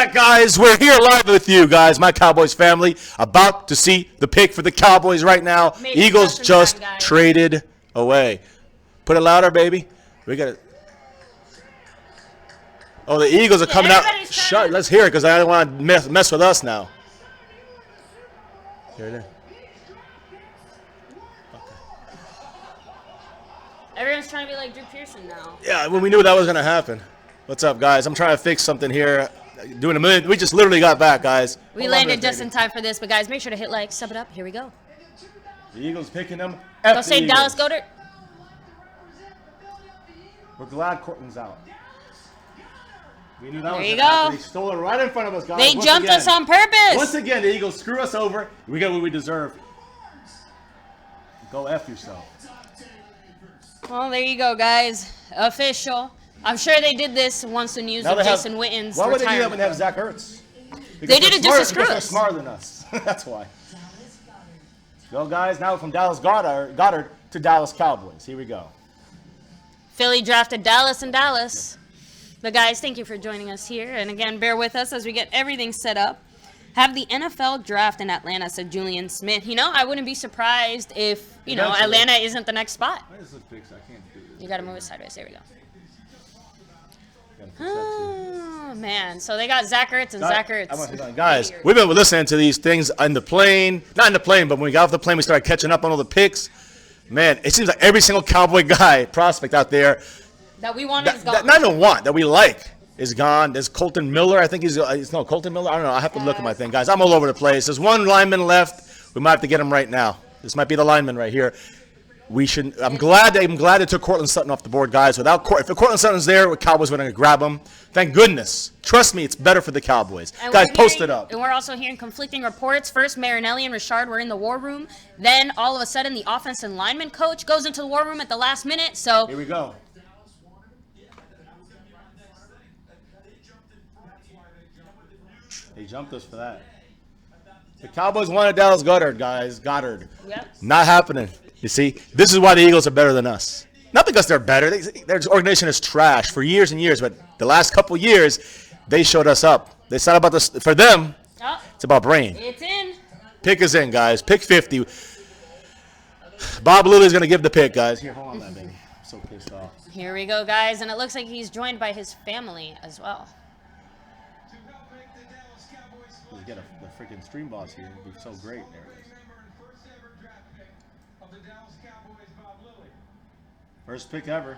back, guys. We're here live with you, guys, my Cowboys family. About to see the pick for the Cowboys right now. Eagles just traded away. Put it louder, baby. We got it. Oh, the Eagles are coming out. Shut. Let's hear it because I don't want to mess with us now. Here it is. Everyone's trying to be like Drew Pearson now. Yeah, when we knew that was going to happen. What's up, guys? I'm trying to fix something here. Doing a million. We just literally got back, guys. We landed just in time for this, but guys, make sure to hit like, sub it up. Here we go. The Eagles picking them. Don't say Dallas Goedert. We're glad Cortland's out. We knew that there was you go. They stole it right in front of us, guys. They jumped us on purpose. Once again, the Eagles screw us over. We get what we deserve. Go F yourself. Well, there you go, guys. Official. I'm sure they did this once the news of Jason Witten's Why would they do that retirement. when they have Zach Ertz? They did it just to screw us. They're smarter than us. That's why. Well, guys, now from Dallas Goddard to Dallas Cowboys. Here we go. Philly drafted Dallas and Dallas. But, guys, thank you for joining us here. And, again, bear with us as we get everything set up. Have the NFL draft in Atlanta, said Julian Smith. You know, I wouldn't be surprised if, you know, Atlanta isn't the next spot. Why does this fix? I can't do this. You got to move it sideways. There we go. Oh, man. So they got Zach Ertz and Zach Ertz. Guys, we've been listening to these things on the plane. Not in the plane, but when we got off the plane, we started catching up on all the picks. Man, it seems like every single Cowboy guy, prospect out there. That we want is gone. Not even want, that we like is gone. There's Colton Miller. I think no, Colton Miller. I don't know. I have to look at my thing. Guys, I'm all over the place. There's one lineman left. We might have to get him right now. This might be the lineman right here. I'm glad they took Cortland Sutton off the board, guys. If Cortland Sutton's there, the Cowboys were going to grab him. Thank goodness. Trust me, it's better for the Cowboys. And guys, post it up. And we're also hearing conflicting reports. First, Marinelli and Richard were in the war room. Then, all of a sudden, the offensive lineman coach goes into the war room at the last minute. So here we go. They jumped us for that. The Cowboys wanted Dallas Goedert, guys. Goddard. Yep. Not happening. You see, this is why the Eagles are better than us. Not because they're better. Their organization is trash for years and years, but the last couple years, they showed us up. It's not about this. For them, it's about brain. It's in. Pick is in, guys. Pick 50. Bob Lilly's going to give the pick, guys. Here, hold on that, baby. I'm so pissed off. Here we go, guys, and it looks like he's joined by his family as well. We get the freaking stream boss here. It'd be so great. There it is. First pick ever.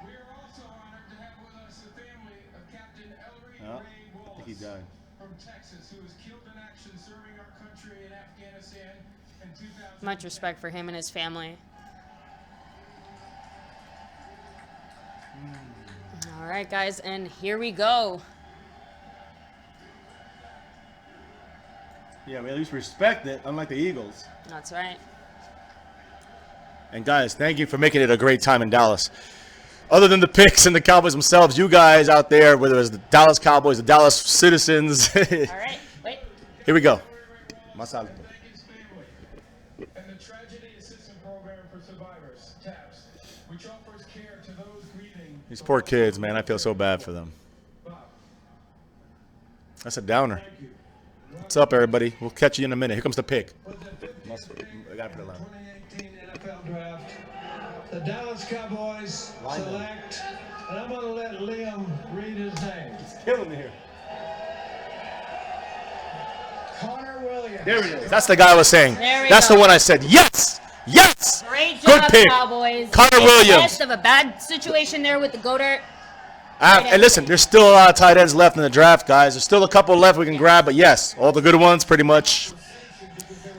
We are also honored to have with us the family of Captain Ellery Ray Wallace, I think he died. From Texas, who was killed in action serving our country in Afghanistan in 2000. Much respect for him and his family. All right, guys, and here we go. Yeah, we at least respect it, unlike the Eagles. That's right. And, guys, thank you for making it a great time in Dallas. Other than the picks and the Cowboys themselves, you guys out there, whether it's the Dallas Cowboys, the Dallas citizens. All right, wait. Here we go. And the Tragedy Assistance Program for Survivors, TAPS, which offers care to those grieving. These poor kids, man. I feel so bad for them. That's a downer. What's up, everybody? We'll catch you in a minute. Here comes the pick. I got to put it loud. 2018 NFL Draft. The Dallas Cowboys select, and I'm going to let Liam read his name. He's killing me here. Connor Williams. There it is. That's the guy I was saying. That's the one I said. Yes! Yes! Great Good job, pick. Cowboys. Connor Williams. Best of a bad situation there with the Goedert. And listen, there's still a lot of tight ends left in the draft, guys. There's still a couple left we can grab, but yes, all the good ones pretty much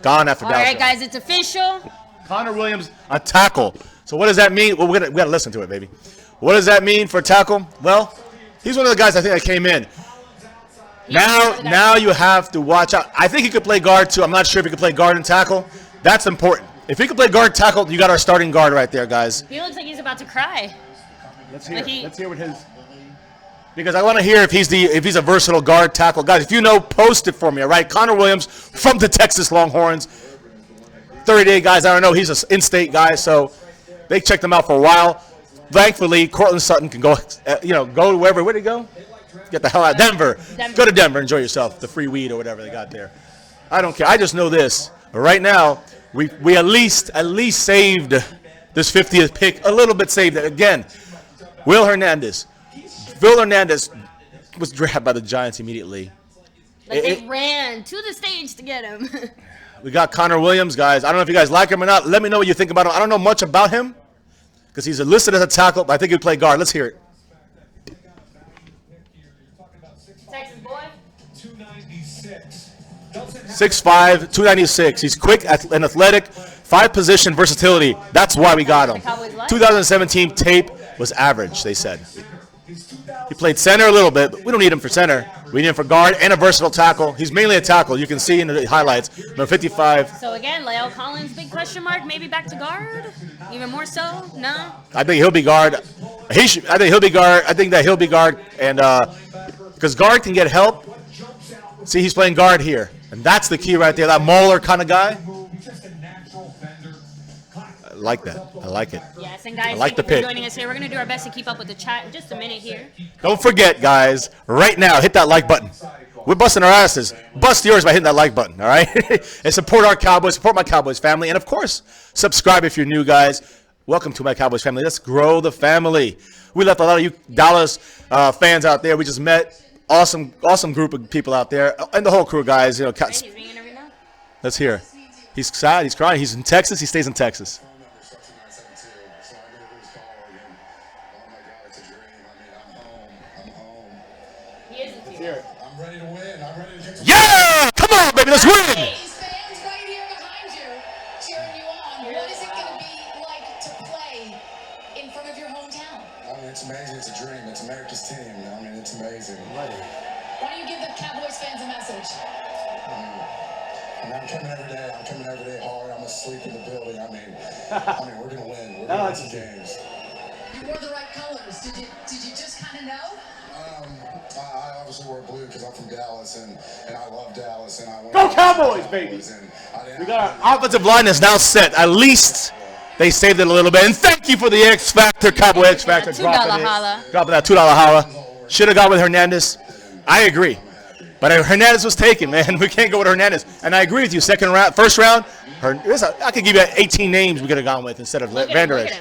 gone after Dallas. All right, guys, it's official. Connor Williams, a tackle. So what does that mean? Well, we got to listen to it, baby. What does that mean for tackle? Well, he's one of the guys I think that came in. Now you have to watch out. I think he could play guard too. I'm not sure if he could play guard and tackle. That's important. If he could play guard tackle, you got our starting guard right there, guys. He looks like he's about to cry. Let's hear. Let's hear what his. Because I want to hear if he's a versatile guard tackle. Guys, if you know, post it for me, all right? Connor Williams from the Texas Longhorns. 38 guys, I don't know. He's an in-state guy, so they checked him out for a while. thankfully, Cortland Sutton can go, go wherever. Where'd he go? Get the hell out of Denver. Go to Denver. Enjoy yourself. The free weed or whatever they got there. I don't care. I just know this. Right now, we at least saved this 50th pick. A little bit saved it. Again, Will Hernandez. Will Hernandez was grabbed by the Giants immediately. Like they ran to the stage to get him. We got Connor Williams, guys. I don't know if you guys like him or not. Let me know what you think about him. I don't know much about him because he's listed as a tackle, but I think he'd play guard. Let's hear it. Texas boy. 296. 6'5", 296. He's quick and athletic, 5-position versatility. That's why we got him. 2017 tape was average, they said. He played center a little bit, but we don't need him for center. We need him for guard and a versatile tackle. He's mainly a tackle. You can see in the highlights. Number 55. So again, La'el Collins, big question mark. Maybe back to guard? Even more so? No? I think he'll be guard. I think he'll be guard. I think that he'll be guard. And because guard can get help. See, he's playing guard here. And that's the key right there. That mauler kind of guy. I like that. I like it. Yes, and guys, I like thank the you pick. for joining us here. We're going to do our best to keep up with the chat in just a minute here. Don't forget, guys, right now, hit that like button. We're busting our asses. Bust yours by hitting that like button, all right? And support our Cowboys, support my Cowboys family. And, of course, subscribe if you're new, guys. Welcome to my Cowboys family. Let's grow the family. We left a lot of you Dallas fans out there. We just met. Awesome group of people out there. And the whole crew, guys. He's being interviewed now. Let's hear. He's sad. He's crying. He's in Texas. He stays in Texas. He is a team. I'm ready to win. I'm ready to get to Yeah! Come on, baby. Let's win. These fans right here behind you, cheering you on. What is it going to be like to play in front of your hometown? I mean, it's amazing. It's a dream. It's America's team. I mean, it's amazing. Why don't you give the Cowboys fans a message? I'm coming every day. I'm coming every day hard. I'm asleep in the building. I mean, we're gonna win. We're gonna win some games. You wore the right colors. Did you just kind of know? I obviously wear blue because I'm from Dallas and I love Dallas and I want Go Cowboys, baby. We got our offensive line is now set. At least they saved it a little bit. And thank you for the X Factor, Cowboy X Factor. $2 holla. Dropping that $2 holla. Should have got with Hernandez. I agree. But Hernandez was taken, man. We can't go with Hernandez. And I agree with you. Second round, first round, I could give you 18 names we could have gone with instead of Van Der Esch.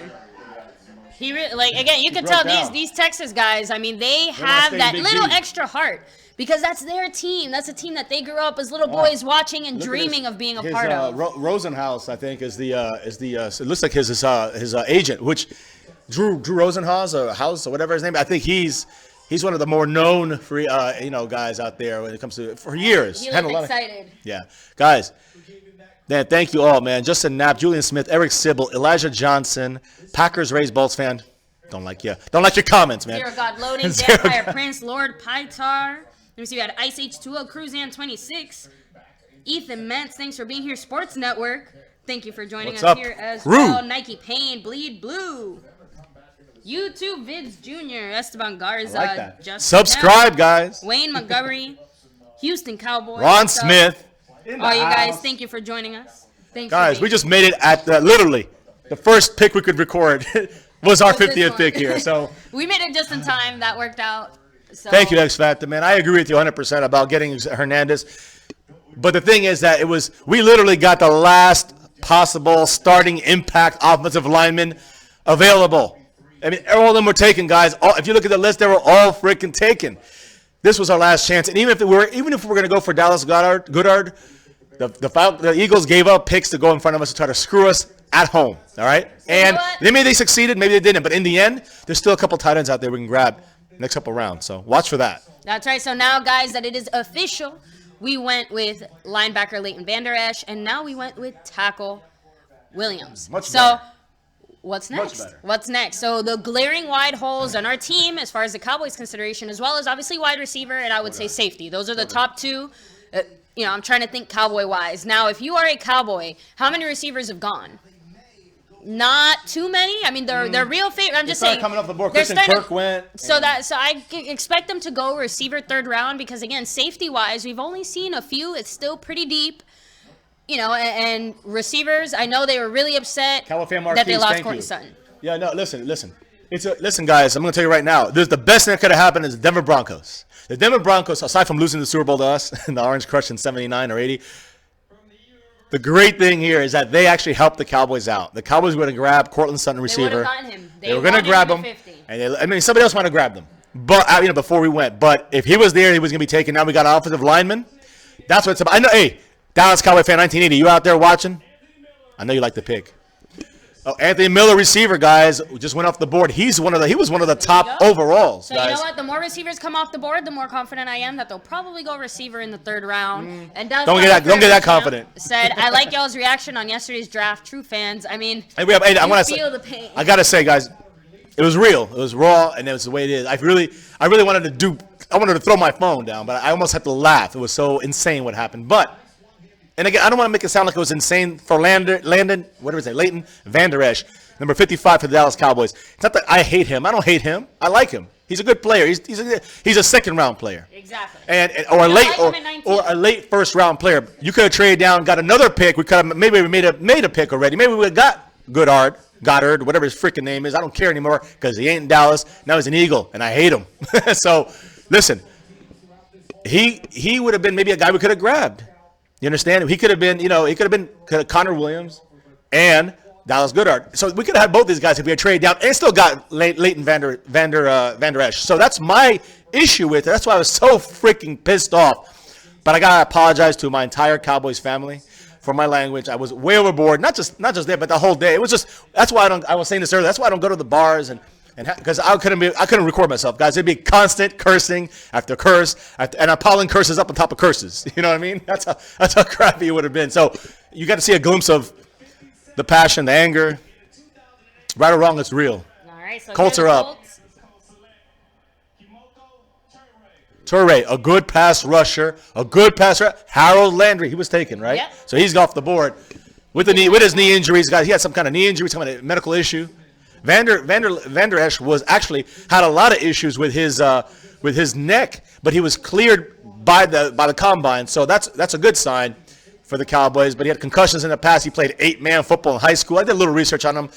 He again, you can tell these Texas guys. I mean, they have that little extra heart because that's their team. That's a team that they grew up as little boys watching and dreaming of being a part of. Rosenhaus, I think, is the it looks like his agent, which Drew Rosenhaus or House or whatever his name. I think he's one of the more known free guys out there when it comes to for years. He looked excited. Yeah, guys. Man, thank you all, man. Justin Knapp, Julian Smith, Eric Sybil, Elijah Johnson, Packers, Rays, Bolts fan. Don't like your comments, man. Zero God Loading, Vampire Prince, Lord Pytar. Let me see, we had Ice H2O, Cruzan 26, Ethan Mentz. Thanks for being here, Sports Network. Thank you for joining us here as well. Nike Payne, Bleed Blue, YouTube Vids Jr., Esteban Garza, I like that. Justin Subscribe, Kemp, guys. Wayne Montgomery, Houston Cowboys. Ron Smith. All you guys, thank you for joining us. Thanks, guys. We just made it at literally the first pick we could record was our 50th pick here. So we made it just in time. That worked out. So. Thank you, X Factor, man. I agree with you 100% about getting Hernandez. But the thing is that we literally got the last possible starting impact offensive lineman available. I mean, all of them were taken, guys. If you look at the list, they were all freaking taken. This was our last chance. And even if we're going to go for Dallas Goedert, the Eagles gave up picks to go in front of us to try to screw us at home. All right? And maybe they succeeded, maybe they didn't. But in the end, there's still a couple tight ends out there we can grab next couple rounds. So watch for that. That's right. So now, guys, that it is official, we went with linebacker Leighton Van Der Esch, and now we went with tackle Williams. Much better. What's next? What's next? So the glaring wide holes on our team as far as the Cowboys consideration, as well as obviously wide receiver and I would say safety. Those are the top two. I'm trying to think Cowboy-wise. Now, if you are a Cowboy, how many receivers have gone? Not too many. I mean, they're real favorite. I'm just saying. Coming off the board, Christian Kirk went. So I expect them to go receiver third round because, again, safety-wise, we've only seen a few. It's still pretty deep. And receivers, I know they were really upset that they lost Courtney Sutton. Yeah, no, listen. Listen, guys, I'm going to tell you right now. The best thing that could have happened is the Denver Broncos. The Denver Broncos, aside from losing the Super Bowl to us and the Orange Crush in 79 or 80, the great thing here is that they actually helped the Cowboys out. The Cowboys were going to grab Cortland Sutton, receiver. They would have gotten him. They were going to grab him. 50. And somebody else might have grabbed him. But before we went. But if he was there, he was going to be taken. Now we got an offensive lineman. That's what it's about. I know. Hey, Dallas Cowboy fan 1980, you out there watching? I know you like the pick. Oh, Anthony Miller, receiver, guys, just went off the board. He was one of the top overalls, so guys. You know what? The more receivers come off the board, the more confident I am that they'll probably go receiver in the 3rd round. And Don't get that confident. Said, I like y'all's reaction on yesterday's draft. True fans. I mean, I want to feel the pain. I gotta say, guys, it was real. It was raw, and it was the way it is. I really wanted to throw my phone down, but I almost had to laugh. It was so insane what happened. And again, I don't want to make it sound like it was insane for Leighton Vander Esch, number 55 for the Dallas Cowboys. It's not that I hate him. I don't hate him. I like him. He's a good player. He's a 2nd-round player. Exactly. Or a late 1st-round player. You could have traded down, got another pick. We could have maybe we made a pick already. Maybe we would have got Goddard, whatever his freaking name is. I don't care anymore because he ain't in Dallas. Now he's an Eagle, and I hate him. So, listen, he would have been maybe a guy we could have grabbed. You understand? He could have been, Connor Williams and Dallas Goedert. So we could have had both these guys if we had traded down and still got Leighton Vander Esch. So that's my issue with it. That's why I was so freaking pissed off. But I gotta apologize to my entire Cowboys family for my language. I was way overboard. Not just there, but the whole day. It was just. That's why I was saying this earlier. That's why I don't go to the bars because I couldn't record myself, guys. It'd be constant cursing after curse, and piling curses up on top of curses. You know what I mean? That's how crappy it would have been. So you got to see a glimpse of the passion, the anger. Right or wrong, it's real. All right, so Colts are up. Toure, a good pass rusher, Harold Landry, he was taken, right? Yep. So he's off the board with his knee injuries, guys. He had some kind of knee injury, some kind of medical issue. Vander Esch had a lot of issues with his neck, but he was cleared by the combine, so that's a good sign for the Cowboys. But he had concussions in the past. He played 8-man football in high school. I did a little research on him.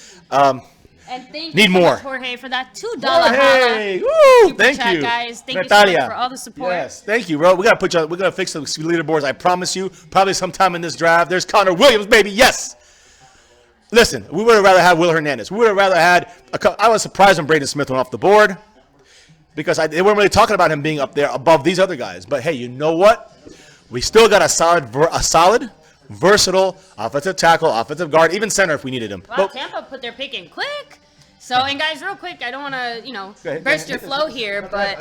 And thank Need you so more. much, Jorge, for that $2 Hey, holla. woo, Super thank chat, you, guys. Thank Natalia. you so much for all the support. Yes, thank you, bro. We're gonna fix the leaderboards. I promise you. Probably sometime in this draft. There's Connor Williams, baby. Yes. Listen, we would have rather had Will Hernandez. We would have rather had. I was surprised when Braden Smith went off the board because they weren't really talking about him being up there above these other guys. But hey, you know what? We still got a solid, versatile offensive tackle, offensive guard, even center if we needed him. Wow, But Tampa put their pick in quick. So, and guys, real quick, I don't want to, burst your flow here, but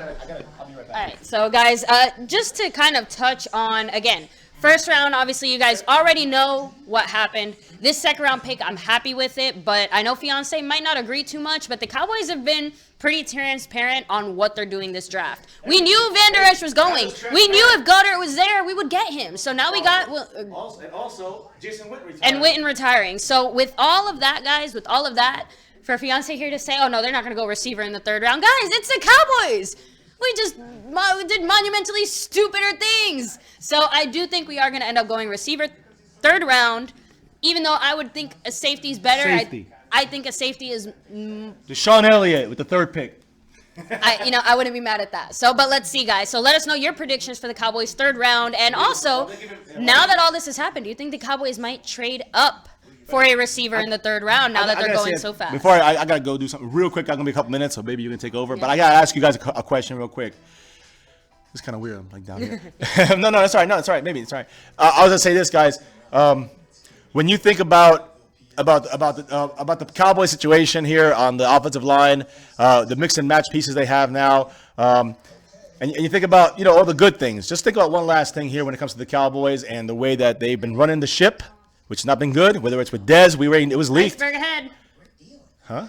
I'll be right back. all right. So, guys, just to kind of touch on, again, first round, obviously, you guys already know what happened. This second round pick, I'm happy with it, but I know Fiance might not agree too much, but the Cowboys have been pretty transparent on what they're doing this draft. We knew Vander Esch was going. We knew if Goddard was there, we would get him. So now we got... Also, Jason Witten retiring. And Witten retiring. So with all of that, guys, with all of that, for Fiance here to say, oh, no, they're not going to go receiver in the third round. Guys, it's the Cowboys. We did monumentally stupider things. So I do think we are going to end up going receiver third round, even though I would think a safety is better. Safety. I think a safety is... Deshaun Elliott with the third pick. I wouldn't be mad at that. So, but let's see, guys. So let us know your predictions for the Cowboys third round. And also, now that all this has happened, do you think the Cowboys might trade up for a receiver in the third round now that they're going so fast? Before I got to go do something real quick. I'm going to be a couple minutes, so maybe you can take over. Yeah. But I got to ask you guys a question real quick. It's kind of weird. I'm like down here. No, that's all right. No, it's all right. Maybe it's all right. I was going to say this, guys. When you think about the Cowboy situation here on the offensive line, the mix and match pieces they have now, and you think about all the good things. Just think about one last thing here when it comes to the Cowboys and the way that they've been running the ship, which has not been good. Whether it's with Dez, it was leaked. Iceberg ahead. Huh?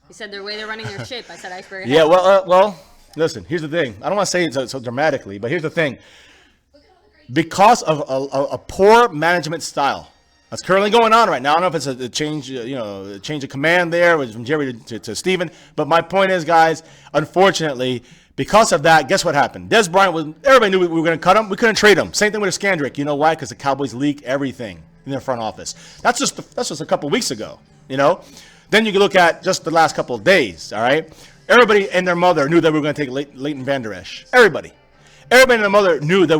You said the way they're running their ship. I said iceberg ahead. Yeah. Well. Listen. Here's the thing. I don't want to say it so dramatically, but here's the thing. Because of a poor management style. That's currently going on right now. I don't know if it's a change, a change of command there from Jerry to Steven. But my point is, guys, unfortunately, because of that, guess what happened? Dez Bryant everybody knew we were going to cut him. We couldn't trade him. Same thing with Skandrick. You know why? Because the Cowboys leak everything in their front office. That's just a couple weeks ago. Then you can look at just the last couple of days, all right? Everybody and their mother knew that we were going to take Leighton Vander Esch. Everybody. Everybody and their mother knew that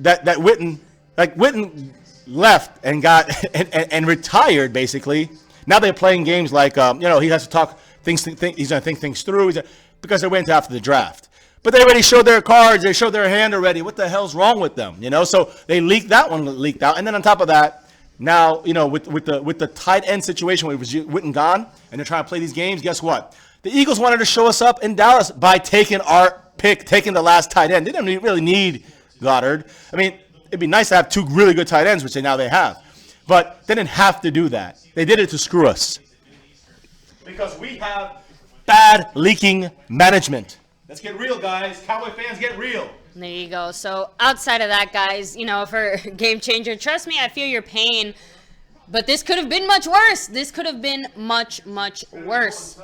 that Witten left and got and retired, basically. Now they're playing games like, he has to talk things. He's going to think things through because they went after the draft. But they already showed their cards. They showed their hand already. What the hell's wrong with them? So they leaked that one, leaked out. And then on top of that, now, with the tight end situation where it was Witten gone, and they're trying to play these games, guess what? The Eagles wanted to show us up in Dallas by taking our pick, taking the last tight end. They didn't really need Goddard. I mean, it'd be nice to have 2 really good tight ends, which now they have. But they didn't have to do that. They did it to screw us. Because we have bad leaking management. Let's get real, guys. Cowboy fans, get real. There you go. So outside of that, guys, for game changer, trust me, I feel your pain. But this could have been much worse. This could have been much, much worse.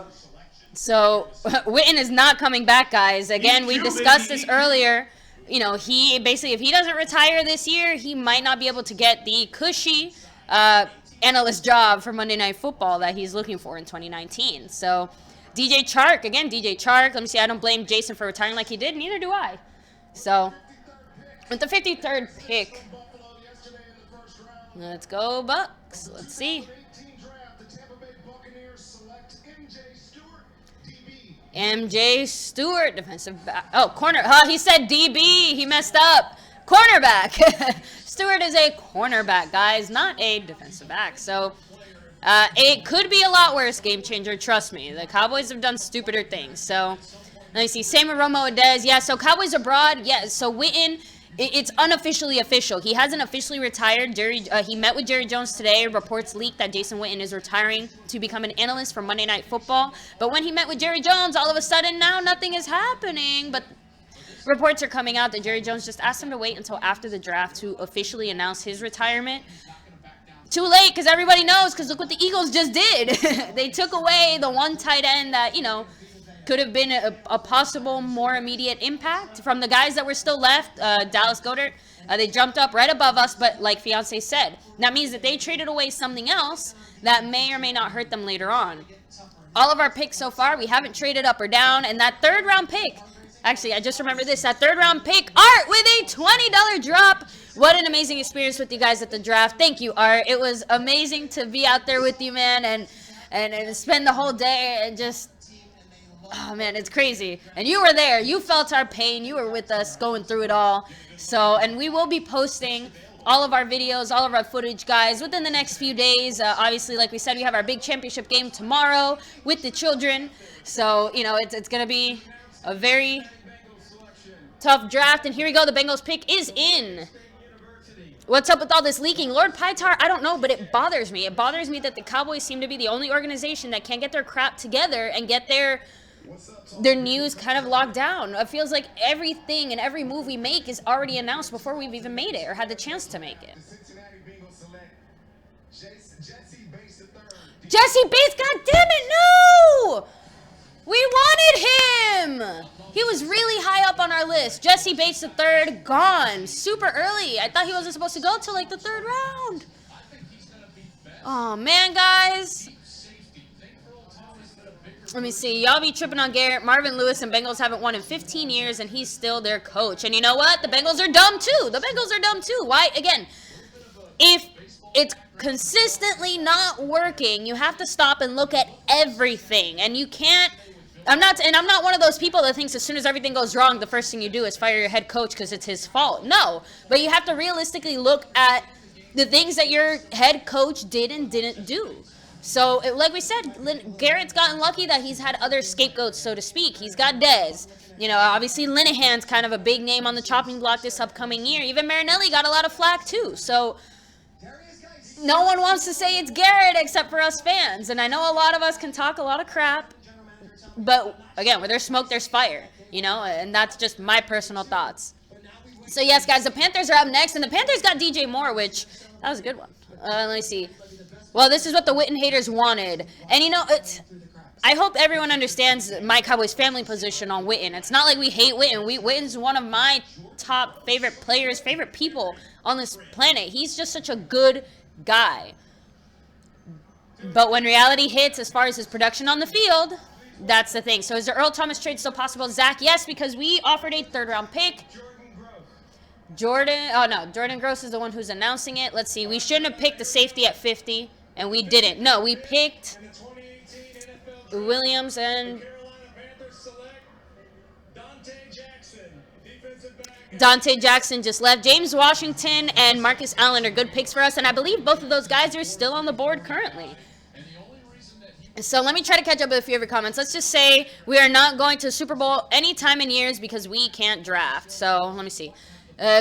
So Witten is not coming back, guys. Again, we discussed this earlier. He basically, if he doesn't retire this year, he might not be able to get the cushy analyst job for Monday Night Football that he's looking for in 2019. So DJ Chark, let me see. I don't blame Jason for retiring like he did. Neither do I. So, with the 53rd pick, let's go Bucks. Let's see. MJ Stewart, defensive back. Oh, corner. He said DB. He messed up. Cornerback. Stewart is a cornerback, guys, not a defensive back. So, it could be a lot worse, game changer. Trust me. The Cowboys have done stupider things. So, let me see. Same with Romo Odez. Yeah, so Cowboys abroad. Yeah, so Witten, it's unofficially official. He hasn't officially retired. He met with Jerry Jones today. Reports leaked that Jason Witten is retiring to become an analyst for Monday Night Football. But when he met with Jerry Jones, all of a sudden now nothing is happening. But reports are coming out that Jerry Jones just asked him to wait until after the draft to officially announce his retirement. Too late, because everybody knows, because look what the Eagles just did. They took away the one tight end that, could have been a possible more immediate impact from the guys that were still left. Dallas Goedert, they jumped up right above us, but like Fiance said, that means that they traded away something else that may or may not hurt them later on. All of our picks so far, we haven't traded up or down, and that 3rd round pick, actually, I just remember this, that 3rd round pick, Art with a $20 drop. What an amazing experience with you guys at the draft. Thank you, Art. It was amazing to be out there with you, man, and spend the whole day and just... Oh, man, it's crazy. And you were there. You felt our pain. You were with us going through it all. So, and we will be posting all of our videos, all of our footage, guys, within the next few days. Obviously, like we said, we have our big championship game tomorrow with the children. So, it's going to be a very tough draft. And here we go. The Bengals pick is in. What's up with all this leaking? Lord Pytar, I don't know, but it bothers me. It bothers me that the Cowboys seem to be the only organization that can't get their crap together and get their news kind of locked down. It feels like everything and every move we make is already announced before we've even made it or had the chance to make it. Jesse Bates, God damn it, no! We wanted him! He was really high up on our list. Jesse Bates the 3rd, gone. Super early. I thought he wasn't supposed to go till like the 3rd round. Oh, man, guys. Let me see. Y'all be tripping on Garrett. Marvin Lewis and Bengals haven't won in 15 years, and he's still their coach. And you know what? The Bengals are dumb, too. The Bengals are dumb, too. Why? Again, if it's consistently not working, you have to stop and look at everything. And you can't... I'm not one of those people that thinks as soon as everything goes wrong, the first thing you do is fire your head coach because it's his fault. No. But you have to realistically look at the things that your head coach did and didn't do. So, like we said, Garrett's gotten lucky that he's had other scapegoats, so to speak. He's got Dez. Obviously Linehan's kind of a big name on the chopping block this upcoming year. Even Marinelli got a lot of flack, too. So, no one wants to say it's Garrett except for us fans. And I know a lot of us can talk a lot of crap. But, again, where there's smoke, there's fire. And that's just my personal thoughts. So, yes, guys, the Panthers are up next. And the Panthers got DJ Moore, which, that was a good one. Let me see. Well, this is what the Witten haters wanted. And, I hope everyone understands my Cowboys family position on Witten. It's not like we hate Witten. Witten's one of my top favorite players, favorite people on this planet. He's just such a good guy. But when reality hits, as far as his production on the field, that's the thing. So is the Earl Thomas trade still possible? Zach, yes, because we offered a third-round pick. Jordan Gross is the one who's announcing it. Let's see. We shouldn't have picked the safety at 50, and we didn't. No, we picked Williams and Dante Jackson just left. James Washington and Marcus Allen are good picks for us, and I believe both of those guys are still on the board currently. So let me try to catch up with a few of your comments. Let's just say we are not going to the Super Bowl anytime in years because we can't draft. So let me see.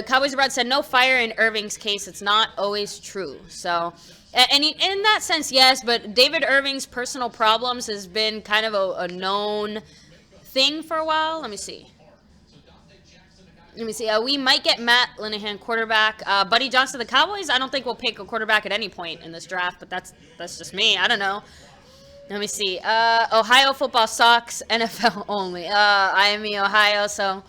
Cowboys Abroad said no fire in Irving's case. It's not always true. So, and in that sense, yes, but David Irving's personal problems has been kind of a known thing for a while. Let me see. We might get Matt Linehan quarterback. Buddy Johnson, the Cowboys, I don't think we'll pick a quarterback at any point in this draft, but that's just me. I don't know. Let me see. Ohio football sucks. NFL only. IME Ohio, so...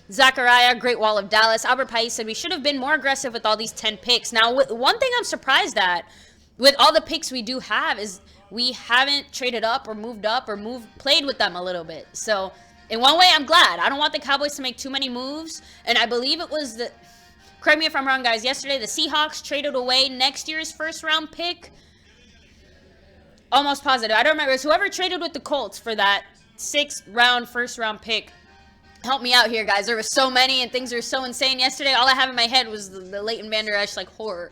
Zachariah, Great Wall of Dallas. Albert Pais said we should have been more aggressive with all these 10 picks. Now, one thing I'm surprised at with all the picks we do have is we haven't traded up or played with them a little bit. So, in one way, I'm glad. I don't want the Cowboys to make too many moves. And I believe it was correct me if I'm wrong, guys. Yesterday, the Seahawks traded away next year's first-round pick. Almost positive. I don't remember. It was whoever traded with the Colts for that sixth-round, first-round pick. Help me out here, guys. There were so many, and things are so insane. Yesterday, all I have in my head was the Leighton Vander Esch, horror.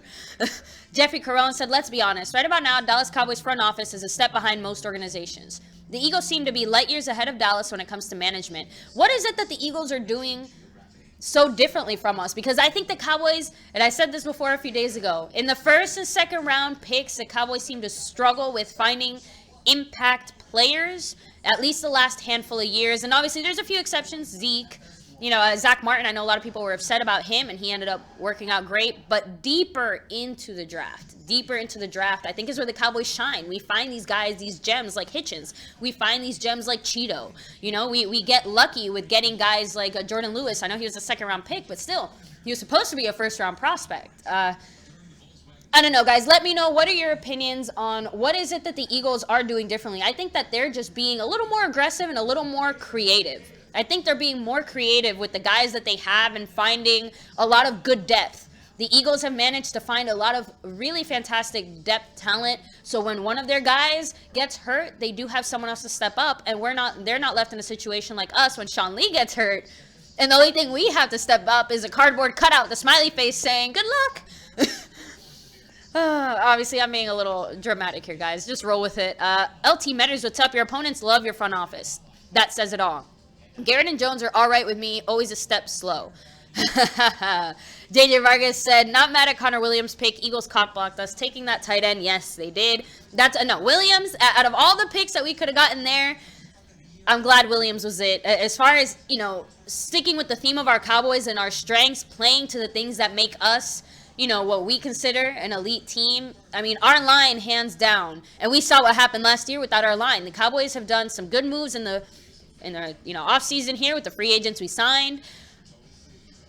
Jeffrey Carone said, let's be honest. Right about now, Dallas Cowboys front office is a step behind most organizations. The Eagles seem to be light years ahead of Dallas when it comes to management. What is it that the Eagles are doing so differently from us? Because I think the Cowboys, and I said this before a few days ago, in the first and second round picks, the Cowboys seem to struggle with finding impact players, at least the last handful of years. And obviously there's a few exceptions. Zeke, Zach Martin, I know a lot of people were upset about him, and he ended up working out great. But deeper into the draft, I think is where the Cowboys shine. We find these guys, these gems like Hitchens. We find these gems like Cheeto. We get lucky with getting guys like Jordan Lewis. I know he was a second-round pick, but still, he was supposed to be a first-round prospect. I don't know, guys. Let me know, what are your opinions on what is it that the Eagles are doing differently? I think that they're just being a little more aggressive and a little more creative. I think they're being more creative with the guys that they have and finding a lot of good depth. The Eagles have managed to find a lot of really fantastic depth talent. So when one of their guys gets hurt, they do have someone else to step up, and they're not left in a situation like us when Sean Lee gets hurt. And the only thing we have to step up is a cardboard cutout with a smiley face saying, good luck. Obviously, I'm being a little dramatic here, guys. Just roll with it. LT Metters, what's up? Your opponents love your front office. That says it all. Garrett and Jones are all right with me, always a step slow. JJ Vargas said, not mad at Connor Williams' pick. Eagles cock blocked us. Taking that tight end, yes, they did. Williams, out of all the picks that we could have gotten there, I'm glad Williams was it. As far as, sticking with the theme of our Cowboys and our strengths, playing to the things that make us, what we consider an elite team. I mean, our line, hands down. And we saw what happened last year without our line. The Cowboys have done some good moves in the offseason here with the free agents we signed.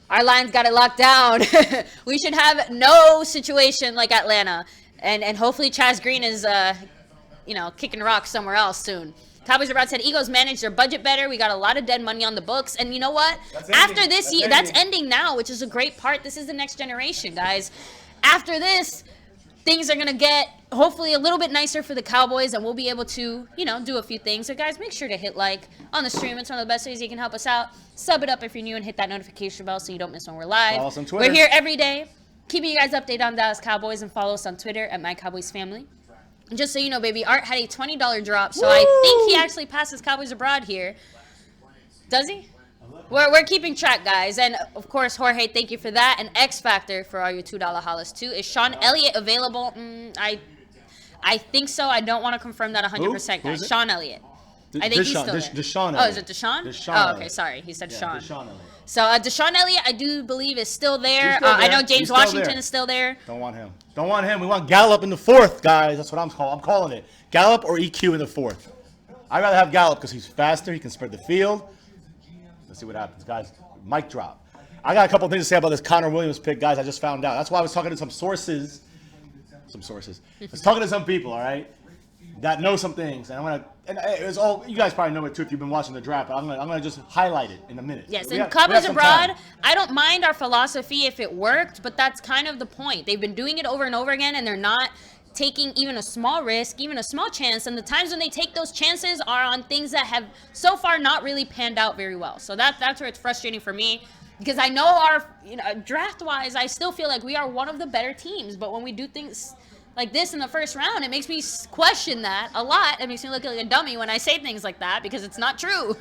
Our line's got it locked down. We should have no situation like Atlanta. And hopefully Chaz Green is, kicking rocks somewhere else soon. Cowboys Abroad said Eagles managed their budget better. We got a lot of dead money on the books. And you know what? After this year, that's ending now, which is a great part. This is the next generation, guys. After this, things are going to get hopefully a little bit nicer for the Cowboys, and we'll be able to, do a few things. So, guys, make sure to hit like on the stream. It's one of the best ways you can help us out. Sub it up if you're new and hit that notification bell so you don't miss when we're live. Follow us on Twitter. We're here every day, keeping you guys updated on Dallas Cowboys, and follow us on Twitter at MyCowboysFamily. Just so you know, baby, Art had a $20 drop, so I think he actually passes Cowboys Abroad here. Does he? We're keeping track, guys. And, of course, Jorge, thank you for that. And X Factor for all your $2 hollers, too. Is Sean Elliott available? I think so. I don't want to confirm that 100%, guys. Sean Elliott. I think he's still there. Deshaun Elliott. Oh, is it Deshaun? Deshaun okay, sorry. He said Sean. Deshaun Elliott. So, Deshaun Elliott, I do believe, is still there. I know James Washington is still there. Don't want him. Don't want him. We want Gallup in the fourth, guys. That's what I'm calling it. Gallup or EQ in the fourth. I'd rather have Gallup because he's faster. He can spread the field. Let's see what happens, guys. Mic drop. I got a couple things to say about this Connor Williams pick, guys. I just found out. That's why I was talking to some sources. I was talking to some people, all right? that know some things, and and it was all, you guys probably know it too if you've been watching the draft, but I'm gonna just highlight it in a minute. Yes, We and have Cowboys some Abroad, time. I don't mind our philosophy if it worked, but that's kind of the point. They've been doing it over and over again, and they're not taking even a small risk, even a small chance, and the times when they take those chances are on things that have so far not really panned out very well. So that's where it's frustrating for me, because I know draft-wise, I still feel like we are one of the better teams, but when we do things like this in the first round, it makes me question that a lot. It makes me look like a dummy when I say things like that, because it's not true.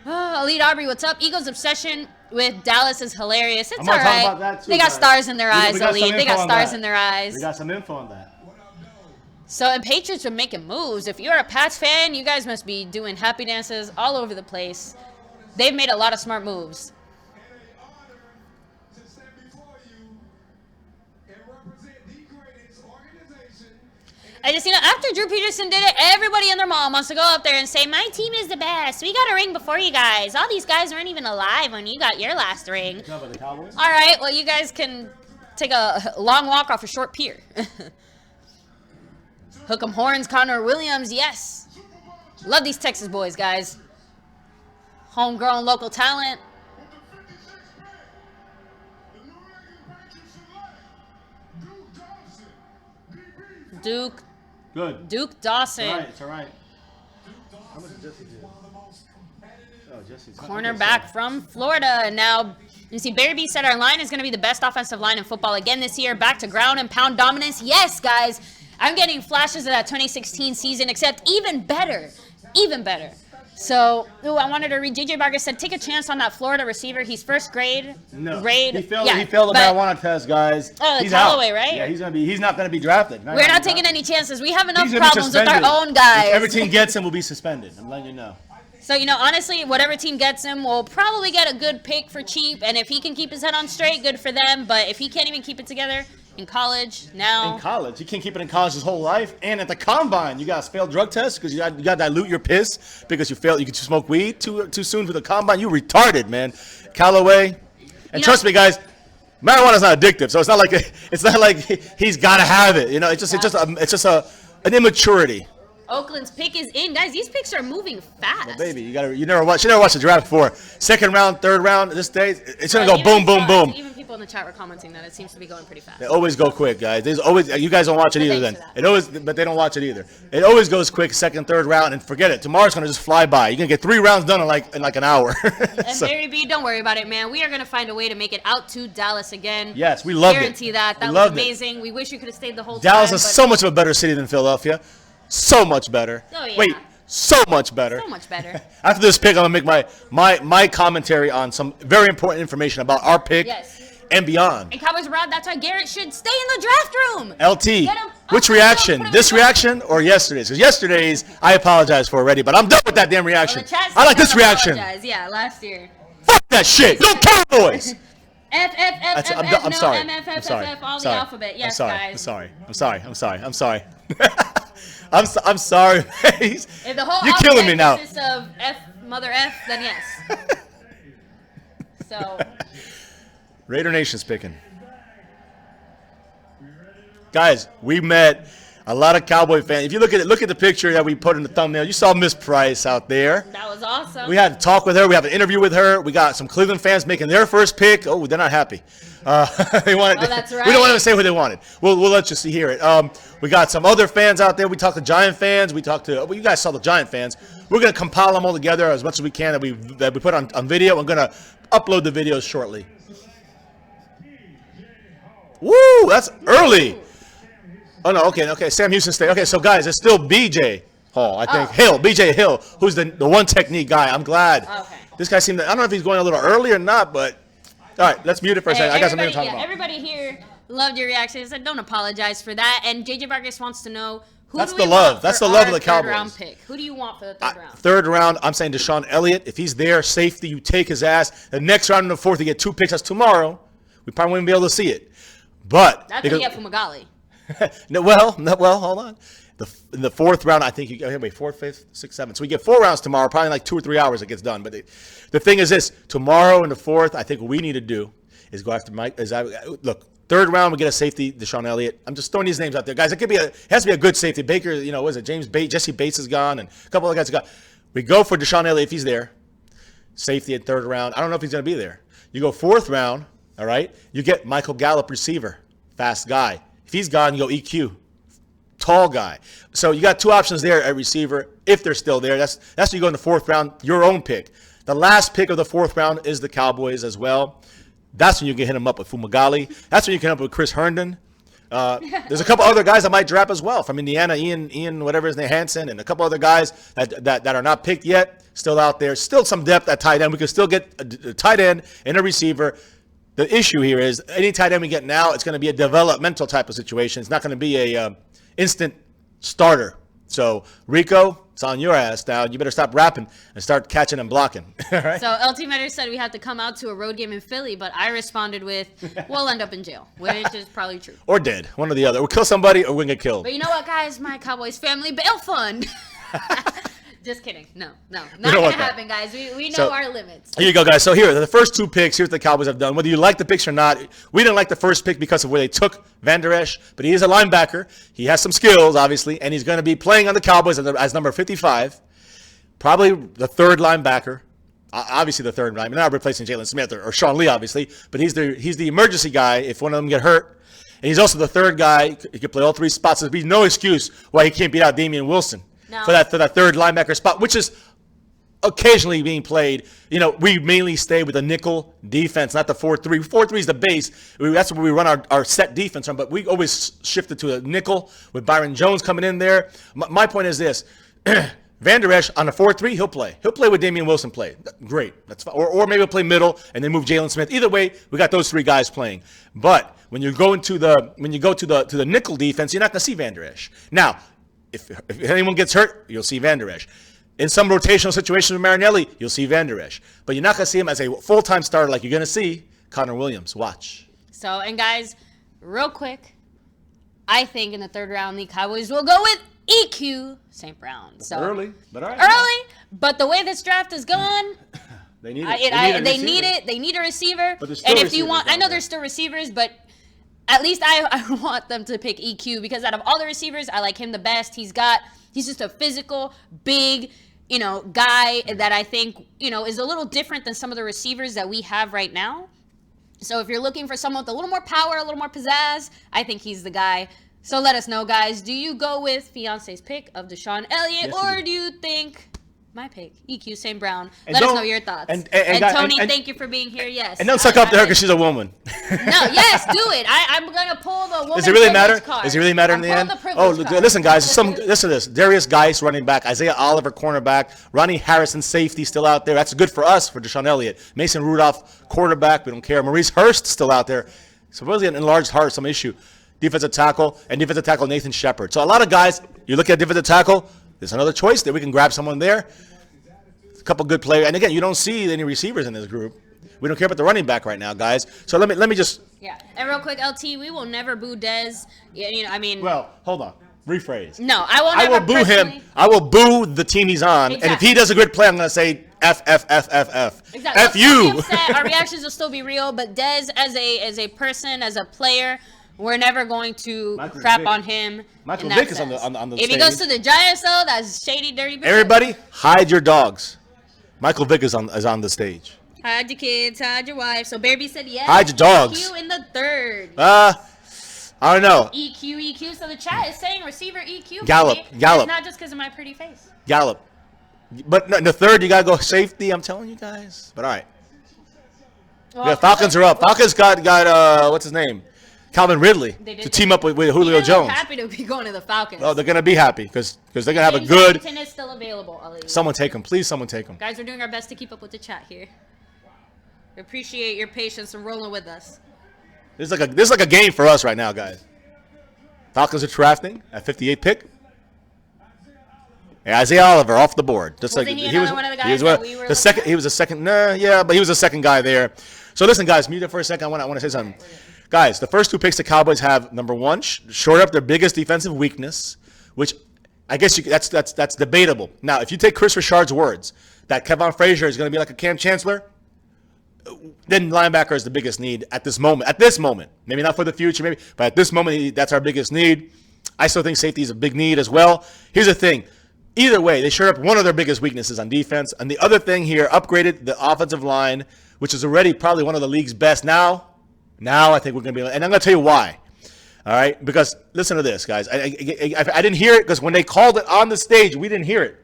Elite Aubrey, what's up? Eagles' obsession with Dallas is hilarious. It's I'm all gonna talk right. about that too, They got guys. stars in their We eyes, got some Elite. They info got on stars that. in their eyes. We got some info on that. So, and Patriots are making moves. If you're a Pats fan, you guys must be doing happy dances all over the place. They've made a lot of smart moves. To stand before you and represent the greatest organization. I just, after Drew Peterson did it, everybody and their mom wants to go up there and say, my team is the best. We got a ring before you guys. All these guys weren't even alive when you got your last ring. You know about the Cowboys? All right, well, you guys can take a long walk off a short pier. Hook 'em horns, Connor Williams, yes. Love these Texas boys, guys. Homegrown local talent. The New England Patriots select Duke Dawson, DB. Duke Good. Dawson. All right, it's all right. How much did Jesse do? Oh, Jesse's Cornerback from Florida. Now, you see, Barry B said our line is going to be the best offensive line in football again this year. Back to ground and pound dominance. Yes, guys. I'm getting flashes of that 2016 season, except even better. Even better. So, I wanted to read. JJ Barker said, take a chance on that Florida receiver. He's first grade. No, Grade. he failed. Yeah, He failed the but marijuana test, guys. Oh, he's Callaway, out. right? Yeah, he's not gonna be drafted. We're not taking any chances. We have enough He's gonna be problems with our suspended. own guys. If every team gets him, will be suspended. I'm letting you know. So, honestly, whatever team gets him will probably get a good pick for cheap. And if he can keep his head on straight, good for them. But if he can't even keep it together in college, now. In college, you can't keep it in college his whole life. And at the combine, you got to fail drug tests because you got to dilute your piss because you failed. You could smoke weed too soon for the combine. You retarded, man. Callaway. And trust me, guys, marijuana's not addictive, so it's not like he's got to have it. It's just an immaturity. Oakland's pick is in. Guys, these picks are moving fast. Well, baby, you never watched the draft before. Second round, third round, this day, it's gonna go boom, boom, boom. Even people in the chat were commenting that it seems to be going pretty fast. They always go quick, guys. There's always, you guys don't watch it either. Then thanks for but they don't watch it either. It always goes quick, second, third round, and forget it. Tomorrow's gonna just fly by. You're gonna get 3 rounds done in like an hour. And Barry B, don't worry about it, man. We are gonna find a way to make it out to Dallas again. Yes, we loved it. Guarantee that. That We was loved it. amazing. We wish you could have stayed the whole Dallas time. is so much of a better city than Philadelphia. So much better. Oh, yeah. Wait, so much better. So much better. After this pick, I'm gonna make my commentary on some very important information about our pick Yes. and beyond. And Cowboys Abroad, that's why Garrett should stay in the draft room. LT, Get him up, which put him reaction? in This the- reaction or yesterday's? Because yesterday's I apologize for already, but I'm done with that damn Well, reaction. the chat said I like this don't reaction. apologize. Yeah, last year. Fuck that shit. Go Cowboys. F, F, F, That's- F, I'm F, done- I'm no, sorry. M, F, I'm F, sorry. F, F, all I'm the sorry. alphabet. Yes, I'm sorry. guys. I'm sorry. I'm sorry. I'm sorry. I'm sorry. I'm sorry. If the whole You're killing me alphabet now. consists of F, mother F, then yes. So, Raider Nation's picking. Guys, we met a lot of Cowboy fans. If you look at the picture that we put in the thumbnail, you saw Miss Price out there. that was awesome. We had to talk with her. We have an interview with her. We got some Cleveland fans making their first pick. Oh, they're not happy. They wanted. Oh, that's We don't want right. to say who they wanted. We'll let you see hear it. We got some other fans out there. We talked to Giant fans. We talked to. Well, you guys saw the Giant fans. We're gonna compile them all together as much as we can that we put on video. I'm gonna upload the videos shortly. Woo! That's early. Oh no. Okay. Sam Houston State. Okay, so guys, it's still BJ Hall. I think BJ Hill, who's the one technique guy. I'm glad. Okay. This guy seemed. I don't know if he's going a little early or not, but all right. Let's mute it for a second. I got something to talk about. Everybody here loved your reactions. And don't apologize for that. And JJ Vargas wants to know who That's do the we love. want That's for the love our of the Cowboys. third-round pick? Who do you want for the third round? Third round, I'm saying Deshaun Elliott. If he's there, safety, you take his ass. The next round in the fourth, you get 2 picks. That's tomorrow. We probably won't be able to see it. But That's what you get from Magali. well, hold on. In the fourth round, I think you wait, fourth, fifth, sixth, seventh. So we get 4 rounds tomorrow, probably in like 2 or 3 hours it gets done. But the thing is this: tomorrow in the fourth, I think what we need to do is go after Mike. Look, Third round, we get a safety, Deshaun Elliott. I'm just throwing these names out there, guys. It has to be a good safety. Baker, what is it? James Bates, Jesse Bates is gone, and a couple of guys got. We go for Deshaun Elliott if he's there. Safety at third round. I don't know if he's going to be there. You go fourth round, all right? You get Michael Gallup, receiver, fast guy. If he's gone, you go EQ, tall guy. So you got two options there at receiver if they're still there. That's when you go in the fourth round, your own pick. The last pick of the fourth round is the Cowboys as well. That's when you can hit them up with Fumagalli. That's when you can hit up with Chris Herndon. There's a couple other guys that might draft as well from Indiana, Ian, whatever his name, Hansen, and a couple other guys that are not picked yet, still out there. Still some depth at tight end. We can still get a tight end and a receiver. The issue here is any tight end we get now, it's going to be a developmental type of situation. It's not going to be a instant starter. So, Rico, it's on your ass now. You better stop rapping and start catching and blocking. All right? So LT Matter said we had to come out to a road game in Philly, but I responded with, we'll end up in jail, which is probably true. Or dead. One or the other. We'll kill somebody or we'll get killed. But you know what, guys? My Cowboys family bail fund. Just kidding. No. Not don't going to want that. happen, guys. We know So, our limits. Here you go, guys. So here, the first two picks, here's what the Cowboys have done. Whether you like the picks or not, we didn't like the first pick because of where they took Van Der Esch, but he is a linebacker. He has some skills, obviously, and he's going to be playing on the Cowboys as number 55. Probably the third linebacker. Obviously the third linebacker. Not replacing Jalen Smith or Sean Lee, obviously, but he's the emergency guy if one of them get hurt. And he's also the third guy. He can play all three spots. There'd be no excuse why he can't beat out Damian Wilson for that third linebacker spot, which is occasionally being played. We mainly stay with the nickel defense, not the 4-3. 4-3 is the base. That's where we run our set defense from, but we always shifted to a nickel with Byron Jones coming in there. My point is this. Van Der Esch on a 4-3, he'll play. He'll play with Damian Wilson play. Great. That's fine. Or maybe he'll play middle and then move Jalen Smith. Either way, we got those three guys playing. But when you go to the nickel defense, you're not going to see Van Der Esch. Now, if anyone gets hurt, you'll see Van Der Esch. In some rotational situations with Marinelli, you'll see Van Der Esch. But you're not going to see him as a full-time starter like you're going to see Connor Williams. Watch. So, and guys, real quick, I think in the third round, the Cowboys will go with EQ St. Brown. So Early, but all right. Early, but the way this draft is gone, They need it. they need it. They need a receiver. But there's still And if receivers you want, out I know there. there's still receivers, but at least I want them to pick EQ because out of all the receivers, I like him the best. He's just a physical, big, guy that I think, is a little different than some of the receivers that we have right now. So if you're looking for someone with a little more power, a little more pizzazz, I think he's the guy. So let us know, guys. Do you go with fiance's pick of Deshaun Elliott, Yes, or you do you think my pick, EQ St. Brown? And Let us don't- know your thoughts. and Tony, and- thank you for being here. Yes. And don't suck up to her because she's a woman. No, yes, do it. I'm gonna pull the woman. Does it really matter? privilege card. Does it really matter in I'm the pulling end? The privilege card. Listen, guys. Listen to this. Darius Geis, running back. Isaiah Oliver, cornerback. Ronnie Harrison, safety, still out there. That's good for us for Deshaun Elliott. Mason Rudolph, quarterback. We don't care. Maurice Hurst, still out there. Supposedly an enlarged heart, some issue. Defensive tackle Nathan Shepard. So a lot of guys, you look at defensive tackle, there's another choice that we can grab someone there. A couple good players. And again, you don't see any receivers in this group. We don't care about the running back right now, guys. So let me just. Yeah, and real quick, LT, we will never boo Dez. Well, hold on. Rephrase. No, I will I never will boo him. personally- I will boo the team he's on. And if Exactly. he does a good play, I'm going to say F. Exactly. F We'll you. be upset. Our reactions will still be real, but Dez as a person, as a player, we're never going to Michael crap Vick. on him. Michael in that Vick is on the- sense. on the If he goes stage. to the Giants, though, that's shady, dirty business. Everybody, hide your dogs. Michael Vick is on the stage. Hide your kids, hide your wife. So Bearby said yes. Hide your dogs. EQ in the third. I don't know. EQ. So the chat is saying receiver EQ. for Gallup, me. Gallup. It's not just because of my pretty face. Gallup. But no, in the third, you got to go safety. I'm telling you guys. But all right. Well, Yeah, Falcons are up. Falcons got what's his name? Calvin Ridley They did to that. team up with Julio You're Jones. happy to be going to the Falcons. Oh, they're going to be happy because they're going to have a James good. Washington is still available. Ali. Someone take him. Please, someone take him. Guys, we're doing our best to keep up with the chat here. We appreciate your patience and rolling with us. This is like a game for us right now, guys. Falcons are drafting at 58 pick. Yeah, Isaiah Oliver off the board. Just Wasn't he another one of the guys that we were the second. He was the second. Nah, yeah, but he was the second guy there. So listen, guys, mute it for a second. I want to say something. Guys, the first two picks the Cowboys have, number one, short up their biggest defensive weakness, which I guess that's debatable. Now, if you take Chris Richard's words that Kevon Frazier is going to be like a Cam Chancellor, then linebacker is the biggest need at this moment. At this moment, maybe not for the future, maybe, but at this moment, that's our biggest need. I still think safety is a big need as well. Here's the thing. Either way, they showed up one of their biggest weaknesses on defense. And the other thing here, upgraded the offensive line, which is already probably one of the league's best now. Now I think we're going to be, and I'm going to tell you why. All right? Because listen to this, guys. I didn't hear it because when they called it on the stage, we didn't hear it.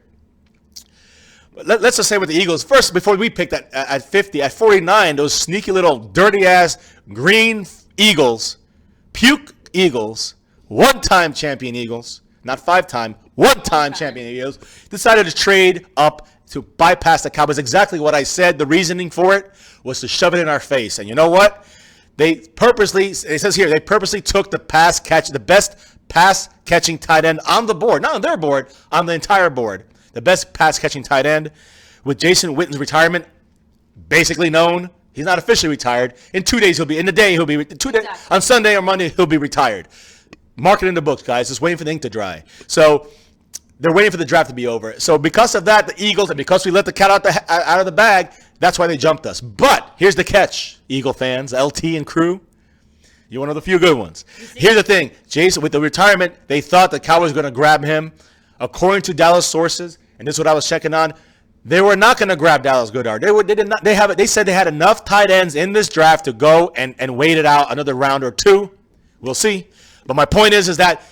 Let's just say with the Eagles, first, before we picked at 50, at 49, those sneaky little dirty-ass green Eagles, puke Eagles, one-time champion Eagles, not five-time, one-time champion Eagles, decided to trade up to bypass the Cowboys. Exactly what I said. The reasoning for it was to shove it in our face. And you know what? They purposely, it says here, they purposely took the best pass-catching tight end on the board, not on their board, on the entire board. The best pass-catching tight end, with Jason Witten's retirement basically known. He's not officially retired. In 2 days, he'll be on Sunday or Monday, he'll be retired. Mark it in the books, guys. Just waiting for the ink to dry. So they're waiting for the draft to be over. So because of that, the Eagles, and because we let the cat out of the bag, that's why they jumped us. But here's the catch, Eagle fans, LT and crew. You're one of the few good ones. Here's the thing. Jason, with the retirement, they thought the Cowboys were going to grab him. According to Dallas sources, and this is what I was checking on, they were not going to grab Dallas Goedert. They said they had enough tight ends in this draft to go and wait it out another round or two. We'll see. But my point is that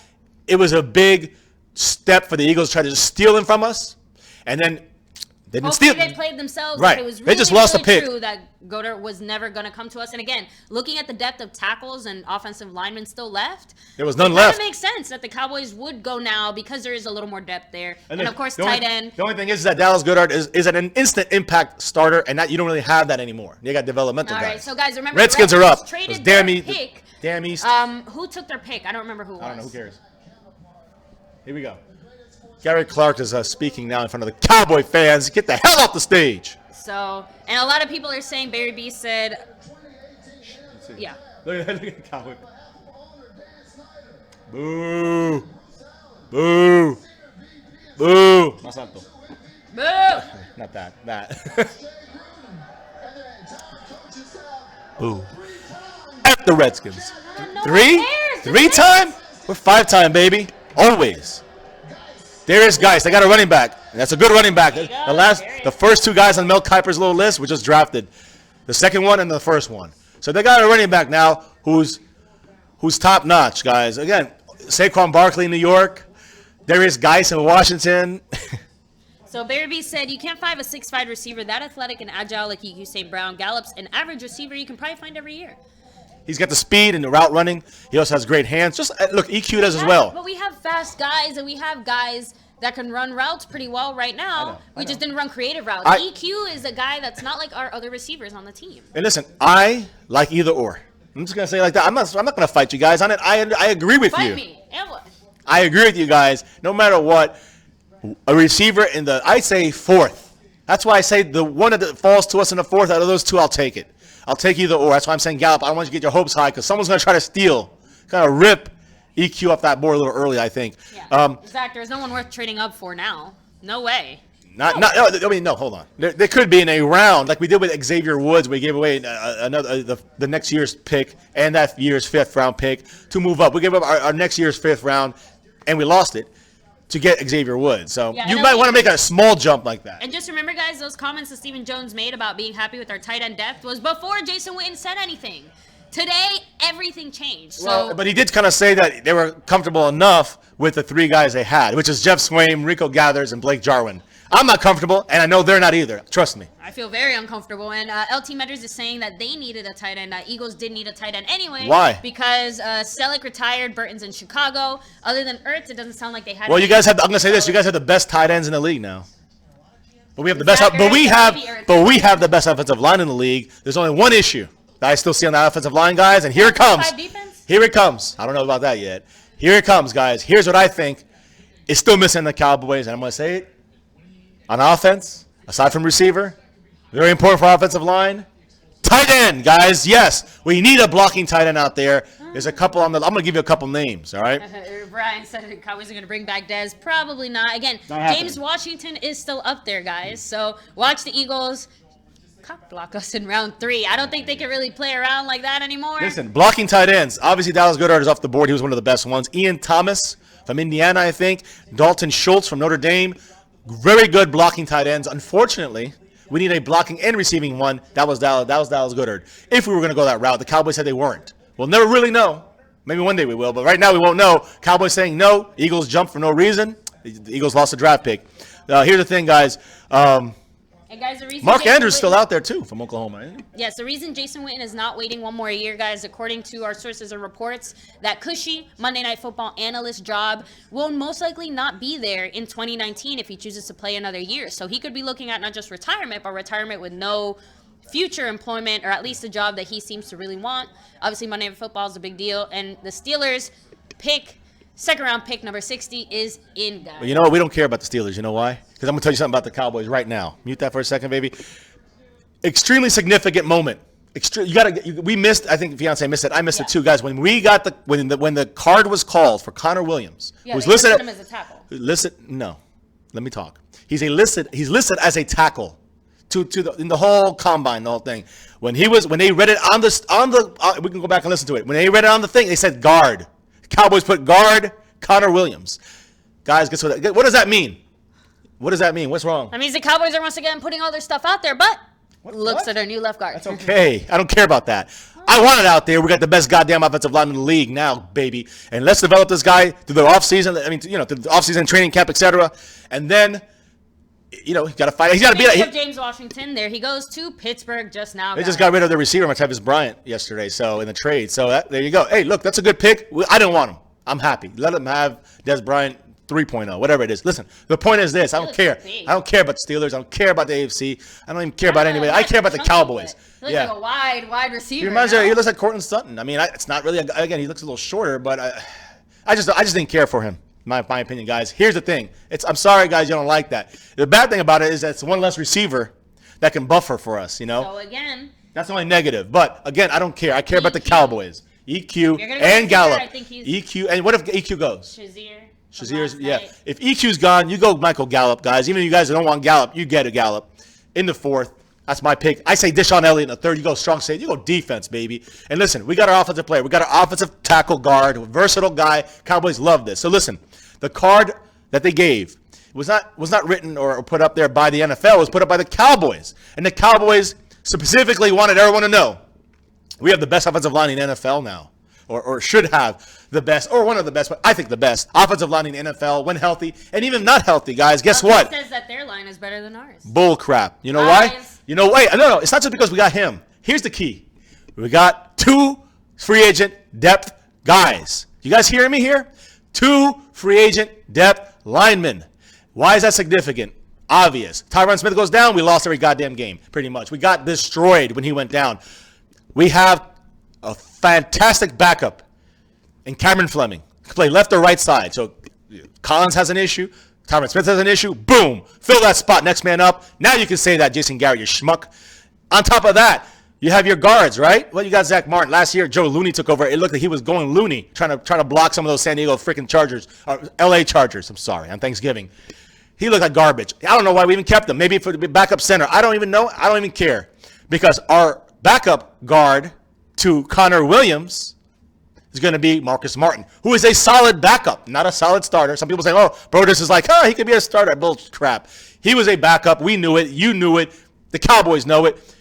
it was a big step for the Eagles to try to just steal him from us, and then they didn't steal. They played themselves. Right. It was really, they just lost really a pick. true that Goddard was never going to come to us. And again, looking at the depth of tackles and offensive linemen still left, there was none it left. It makes sense that the Cowboys would go now because there is a little more depth there, and of course, tight end. The only thing is that Dallas Goedert is an instant impact starter, and that you don't really have that anymore. You got developmental guys. All right, so guys, remember Redskins are up. Traded Damn their East. pick. Damn East. Who took their pick? I don't remember who it was. I don't know. Who cares? Here we go. Gary Clark is speaking now in front of the Cowboy fans. Get the hell off the stage. So, and a lot of people are saying Barry B said, yeah. Look at the Cowboy. Boo. Boo. Boo. Más alto. Boo! Not that. That. Boo. F the Redskins. No Three? one cares. Three-time? We're five-time, baby. Always. There is guys. They got a running back. And that's a good running back. The first two guys on Mel Kiper's little list were just drafted. The second one and the first one. So they got a running back now who's top notch, guys. Again, Saquon Barkley in New York. Darius Geis in Washington. So Barry B said, you can't find a 6'5" receiver that athletic and agile like EQ St. Brown. Gallup's an average receiver you can probably find every year. He's got the speed and the route running. He also has great hands. Just look, EQ does as well. But we have fast guys, and we have guys that can run routes pretty well right now. We just didn't run creative routes. EQ is a guy that's not like our other receivers on the team. And listen, I like either or. I'm just gonna say it like that. I'm not gonna fight you guys on it. I agree with you. Fight me. And what? I agree with you guys. No matter what, a receiver in the, I'd say fourth. That's why I say the one that falls to us in the fourth out of those two, I'll take it. I'll take either or. That's why I'm saying Gallup. I don't want you to get your hopes high because someone's going to try to steal, kind of rip EQ off that board a little early, I think. Yeah. Zach, there's no one worth trading up for now. No way. No, hold on. There could be in a round, like we did with Xavier Woods. We gave away the next year's pick and that year's fifth-round pick to move up. We gave up our next year's fifth round, and we lost it to get Xavier Woods. So you might want to make a small jump like that. And just remember, guys, those comments that Stephen Jones made about being happy with our tight end depth was before Jason Witten said anything. Today, everything changed. Well, but he did kind of say that they were comfortable enough with the three guys they had, which is Jeff Swaim, Rico Gathers, and Blake Jarwin. I'm not comfortable, and I know they're not either. Trust me. I feel very uncomfortable. And LT Metters is saying that they needed a tight end. Eagles did need a tight end anyway. Why? Because Selleck retired, Burton's in Chicago. Other than Ertz, it doesn't sound like they had. Well, you guys have. I'm gonna say this. You guys have the best tight ends in the league now. But we have the best. But we have the best offensive line in the league. There's only one issue that I still see on that offensive line, guys, and here it comes. Here it comes. I don't know about that yet. Here it comes, guys. Here's what I think is still missing the Cowboys, and I'm gonna say it. On offense, aside from receiver, very important for offensive line. Tight end, guys. Yes, we need a blocking tight end out there. There's a couple on the. I'm gonna give you a couple names. All right. Brian said the Cowboys are gonna bring back Dez. Probably not. Again, not James Washington is still up there, guys. So watch the Eagles cock block us in round 3. I don't think they can really play around like that anymore. Listen, blocking tight ends. Obviously, Dallas Goedert is off the board. He was one of the best ones. Ian Thomas from Indiana, I think. Dalton Schultz from Notre Dame. Very good blocking tight ends. Unfortunately, we need a blocking and receiving one. That was Dallas Goedert. If we were going to go that route, the Cowboys said they weren't. We'll never really know. Maybe one day we will, but right now we won't know. Cowboys saying no. Eagles jumped for no reason. The Eagles lost a draft pick. Here's the thing, guys. And guys, the reason Mark Jason Andrews still Witten- out there, too, from Oklahoma. Isn't he? Yes, the reason Jason Witten is not waiting one more year, guys, according to our sources and reports, that cushy Monday Night Football analyst job will most likely not be there in 2019 if he chooses to play another year. So he could be looking at not just retirement, but retirement with no future employment, or at least a job that he seems to really want. Obviously, Monday Night Football is a big deal, and the Steelers pick, second-round pick number 60 is in, guys. But you know what? We don't care about the Steelers. You know why? Because I'm going to tell you something about the Cowboys right now. Mute that for a second, baby. Extremely significant moment. We missed. I think Fiance missed it. I missed it too, guys. When we got when the card was called for Connor Williams, who's listed him as a tackle. No, let me talk. He's listed as a tackle in the whole combine, the whole thing. When they read it on the we can go back and listen to it. When they read it on the thing, they said guard. Cowboys put guard Connor Williams. Guys, guess what? What does that mean? What does that mean? What's wrong? That means the Cowboys are once again putting all their stuff out there, but looks at our new left guard. That's okay. I don't care about that. I want it out there. We got the best goddamn offensive line in the league now, baby. And let's develop this guy through the offseason. I mean, through the offseason training camp, etc. And then, he's got to fight. He's got to be like James Washington. There he goes to Pittsburgh just now. They just got rid of the receiver, Martavis Bryant, yesterday. So in the trade. So there you go. Hey, look, that's a good pick. I didn't want him. I'm happy. Let him have Des Bryant 3.0, whatever it is. Listen, the point is this. I don't care. I don't care about the Steelers. I don't care about the AFC. I don't even care about anybody. I care about the Cowboys. He looks like a wide receiver. He reminds me. He looks like Cortland Sutton. I mean, it's not really. Again, he looks a little shorter, but I just didn't care for him. My opinion, guys. Here's the thing. I'm sorry, guys. You don't like that. The bad thing about it is that it's one less receiver that can buffer for us. So again, that's the only negative. But again, I don't care. I care about the Cowboys. EQ and Gallup. EQ and what if EQ goes? Shazir's, If EQ's gone, you go Michael Gallup, guys. Even if you guys don't want Gallup, you get a Gallup in the 4th. That's my pick. I say Deshaun Elliott in the 3rd. You go strong safety. You go defense, baby. And listen, we got our offensive player. We got our offensive tackle guard, a versatile guy. Cowboys love this. So listen, the card that they gave was not written or put up there by the NFL. It was put up by the Cowboys. And the Cowboys specifically wanted everyone to know we have the best offensive line in the NFL now. Or should have the best, or one of the best, but I think the best offensive line in the NFL when healthy, and even not healthy, guys. Guess what? Says that their line is better than ours. Bull crap. You know why? Wait, no. It's not just because we got him. Here's the key. We got 2 free agent depth guys. You guys hearing me here? 2 free agent depth linemen. Why is that significant? Obvious. Tyron Smith goes down, we lost every goddamn game, pretty much. We got destroyed when he went down. We have a fantastic backup in Cameron Fleming. Play left or right side. So Collins has an issue. Tyron Smith has an issue. Boom. Fill that spot. Next man up. Now you can say that, Jason Garrett, you schmuck. On top of that, you have your guards, right? Well, you got Zach Martin. Last year, Joe Looney took over. It looked like he was going loony, trying to block some of those San Diego freaking Chargers, or LA Chargers, I'm sorry, on Thanksgiving. He looked like garbage. I don't know why we even kept him. Maybe for the backup center. I don't even know. I don't even care. Because our backup guard to Connor Williams is going to be Marcus Martin, who is a solid backup, not a solid starter. Some people say, oh, Brodus is like, he could be a starter. Bull crap. He was a backup. We knew it. You knew it. The Cowboys know it.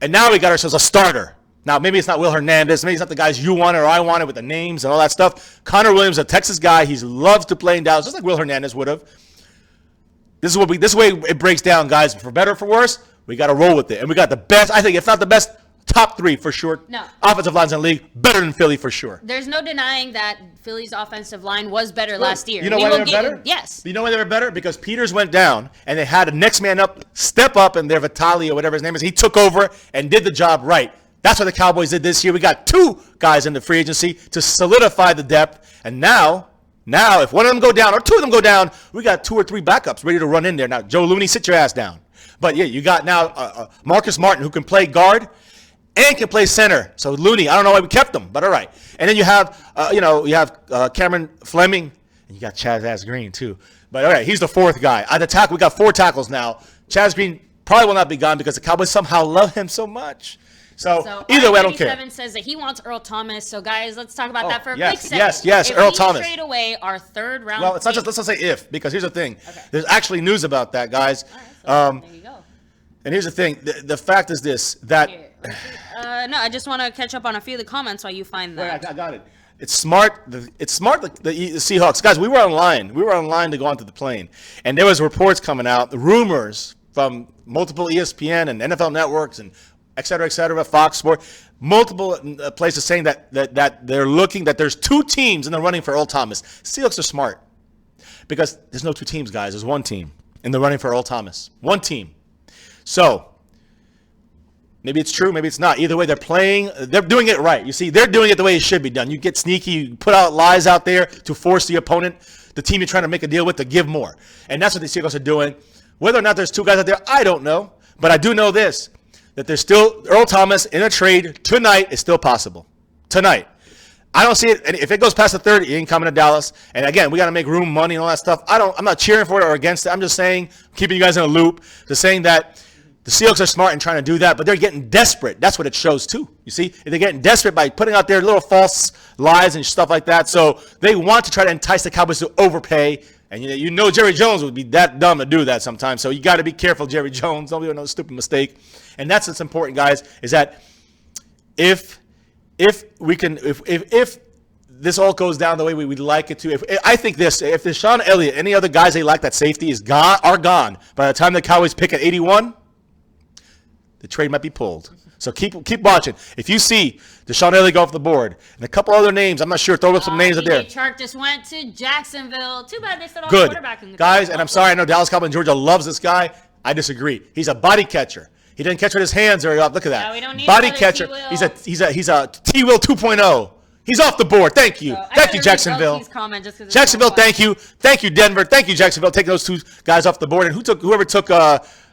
And now we got ourselves a starter. Now, maybe it's not Will Hernandez. Maybe it's not the guys you wanted or I wanted with the names and all that stuff. Connor Williams, a Texas guy. He loves to play in Dallas, just like Will Hernandez would have. This way it breaks down, guys. For better or for worse, we got to roll with it. And we got the best, I think, if not the best, top 3 for sure. No. Offensive lines in the league, better than Philly for sure. There's no denying that Philly's offensive line was better last year. You know why they were better? Yes. You know why they were better? Because Peters went down, and they had a next man up, step up, and their Vitali or whatever his name is, he took over and did the job right. That's what the Cowboys did this year. We got 2 guys in the free agency to solidify the depth, and now, if one of them go down or 2 of them go down, we got 2 or 3 backups ready to run in there. Now, Joe Looney, sit your ass down. But, yeah, you got now Marcus Martin, who can play guard and can play center. So, Looney, I don't know why we kept him, but all right. And then you have, Cameron Fleming, and you got Chaz Green, too. But, all right, he's the 4th guy. At the tackle, we got 4 tackles now. Chaz Green probably will not be gone because the Cowboys somehow love him so much. So either way, I don't care. R97 says that he wants Earl Thomas. So guys, let's talk about that for a yes, quick second. yes, if Earl we Thomas. trade away our third round. Well, it's not just, let's not say if, because here's the thing. There's actually news about that, guys. All right, so there you go. And here's the thing. The fact is this, that... No, I just want to catch up on a few of the comments while you find that. Wait, I got it. It's smart. It's smart. The Seahawks guys. We were online. We were online to go onto the plane, and there was reports coming out, rumors from multiple ESPN and NFL networks and et cetera, Fox Sports, multiple places saying that they're looking, that there's 2 teams in the running for Earl Thomas. Seahawks are smart because there's no 2 teams, guys. There's 1 team in the running for Earl Thomas. 1 team. So. Maybe it's true, maybe it's not. Either way, they're doing it right. You see, they're doing it the way it should be done. You get sneaky, you put out lies out there to force the opponent, the team you're trying to make a deal with, to give more. And that's what the Seahawks are doing. Whether or not there's 2 guys out there, I don't know. But I do know this, that there's still Earl Thomas in a trade tonight is still possible. Tonight. I don't see it. And if it goes past the 30, he ain't coming to Dallas. And again, we got to make room, money, and all that stuff. I'm not cheering for it or against it. I'm just saying, keeping you guys in a loop, just saying that the Seahawks are smart in trying to do that, but they're getting desperate. That's what it shows too. You see, they're getting desperate by putting out their little false lies and stuff like that. So they want to try to entice the Cowboys to overpay. And you know Jerry Jones would be that dumb to do that sometimes. So you got to be careful, Jerry Jones. Don't do another stupid mistake. And that's what's important, guys, is that if this all goes down the way we would like it to, I think this, if Deshaun Elliott, any other guys they like that safety are gone by the time the Cowboys pick at 81. The trade might be pulled. So keep watching. If you see Deshaun Elliott go off the board and a couple other names, I'm not sure, throw up some names out there. Chark just went to Jacksonville. Too bad they still don't have Good. quarterback in the Guys, and I'm sorry, I know Dallas Cowboys and Georgia loves this guy. I disagree. He's a body catcher. He didn't catch with his hands very often. Look at that. No, we don't need body another catcher. T-Will. He's a T-Will 2.0. He's off the board. Thank you. Thank you, Jacksonville. Jacksonville, thank you. Thank you, Denver. Thank you, Jacksonville, taking those 2 guys off the board. And whoever took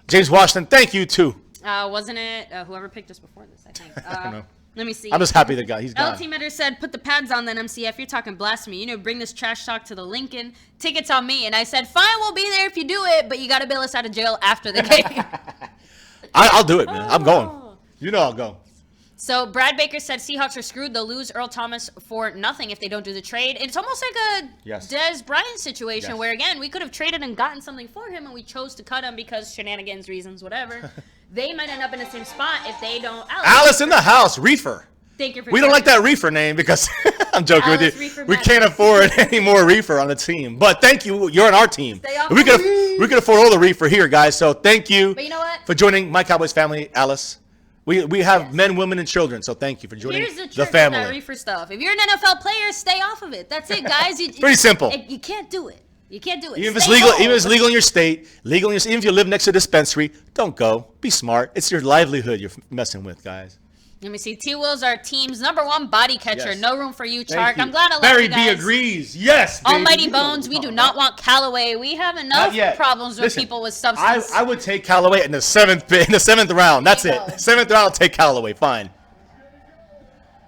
James Washington, thank you too. Wasn't it whoever picked us before this, I think. I don't know. Let me see. I'm just happy he's gone. LT Metter said, put the pads on then, MCF. You're talking blasphemy. You know, bring this trash talk to the Lincoln. Tickets on me. And I said, fine, we'll be there if you do it, but you got to bail us out of jail after the game. I'll do it, man. I'm going. You know I'll go. So Brad Baker said Seahawks are screwed. They'll lose Earl Thomas for nothing if they don't do the trade. It's almost like a Dez Bryant situation where, again, we could have traded and gotten something for him, and we chose to cut him because shenanigans, reasons, whatever. They might end up in the same spot if they don't. Alice in the house, Reefer. Thank you for we don't like that Reefer name because I'm joking with you. We can't afford any more Reefer on the team. But thank you. You're on our team. We could afford all the Reefer here, guys. So thank you, but you know what? for joining my Cowboys family, Alice. We have men, women, and children. So thank you for joining the family. That Reefer stuff. If you're an NFL player, stay off of it. That's it, guys. Pretty simple. You can't do it. You can't do it. Even if it's legal, even if it's legal in your state, even if you live next to a dispensary, don't go. Be smart. It's your livelihood you're messing with, guys. Let me see. T-Will's our team's #1 body catcher. Yes. No room for you, Thank Chark. you. I'm glad I love Barry you guys. B agrees. Yes, baby. Almighty Bones, we do not want Callaway. We have enough problems with people with substance. I would take Callaway in the seventh round. That's it. 7th round, I'll take Callaway. Fine.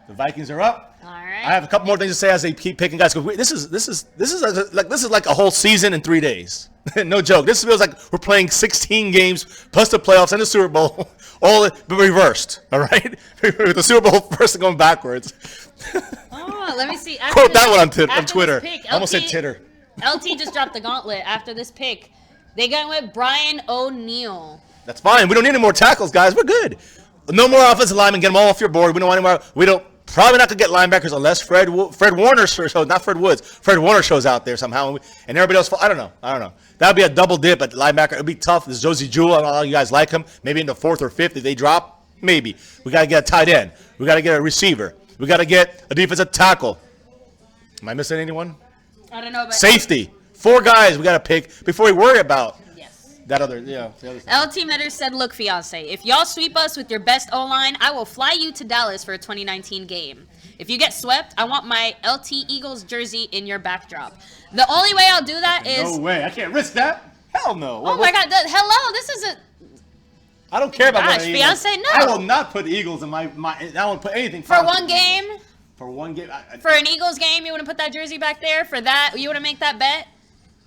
The Vikings are up. All right. I have a couple more things to say as they keep picking guys. This is like a whole season in 3 days. No joke. This feels like we're playing 16 games plus the playoffs and the Super Bowl, all reversed. All right, with the Super Bowl first and going backwards. Oh, let me see. Quote that one on Twitter. Pick, I almost said titter. LT just dropped the gauntlet after this pick. They got with Brian O'Neill. That's fine. We don't need any more tackles, guys. We're good. No more offensive linemen. Get them all off your board. We don't want any more. We don't. Probably not going to get linebackers unless Fred Warner shows, not Fred Woods. Fred Warner shows out there somehow. And everybody else, I don't know. That would be a double dip at linebacker. It would be tough. This is Josie Jewell. I don't know how you guys like him. Maybe in the 4th or 5th if they drop. Maybe. We got to get a tight end. We got to get a receiver. We got to get a defensive tackle. Am I missing anyone? I don't know. But safety. 4 guys we got to pick before we worry about that other, the other stuff. LT Metter said, look, fiance, if y'all sweep us with your best O-line, I will fly you to Dallas for a 2019 game. If you get swept, I want my LT Eagles jersey in your backdrop. The only way I'll do that is... No way. I can't risk that. Hell no. Oh, my God. Hello. This is a... I don't care about Gosh, my Eagles. fiance, no. I will not put the Eagles in my I won't put anything. For one game? For one game. For an Eagles game, you wouldn't put that jersey back there? For that, you wouldn't make that bet?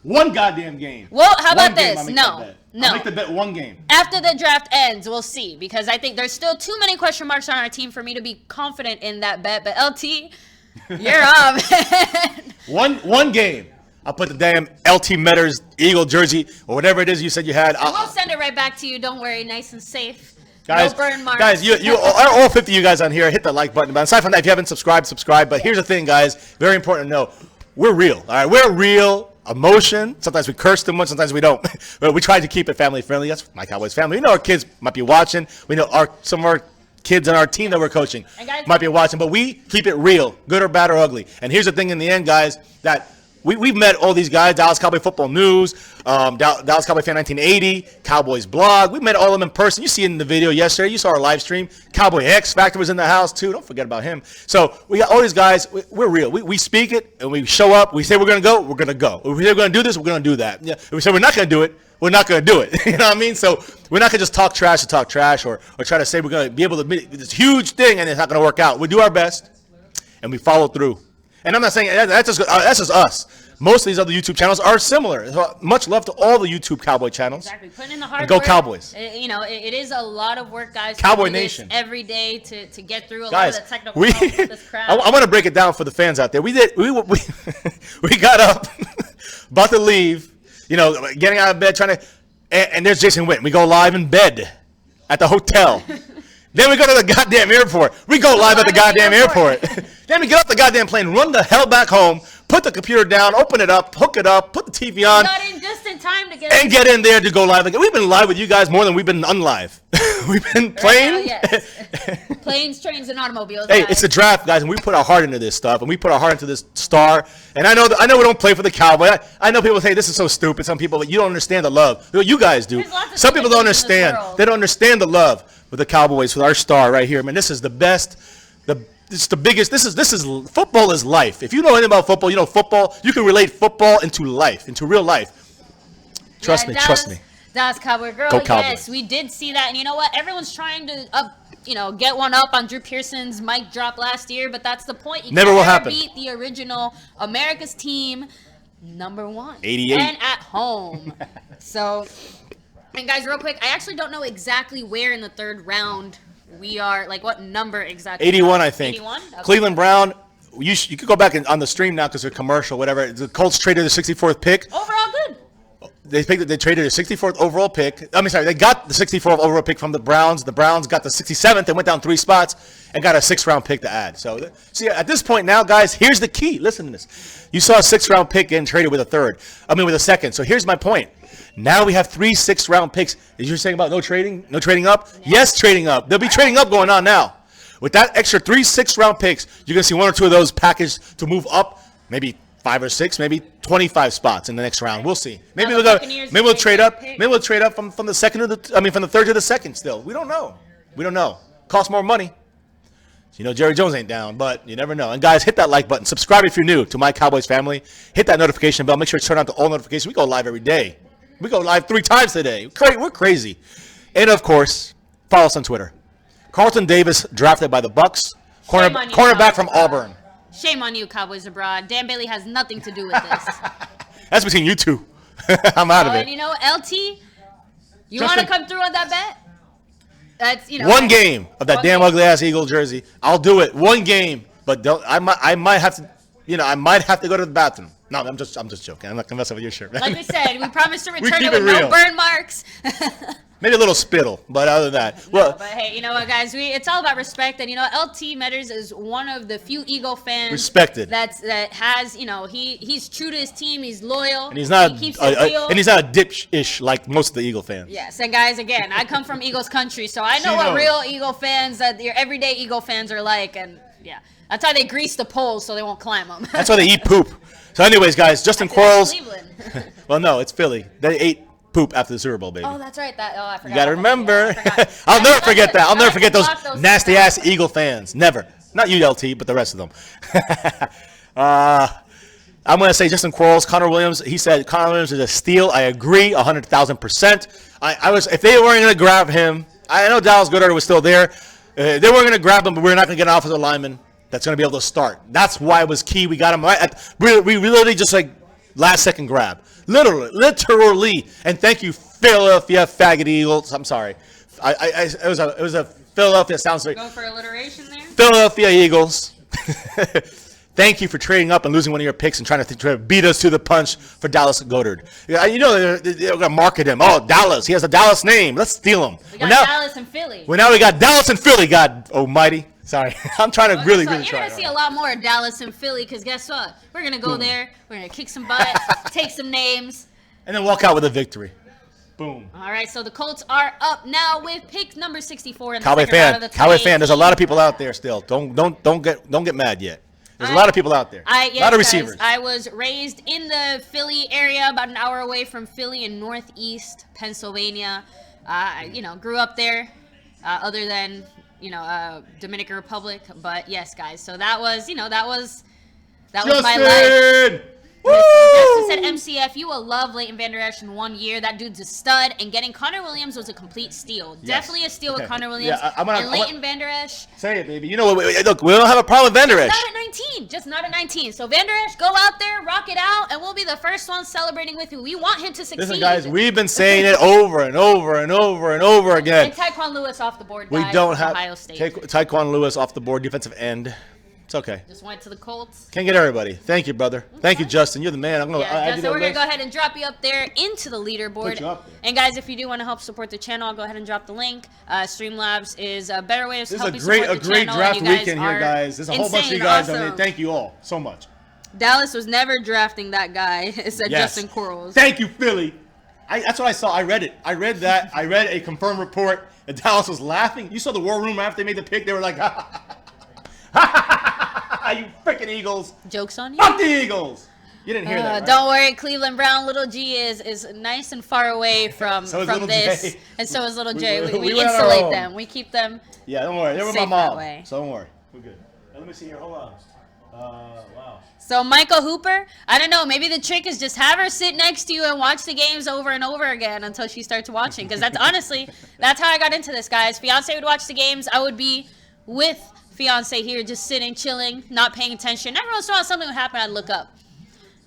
One goddamn game. Well, how about this? No. No. I'll make the bet one game. After the draft ends, we'll see, because I think there's still too many question marks on our team for me to be confident in that bet. But LT, you're up. One game. I'll put the damn LT Metters Eagle jersey or whatever it is you said you had. We'll send it right back to you. Don't worry, nice and safe. Guys, no burn marks. guys, you all 50 of you guys on here, hit that like button. But aside from that, if you haven't subscribed, subscribe. But here's the thing, guys, very important to know. We're real, all right? We're real. Emotion. Sometimes we curse too much. Sometimes we don't. But we try to keep it family friendly. That's My Cowboys family. We know our kids might be watching. We know some of our kids on our team that we're coaching might be watching. But we keep it real, good or bad or ugly. And here's the thing in the end, guys, that we've met all these guys, Dallas Cowboy Football News, Dallas Cowboy Fan 1980, Cowboys Blog. We met all of them in person. You see it in the video yesterday. You saw our live stream. Cowboy X Factor was in the house, too. Don't forget about him. So we got all these guys. We're real. We speak it, and we show up. We say we're going to go. We're going to go. If we say we're going to do this, we're going to do that. Yeah. If we say we're not going to do it, we're not going to do it. You know what I mean? So we're not going to just talk trash to talk trash or try to say we're going to be able to make this huge thing, and it's not going to work out. We do our best, and we follow through. And I'm not saying that's just us. Most of these other YouTube channels are similar. So much love to all the YouTube Cowboy channels. Exactly. Putting in the hard and go work. Cowboys. It is a lot of work, guys. Cowboy to do this Nation. every day to get through a Guys, lot of the technical problems with this crowd. I want to break it down for the fans out there. We got up, about to leave, getting out of bed, trying to, and there's Jason Witten. We go live in bed at the hotel. Then we go to the goddamn airport. We go live at the goddamn airport. Then we get off the goddamn plane, run the hell back home, put the computer down, open it up, hook it up, put the TV on. Got in just in time to get and get in there to go live again. We've been live with you guys more than we've been unlive. We've been playing. Yes. Planes, trains, and automobiles. Hey, guys. it's the draft, guys, and we put our heart into this stuff, and we put our heart into this star. And I know we don't play for the Cowboy. I know people say this is so stupid. Some people, but you don't understand the love. You guys do. Some people don't understand. They don't understand the love with the Cowboys, with our star right here. Man, this is the best. This is the biggest. This is football is life. If you know anything about football, you know football. You can relate football into life, into real life. Trust me. Dallas Cowboy girl. Go Cowboys. Yes, we did see that, and you know what? Everyone's trying to get one up on Drew Pearson's mic drop last year, but that's the point. You Never will happen. Beat the original America's team, #1, 88, and at home. So, and guys, real quick, I actually don't know exactly where in the third round we are. Like what number exactly? 81, I think. 81. Okay. Cleveland Brown. You could go back on the stream now because they're commercial, whatever. The Colts traded the 64th pick. Overall, good. They traded a 64th overall pick. They got the 64th overall pick from the Browns. The Browns got the 67th and went down 3 spots and got a 6th-round pick to add. So, see, at this point now, guys, here's the key. Listen to this. You saw a 6th-round pick getting traded with a 2nd. So here's my point. Now we have 3 6th-round picks. Is you saying about no trading up? Yeah. Yes, trading up. There'll be trading up going on now. With that extra 3 6th-round picks, you're going to see 1 or 2 of those packaged to move up, maybe 5 or 6, maybe 25 spots in the next round. We'll see. Maybe we'll trade up. Maybe we'll trade up from the 3rd to the 2nd still. We don't know. Costs more money. Jerry Jones ain't down, but you never know. And guys, hit that like button. Subscribe if you're new to My Cowboys family. Hit that notification bell. Make sure to turn on to all notifications. We go live every day. We go live 3 times today. We're crazy. And of course, follow us on Twitter. Carlton Davis drafted by the Bucks. Cornerback from Auburn. Shame on you, Cowboys Abroad. Dan Bailey has nothing to do with this. That's between you two. I'm out of it. And LT, you want to come through on that bet? That's one game of that damn ugly ass Eagle jersey. I'll do it. One game, but I might have to. I might have to go to the bathroom. No, I'm just joking. I'm not gonna mess up with your shirt. Like we said, we promised to return keep it with it real. no burn marks. Maybe a little spittle, but other than that, well. But hey, you know what, guys? It's all about respect, and LT Metters is one of the few Eagle fans respected. That has he's true to his team. He's loyal. And he's not he keeps it real. And he's not a dipsh-ish like most of the Eagle fans. Yes, and guys, again, I come from Eagles country, so I know what real Eagle fans, that your everyday Eagle fans are like, and yeah, that's why they grease the poles so they won't climb them. That's why they eat poop. So, anyways, guys, Justin Quarles. Cleveland. Well, no, it's Philly. They ate poop after the Super Bowl, baby. Oh, that's right. I forgot. You got to remember. Yeah, I'll never forget that. I'll never forget those those nasty-ass Eagle fans. Never. Not you, LT, but the rest of them. I'm going to say Justin Quarles, Connor Williams. He said Connor Williams is a steal. I agree 100,000%. If they weren't going to grab him, I know Dallas Goedert was still there. They weren't going to grab him, but we're not going to get an offensive lineman that's going to be able to start. That's why it was key. We got him right. We literally just Last second grab. Literally. And thank you, Philadelphia Faggot Eagles. I'm sorry. It was a Philadelphia sounds like Go for alliteration there. Philadelphia Eagles. Thank you for trading up and losing one of your picks and trying to beat us to the punch for Dallas Goddard. Yeah, you know they're going to market him. Oh, Dallas. He has a Dallas name. Let's steal him. We got Dallas and Philly. Well, now we got Dallas and Philly. God almighty. Sorry. I'm trying to really You're try. going to see a lot more of Dallas and Philly because guess what? We're going to go there. We're going to kick some butt, take some names. And then walk out with a victory. Boom. All right, so the Colts are up now with pick number 64 in the Cowboy second round of fan. the Cowboy fan. There's a lot of 2018. people out there still. Don't get mad yet. There's a lot of people out there. Yes, a lot of guys, receivers. I was raised in the Philly area, about an hour away from Philly in northeast Pennsylvania. Grew up there, other than Dominican Republic. But yes, guys. So that was my life. Justin said, MCF, you will love Leighton Vander Esch in 1 year. That dude's a stud, and getting Connor Williams was a complete steal. Yes. Definitely a steal with Connor Williams. Yeah, and Leighton Vander Esch. Say it, baby. You know what? Look, we don't have a problem with Vander Esch. Not at 19. Just not at 19. So Vander Esch, go out there, rock it out, and we'll be the first ones celebrating with you. We want him to succeed. Listen, guys, we've been saying it over and over and over and over again. And Tyquan Lewis off the board, We guys, don't from have Ohio State. Tyquan Lewis off the board, defensive end. It's okay. Just went to the Colts. Can't get everybody. Thank you, brother. Thank you, Justin. You're the man. Justin, we're going to go ahead and drop you up there into the leaderboard. Put you up there. And guys, if you do want to help support the channel, I'll go ahead and drop the link. Streamlabs is a better way of helping support the channel. This is a great draft weekend here, guys. There's a whole bunch of you guys on there. Awesome. Thank you all so much. Dallas was never drafting that guy. It said Justin Quarles. Thank you, Philly. That's what I saw. I read it. I read that. I read a confirmed report that Dallas was laughing. You saw the war room after they made the pick. They were like, you freaking Eagles. Joke's on you. Fuck the Eagles. You didn't hear that, right? Don't worry, Cleveland Brown, little G is nice and far away from So is little this. J. And so is little J. We went on our insulate own. them. We keep them. Yeah, don't worry. They were my safe that mom. way. So don't worry. We're good. Now, let me see here. Hold on. Wow. So Michael Hooper, I don't know, maybe the trick is just have her sit next to you and watch the games over and over again until she starts watching. Because that's honestly, that's how I got into this, guys. Fiance would watch the games. I would be with Fiance here, just sitting, chilling, not paying attention. Every once in a while, something would happen. I'd look up.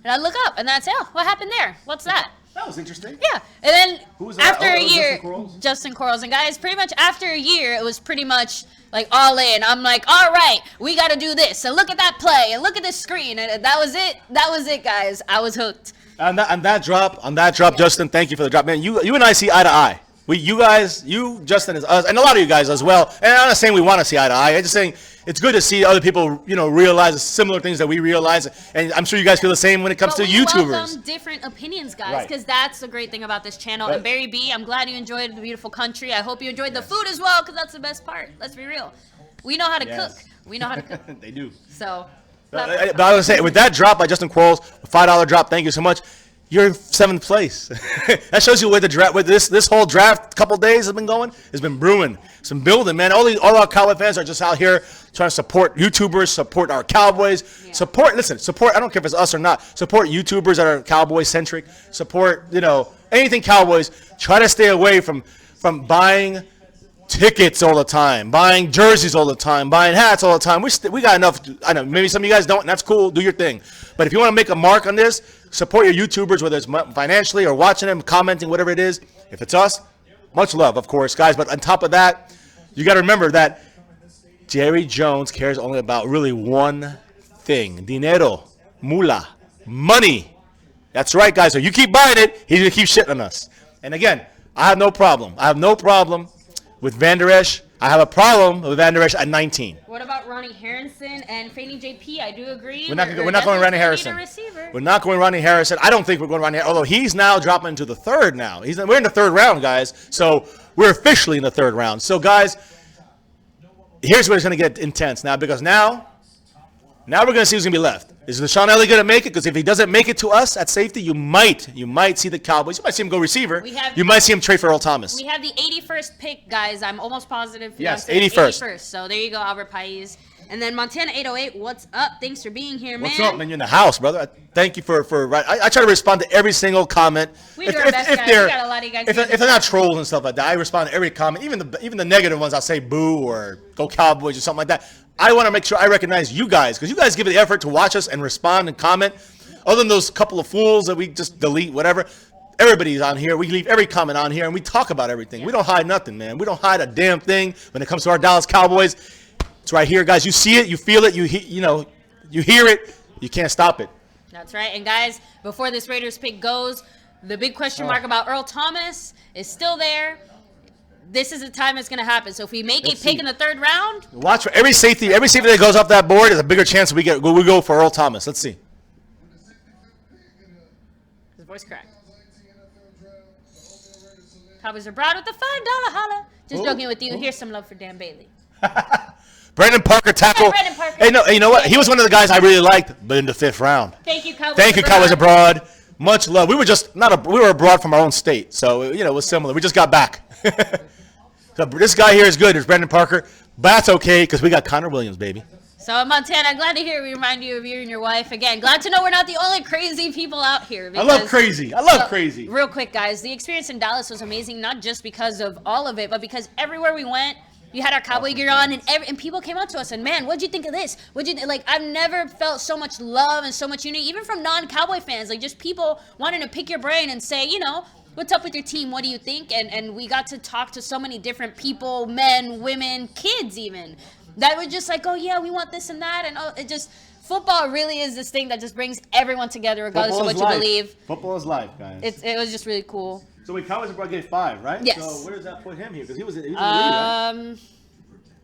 And I'd look up, and that's, what happened there? What's that? That was interesting. Yeah. And then Who was that? after a year, Justin Quarles? Justin Quarles. And guys, pretty much after a year, it was pretty much like all in. I'm like, all right, we got to do this. And look at that play. And look at this screen. And that was it. That was it, guys. I was hooked. On that drop, Justin, thank you for the drop. Man, you and I see eye to eye. You guys, Justin, is us, and a lot of you guys as well. And I'm not saying we want to see eye to eye. I'm just saying it's good to see other people, realize similar things that we realize. And I'm sure you guys feel the same when it comes to We YouTubers. welcome different opinions, guys, Right. because that's the great thing about this channel. Right. And Barry B, I'm glad you enjoyed the beautiful country. I hope you enjoyed the food as well, because that's the best part. Let's be real. We know how to Yes. cook. We know how to cook. They do. So, But I was going to say, with that drop by Justin Quarles, a $5 drop, thank you so much. You're in 7th place. That shows you where the draft, where this whole draft couple days has been going. Has been brewing. It's been building, man. All our Cowboy fans are just out here trying to support YouTubers, support our Cowboys, support. I don't care if it's us or not. Support YouTubers that are Cowboy centric. Support, anything Cowboys. Try to stay away from buying tickets all the time, buying jerseys all the time, buying hats all the time. We got enough. I know maybe some of you guys don't, and that's cool. Do your thing. But if you want to make a mark on this, support your YouTubers, whether it's financially or watching them, commenting, whatever it is. If it's us, much love, of course, guys. But on top of that, you got to remember that Jerry Jones cares only about really one thing: dinero, mula, money. That's right, guys. So you keep buying it, he's gonna keep shitting on us. And again, I have no problem. With Vander Esch. I have a problem with Vander Esch at 19. what about Ronnie Harrison and Fannie JP? I do agree. We're not going Ronnie Harrison. We're not going Ronnie Harrison. I don't think we're going Ronnie Harrison, although he's now dropping into the 3rd now. We're in the 3rd round, guys. So we're officially in the 3rd round. So, guys, here's where it's going to get intense now, because now we're going to see who's going to be left. Is Deshaun Elliott going to make it? Because if he doesn't make it to us at safety, you might see the Cowboys. You might see him go receiver. You might see him trade for Earl Thomas. We have the 81st pick, guys. I'm almost positive. Yes, Fiance. 81st. So there you go, Albert Pais. And then Montana 808, what's up? Thanks for being here, man. What's up, man? You're in the house, brother. Thank you for I try to respond to every single comment. We do our best, guys. We got a lot of you guys. If they're not trolls and stuff like that, I respond to every comment, even the negative ones. I'll say boo or go Cowboys or something like that. I want to make sure I recognize you guys, because you guys give it the effort to watch us and respond and comment. Other than those couple of fools that we just delete, whatever. Everybody's on here. We leave every comment on here, and we talk about everything. Yeah. We don't hide nothing, man. We don't hide a damn thing when it comes to our Dallas Cowboys. It's right here, guys. You see it, you feel it, you hear it. You can't stop it. That's right. And guys, before this Raiders pick goes, the big question mark about Earl Thomas is still there. This is the time it's going to happen. So if we make a pick in the 3rd round, watch for every safety that goes off that board is a bigger chance we go for Earl Thomas. Let's see. His voice cracked. Cowboys are broad with the $5 holla. Just joking with you. Here's some love for Dan Bailey. Brandon Parker tackle. Hey, Brandon Parker. Hey, you know what? He was one of the guys I really liked, but in the 5th round. Thank you, Cowboys. Thank you, Cowboys abroad. Much love. We were just we were abroad from our own state, so it was similar. We just got back. So this guy here is good. There's Brandon Parker, but that's okay because we got Connor Williams, baby. So, Montana, glad to hear we remind you of you and your wife. Again, glad to know we're not the only crazy people out here. I love crazy. I love crazy. Real quick, guys, the experience in Dallas was amazing, not just because of all of it, but because everywhere we went, you had our cowboy gear on, and people came up to us and, man, what'd you think of this? I've never felt so much love and so much unity, even from non-cowboy fans, like just people wanting to pick your brain and say, what's up with your team? What do you think? And we got to talk to so many different people, men, women, kids even, that were just like, oh, yeah, we want this and that. And football really is this thing that just brings everyone together regardless of what you believe. Football is life, guys. It was just really cool. So Cowboys abroad get 5, right? Yes. So where does that put him here? Because he was in the lead, right?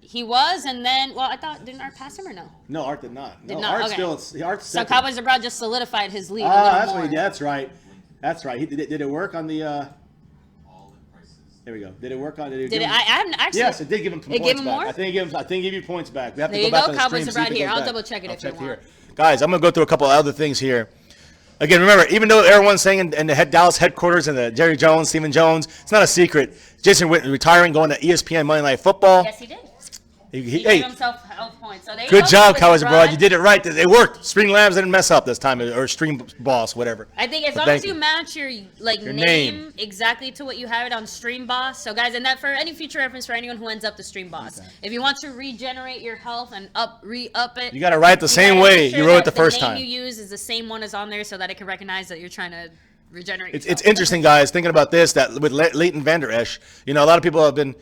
He was, and then, I thought, didn't Art pass him or no? No, Art did not. Did not, Art's okay. Art's so second. Cowboys abroad just solidified his lead a little more. That's right. That's right. Did it work on the? There we go. Did it work on? Did it? I haven't actually. Yes, it did give him points gave him back. more? I think it gave you points back. We have There to you go back go, to the Cowboys stream, abroad here. I'll double check it if you want. Here. Guys, I'm gonna go through a couple of other things here. Again, remember, even though everyone's saying in the Dallas headquarters and the Jerry Jones, Stephen Jones, it's not a secret. Jason Witten retiring, going to ESPN Monday Night Football. Yes, he did. He gave himself health points. So there you good go, job, Cowboys abroad. You did it right. It worked. Stream Labs didn't mess up this time, or Stream Boss, whatever. I think as long as you match your name exactly to what you have it on Stream Boss. So guys, and that for any future reference for anyone who ends up the Stream Boss. Okay. If you want to regenerate your health and re-up it, you got to write it the same way you wrote it the first time. The name you use is the same one as on there, so that it can recognize that you're trying to regenerate. It's interesting, guys, thinking about this. That with Leighton Vander Esch, a lot of people have been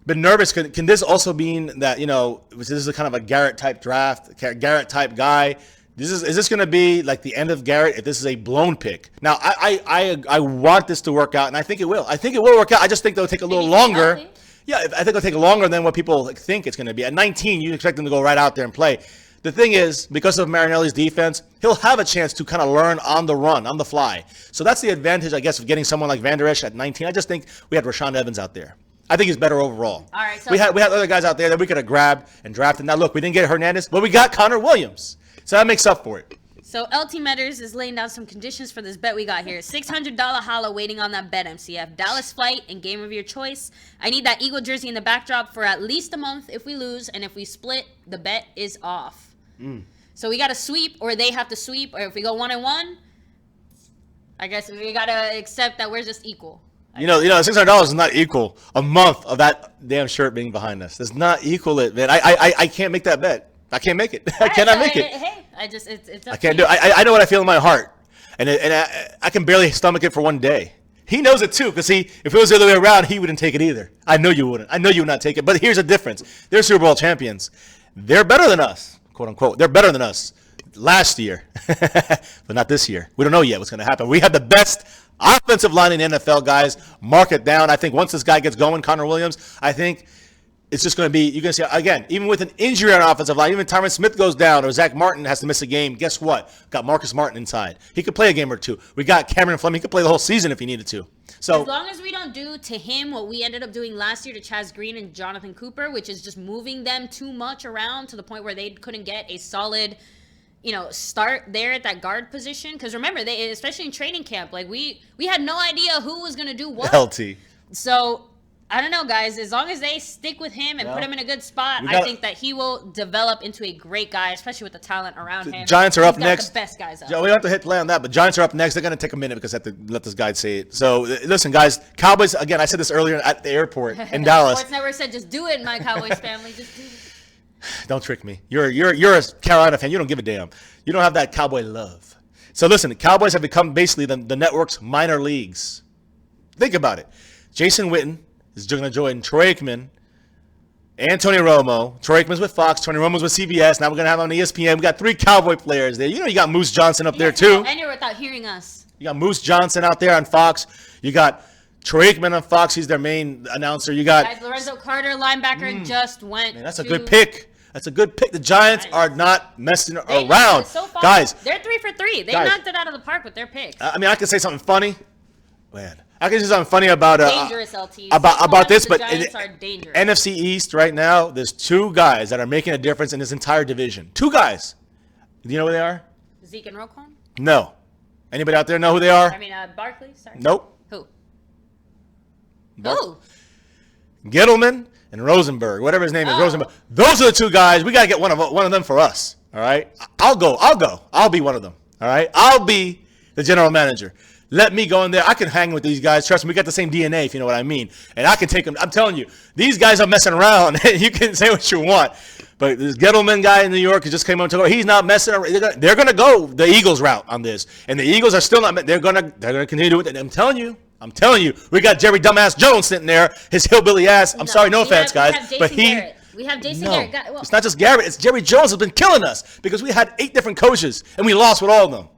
nervous. Can this also mean that this is a kind of a Garrett type draft, Garrett type guy? Is this going to be like the end of Garrett if this is a blown pick? Now I want this to work out, and I think it will. I think it will work out. I just think it'll take a little longer. Yeah, I think it'll take longer than what people think it's going to be. At 19, you expect him to go right out there and play. The thing is, because of Marinelli's defense, he'll have a chance to kind of learn on the run, on the fly. So that's the advantage, I guess, of getting someone like Vander Esch at 19. I just think we had Rashaan Evans out there. I think he's better overall. All right, so we had other guys out there that we could have grabbed and drafted. Now, look, we didn't get Hernandez, but we got Connor Williams. So that makes up for it. So LT Metters is laying down some conditions for this bet we got here. $600 holla waiting on that bet, MCF. Dallas flight and game of your choice. I need that Eagle jersey in the backdrop for at least a month if we lose. And if we split, the bet is off. So we got to sweep, or they have to sweep. Or if we go 1-1, I guess we got to accept that we're just equal. $600 is not equal a month of that damn shirt being behind us. Does not equal it, man. I can't make that bet. I can't make it. I cannot make it. Hey, it's up I can't do it. I know what I feel in my heart, and I can barely stomach it for one day. He knows it too, because if it was the other way around, he wouldn't take it either. I know you wouldn't. I know you would not take it. But here's the difference: they're Super Bowl champions. They're better than us, quote unquote. They're better than us last year, but not this year. We don't know yet what's going to happen. We have the best offensive line in the NFL, guys. Mark it down. I think once this guy gets going, Connor Williams, I think it's just going to be, you're going to see, again, even with an injury on offensive line, even Tyron Smith goes down or Zach Martin has to miss a game, guess what? Got Marcus Martin inside. He could play a game or two. We got Cameron Fleming. He could play the whole season if he needed to. So as long as we don't do to him what we ended up doing last year to Chaz Green and Jonathan Cooper, which is just moving them too much around to the point where they couldn't get a solid start there at that guard position. Because remember, they, especially in training camp, like we had no idea who was going to do what. LT. So I don't know, guys. As long as they stick with him and put him in a good spot, I think that he will develop into a great guy, especially with the talent around him. Giants are up next. The best guys up. We don't have to hit play on that, but Giants are up next. They're going to take a minute because I have to let this guy say it. So listen, guys, Cowboys, again, I said this earlier at the airport in Dallas. Sports Network said, just do it, my Cowboys family. Just do it. Don't trick me. You're a Carolina fan. You don't give a damn. You don't have that Cowboy love. So listen, the Cowboys have become basically the network's minor leagues. Think about it. Jason Witten is going to join Troy Aikman and Tony Romo. Troy Aikman's with Fox. Tony Romo's with CBS. Now we're going to have on ESPN. We got 3 Cowboy players there. You know, you got Moose Johnson up there too. And you're without hearing us. You got Moose Johnson out there on Fox. You got Troy Aikman on Fox. He's their main announcer. You got Guys, Lorenzo Carter, linebacker, just went. Man, that's a good pick. That's a good pick. The Giants are not messing around. So far, Guys, they're 3 for 3. They guys, knocked it out of the park with their picks. I mean, I could say something funny. Man, I could say something funny about Dangerous LT. about this, the but Giants are dangerous. NFC East right now, there's 2 guys that are making a difference in this entire division. 2 guys. Do you know who they are? Zeke and Roquan? No. Anybody out there know who they are? I mean, Barkley? Sorry. Nope. Who? Bar- Who? Gettleman and Rosenberg, whatever his name is, Oh. Rosenberg. Those are the 2 guys. We got to get one of them for us. All right? I'll go. I'll be one of them. All right? I'll be the general manager. Let me go in there. I can hang with these guys. Trust me, we got the same DNA, if you know what I mean. And I can take them. I'm telling you, these guys are messing around. You can say what you want. But this Gettleman guy in New York who just came on to go, he's not messing around. They're going to go the Eagles route on this. And the Eagles are still not. They're going to continue to do it. I'm telling you, we got Jerry Dumbass Jones sitting there, his hillbilly ass. I'm sorry, no offense, guys. But we have Jason Garrett. Well, it's not just Garrett. It's Jerry Jones has been killing us because we had 8 different coaches and we lost with all of them.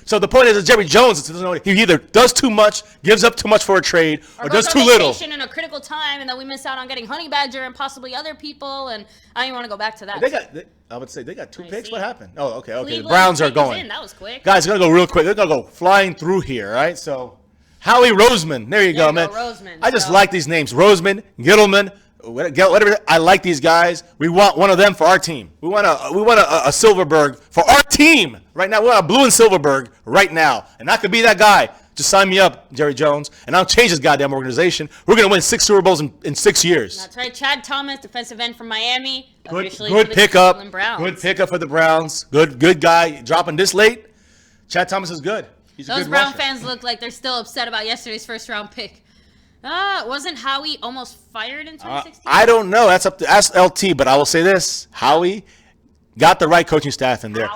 So the point is that Jerry Jones, he either does too much, gives up too much for a trade, or does too little. In a critical time, and then we miss out on getting Honey Badger and possibly other people. And I don't even want to go back to that. I would say they got 2 picks. What happened? Oh, okay. Cleveland The Browns are is going. in. That was quick. Guys, they're gonna go real quick. They're gonna go flying through here. All right. So Howie Roseman. There you go, man. Roseman. I just like these names. Roseman, Gittleman. Whatever. I like these guys. We want one of them for our team. We want a Silverberg for our team right now. We want a Blue and Silverberg right now, and I could be that guy. Just sign me up, Jerry Jones, and I'll change this goddamn organization. We're gonna win 6 Super Bowls in 6 years. That's right. Chad Thomas, defensive end from Miami. Good pickup. Good pickup for the Browns. Good guy. Dropping this late. Chad Thomas is good. He's a Those good Brown rusher. fans look like they're still upset about yesterday's first-round pick. Wasn't Howie almost fired in 2016? I don't know. That's up to LT, but I will say this: Howie got the right coaching staff in there.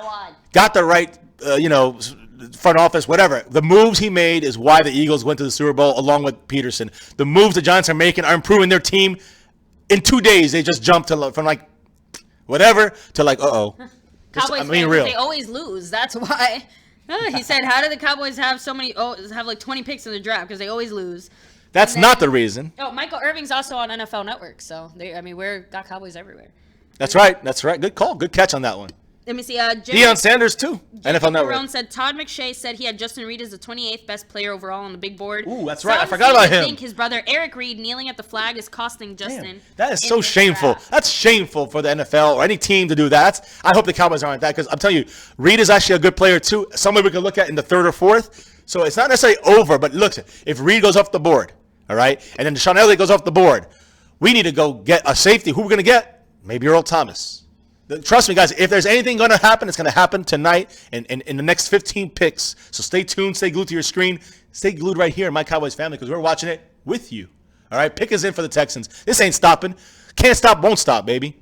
Got the right, front office, whatever. The moves he made is why the Eagles went to the Super Bowl along with Peterson. The moves the Giants are making are improving their team. In 2 days, they just jumped from like whatever to like Cowboys fans, real. they always lose. That's why. He said, "How do the Cowboys have have like 20 picks in the draft because they always lose?" That's not the reason. Oh, Michael Irving's also on NFL Network, so we're got Cowboys everywhere. That's right. Good call. Good catch on that one. Let me see. Deion Sanders too. NFL Network. Jerome said Todd McShay said he had Justin Reed as the 28th best player overall on the big board. Ooh, that's right. I forgot about him. I think his brother Eric Reed kneeling at the flag is costing Justin. Damn, that is so shameful. That's shameful for the NFL or any team to do that. I hope the Cowboys aren't that because I'm telling you, Reed is actually a good player too. Somebody we can look at in the 3rd or 4th. So it's not necessarily over, but look, if Reed goes off the board, all right, and then Deshaun Elliott goes off the board, we need to go get a safety. Who are we going to get? Maybe Earl Thomas. Trust me, guys, if there's anything going to happen, it's going to happen tonight and in the next 15 picks. So stay tuned. Stay glued to your screen. Stay glued right here in My Cowboys family because we're watching it with you. All right? Pick us in for the Texans. This ain't stopping. Can't stop, won't stop, baby.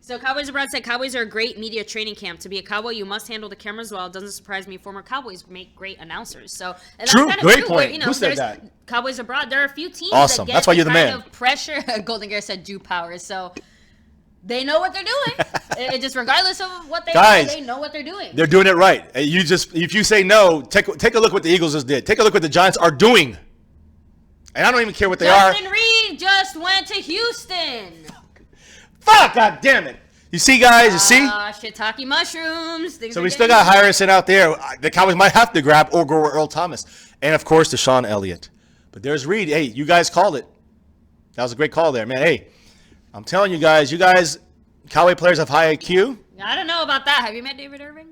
So Cowboys Abroad said Cowboys are a great media training camp. To be a Cowboy, you must handle the cameras well. It doesn't surprise me. Former Cowboys make great announcers. So and that's True. kind of Great true, where, point. Who said that? Cowboys Abroad. There are a few teams Awesome. that get That's why you're the kind man. of pressure. Golden Gear said Jew power. So they know what they're doing. It just regardless of what they Guys, do, they know what they're doing. They're doing it right. If you say no, take a look what the Eagles just did. Take a look what the Giants are doing. And I don't even care what they Justin Reed just went to Houston. Fuck, god damn it. You see, guys, you see? Shiitake mushrooms. So we still got Harrison out there. The Cowboys might have to grab or go with Earl Thomas. And, of course, Deshaun Elliott. But there's Reed. Hey, you guys called it. That was a great call there, man. Hey, I'm telling you guys, Cowboy players have high IQ. I don't know about that. Have you met David Irving?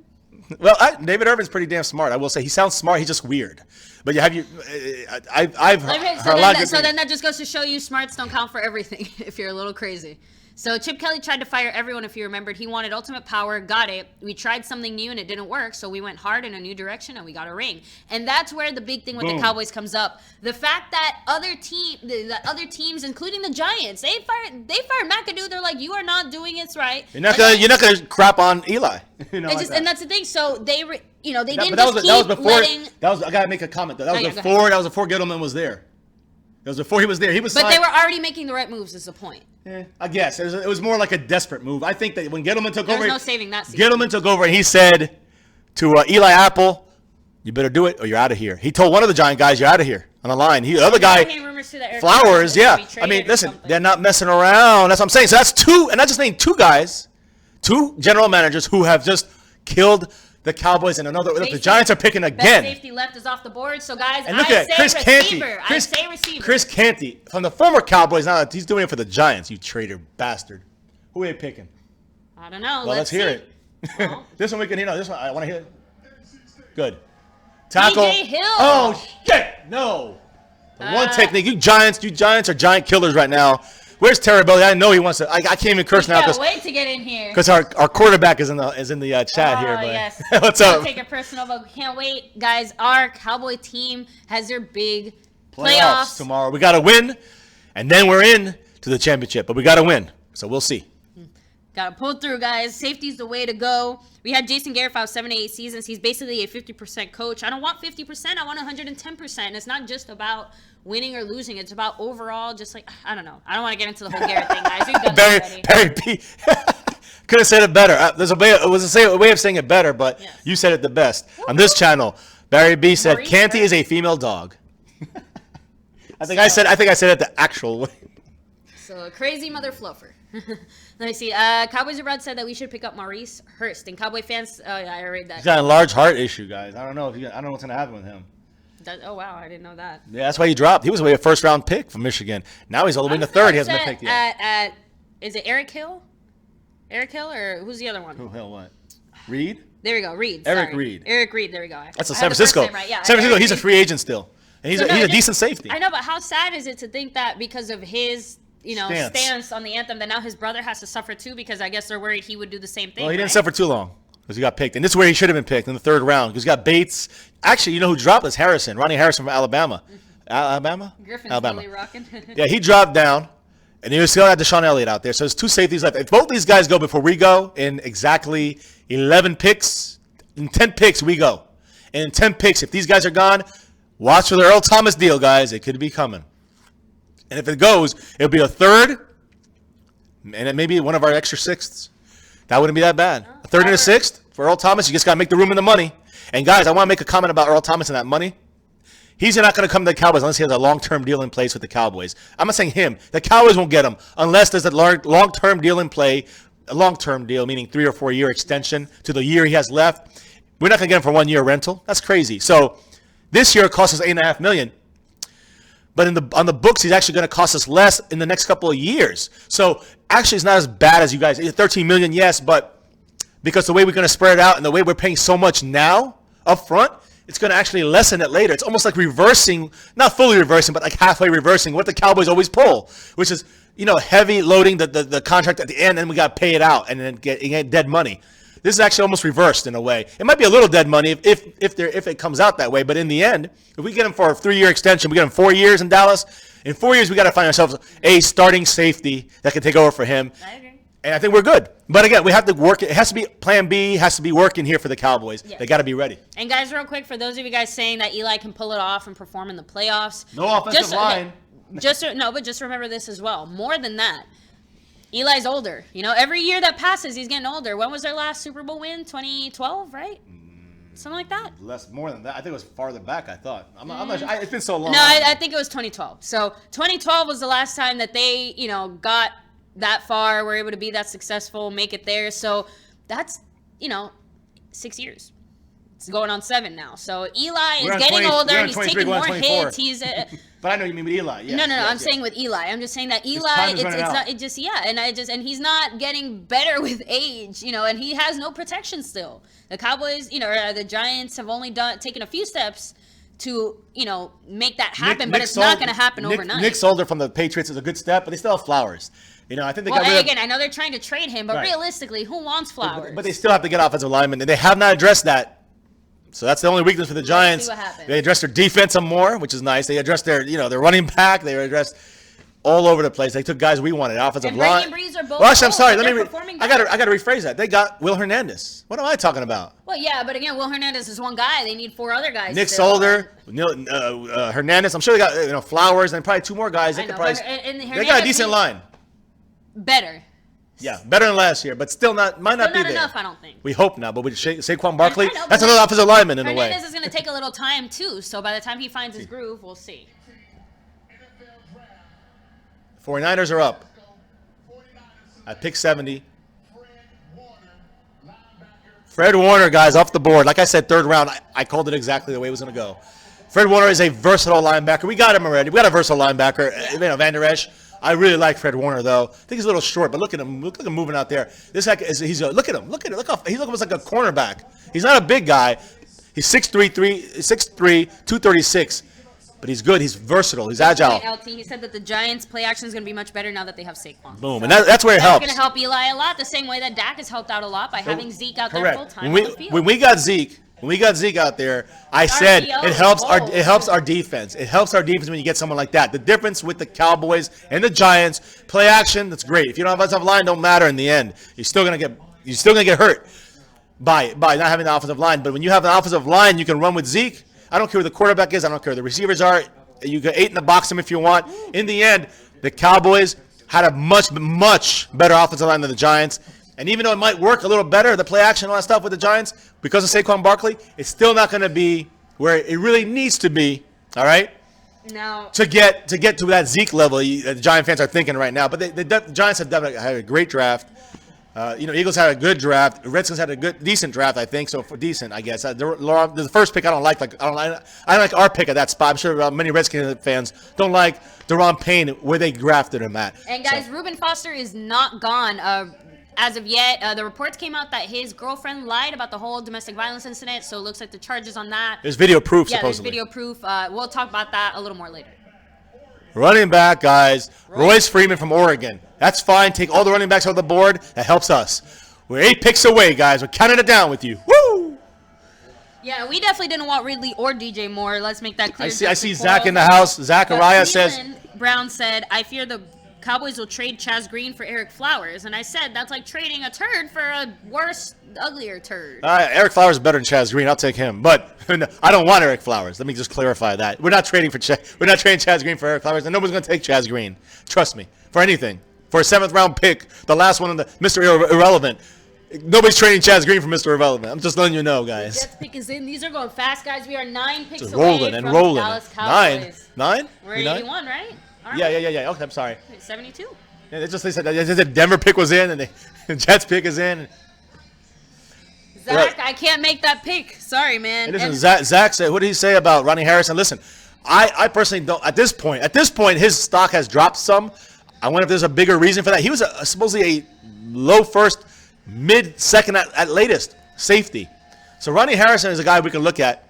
Well, David Irvin's pretty damn smart. I will say he sounds smart. He's just weird. But I've heard a lot of good So things. then that just goes to show you smarts don't count for everything if you're a little crazy. So Chip Kelly tried to fire everyone, if you remembered. He wanted ultimate power, got it. We tried something new and it didn't work, so we went hard in a new direction and we got a ring. And that's where the big thing with the Cowboys comes up. The fact that other teams, including the Giants, they fired McAdoo. They're like, you are not doing it right. You're not gonna crap on Eli. And that's the thing. So you know, they didn't But just that was keep before. letting. I gotta make a comment though. That was Oh, yeah, go before. That was before Gettleman was there. That was before he was there. He was. But signed, they were already making the right moves. Is the point? I guess it was more like a desperate move. I think that when Gettleman took There's over, no saving that season. Gettleman took over and he said to Eli Apple, "You better do it or you're out of here." He told one of the Giant guys, "You're out of here." On the line, the other guy, Flowers, yeah. I mean, listen, they're not messing around. That's what I'm saying. So that's two, and not just named two guys, two general managers who have just killed the Cowboys and another. Look, the Giants are picking again. Best safety left is off the board. So guys, And look I at say Chris receiver. Canty. I say receiver. Chris Canty from the former Cowboys. Now he's doing it for the Giants. You traitor bastard. Who are you picking? I don't know. Well, let's hear see. it. Well. This one we can hear. No, this one I want to hear it. Good. Tackle. DJ Hill. Oh shit! No. The one Uh, technique. You Giants are giant killers right now. Where's Terabelli? I know he wants to. I can't even curse now Can't wait to get in here. because our quarterback is in the chat here. But Yes. what's Don't up? take it personal, but we can't wait, guys. Our Cowboy team has their big playoffs. Tomorrow. We got to win, and then we're in to the championship. But we got to win, so we'll see. Gotta pull through, guys. Safety's the way to go. We had Jason Garrett for 7 to 8 seasons. He's basically a 50% coach. I don't want 50%. I want 110%. And it's not just about winning or losing. It's about overall, just like, I don't know. I don't want to get into the whole Garrett thing, guys. We've done that already. Barry B. Could have said it better. There's a way of saying it better, but Yes. you said it the best. On this channel, Barry B said, Maurice Canty Hurst. is a female dog. I think I said it the actual way. So, a crazy mother fluffer. Let me see. Cowboys Abroad said that we should pick up Maurice Hurst. And Cowboy fans, oh, yeah, I read that. He's got a large heart issue, guys. I don't know what's gonna happen with him. Oh, wow. I didn't know that. Yeah, that's why he dropped. He was a first round pick from Michigan. Now he's all the way in the third. He hasn't been picked yet. Is it Eric Hill? Eric Hill, or who's the other one? Who the hell what? Reed? There we go. Reed. Eric sorry. Reed. Eric Reed. There we go. That's a I San had the first Francisco. name right, yeah, San Francisco. Eric He's a Reed. free agent still, and he's So no, a just- decent safety. I know, but how sad is it to think that because of his, stance on the anthem, that now his brother has to suffer too? Because I guess they're worried he would do the same thing. Well, he didn't right? suffer too long because he got picked, and this is where he should have been picked in the third round because he got Bates. Actually, you know who dropped is Harrison, Ronnie Harrison from Alabama. Alabama? Griffin's Alabama. really rocking. Yeah, he dropped down, and he still had Deshaun Elliott out there. So there's two safeties left. If both these guys go before we go in exactly 11 picks, in 10 picks we go. And in 10 picks, if these guys are gone, watch for the Earl Thomas deal, guys. It could be coming. And if it goes, it'll be a third, and it may be one of our extra sixths. That wouldn't be that bad. A third and a sixth for Earl Thomas. You just got to make the room in the money. And guys, I want to make a comment about Earl Thomas and that money. He's not going to come to the Cowboys unless he has a long-term deal in place with the Cowboys. I'm not saying him. The Cowboys won't get him unless there's a long-term deal in play, a long-term deal, meaning 3 or 4 year extension to the year he has left. We're not going to get him for 1 year rental. That's crazy. So this year it cost us $8.5 million. But on the books, he's actually going to cost us less in the next couple of years. So actually, it's not as bad as you guys. $13 million, yes, but because the way we're going to spread it out and the way we're paying so much now up front, it's going to actually lessen it later. It's almost like reversing, not fully reversing, but like halfway reversing what the Cowboys always pull, which is, heavy loading the contract at the end, and we got to pay it out and then get dead money. This is actually almost reversed in a way. It might be a little dead money if it comes out that way, but in the end, if we get him for a 3 year extension, we get him 4 years in Dallas. In 4 years, we got to find ourselves a starting safety that can take over for him. I agree. And I think we're good. But again, we have to work. It has to be Plan B. Has to be working here for the Cowboys. Yes. They got to be ready. And guys, real quick, for those of you guys saying that Eli can pull it off and perform in the playoffs, No offensive line. But just remember this as well. More than that, Eli's older. Every year that passes, he's getting older. When was their last Super Bowl win? 2012, right? Something like that. More than that. I think it was farther back. I thought. I'm not sure. It's been so long. No, I think it was 2012. So 2012 was the last time that they, got that far, were able to be that successful, make it there. So that's, 6 years. It's going on 7 now. So Eli is getting older. we're on He's 23, taking going more on 24. hits. He's But I know you mean with Eli. Yes, no. yes, I'm yes. saying with Eli. I'm just saying that Eli, time is it's running out. not. It just and he's not getting better with age. And he has no protection still. The Cowboys, or the Giants have only taken a few steps to make that happen, but it's not going to happen overnight. Nick Solder from the Patriots is a good step, but they still have Flowers. I think they got rid of. Again, I know they're trying to trade him, but Right. realistically, who wants Flowers? But they still have to get offensive linemen, and they have not addressed that. So that's the only weakness for the Giants. see what happens. They addressed their defense some more, which is nice. They addressed their, their running back. They addressed all over the place. They took guys we wanted. Offensive And Brady line. and Breeze are both Well, actually, I'm old, sorry. but Let me. they're performing I got to rephrase that. They got Will Hernandez. What am I talking about? Well, yeah, but again, Will Hernandez is one guy. They need 4 other guys. Nick still. Solder, Hernandez. I'm sure they got Flowers and probably 2 more guys. They I could know, probably. but- and They Hernandez got a decent needs- line. Better. Yeah, better than last year, but still might not But be not there. enough, I don't think. We hope not, but with Saquon Barkley, I know, that's but another offensive lineman in a way. Hernandez is going to take a little time, too. So by the time he finds his groove, we'll see. 49ers are up at pick 70. Fred Warner, guys, off the board. Like I said, 3rd round. I called it exactly the way it was going to go. Fred Warner is a versatile linebacker. We got him already. We got a versatile linebacker. Van Der Esch. I really like Fred Warner, though. I think he's a little short, but look at him. Look at him moving out there. This guy look at him. Look at it. Look how he's almost like a cornerback. He's not a big guy. He's 6'3", 236, but he's good. He's versatile. He's agile. LT, he said that the Giants' play action is going to be much better now that they have Saquon. Boom, and that's where it That's helps. going to help Eli a lot, the same way that Dak has helped out a lot by having Zeke out there full Correct. time on the field. When we got Zeke out there, I said it helps our defense. It helps our defense when you get someone like that. The difference with the Cowboys and the Giants, play action, that's great. If you don't have offensive line, don't matter in the end. You're still gonna get hurt by not having the offensive line. But when you have an offensive line, you can run with Zeke. I don't care who the quarterback is. I don't care who the receivers are. You can 8 in the box them if you want. In the end, the Cowboys had a much better offensive line than the Giants. And even though it might work a little better, the play action and all that stuff with the Giants, because of Saquon Barkley, it's still not going to be where it really needs to be, all right, Now, to get to that Zeke level the Giant fans are thinking right now. But the Giants have had a great draft. Eagles had a good draft. Redskins had a decent draft, I think. So for decent, I guess. The first pick I don't like. I don't like our pick at that spot. I'm sure many Redskins fans don't like Deron Payne where they drafted him at. and guys, Reuben Foster is not gone. As of yet, the reports came out that his girlfriend lied about the whole domestic violence incident, so it looks like the charges on that. There's video proof, Yeah, there's supposedly. video proof. We'll talk about that a little more later. Running back, guys. Royce Freeman from Oregon. That's fine. Take all the running backs off the board. That helps us. We're 8 picks away, guys. We're counting it down with you. Woo! Yeah, we definitely didn't want Ridley or DJ Moore. Let's make that clear. I see just before. Zach in the house. Zachariah But says, Cleveland Brown said, I fear the Cowboys will trade Chaz Green for Eric Flowers. And I said, that's like trading a turd for a worse, uglier turd. Eric Flowers is better than Chaz Green. I'll take him. But I don't want Eric Flowers. Let me just clarify that. We're not trading Chaz Green for Eric Flowers, and nobody's going to take Chaz Green. Trust me. For anything. For a 7th round pick, the last one in the Mr. Irrelevant. Nobody's trading Chaz Green for Mr. Irrelevant. I'm just letting you know, guys. Jets pick is in. These are going fast, guys. We are 9 picks Just away rolling from and rolling. the Dallas Cowboys. 9? We're You 9? 81, right? Aren't Yeah. we? Okay, I'm sorry. 72. Yeah, they said the Denver pick was in, and the Jets pick is in. Zach, Right. I can't make that pick. Sorry, man. And listen, Zach said, what did he say about Ronnie Harrison? Listen, I personally don't. At this point, his stock has dropped some. I wonder if there's a bigger reason for that. He was supposedly a low first, mid second at latest safety. So Ronnie Harrison is a guy we can look at.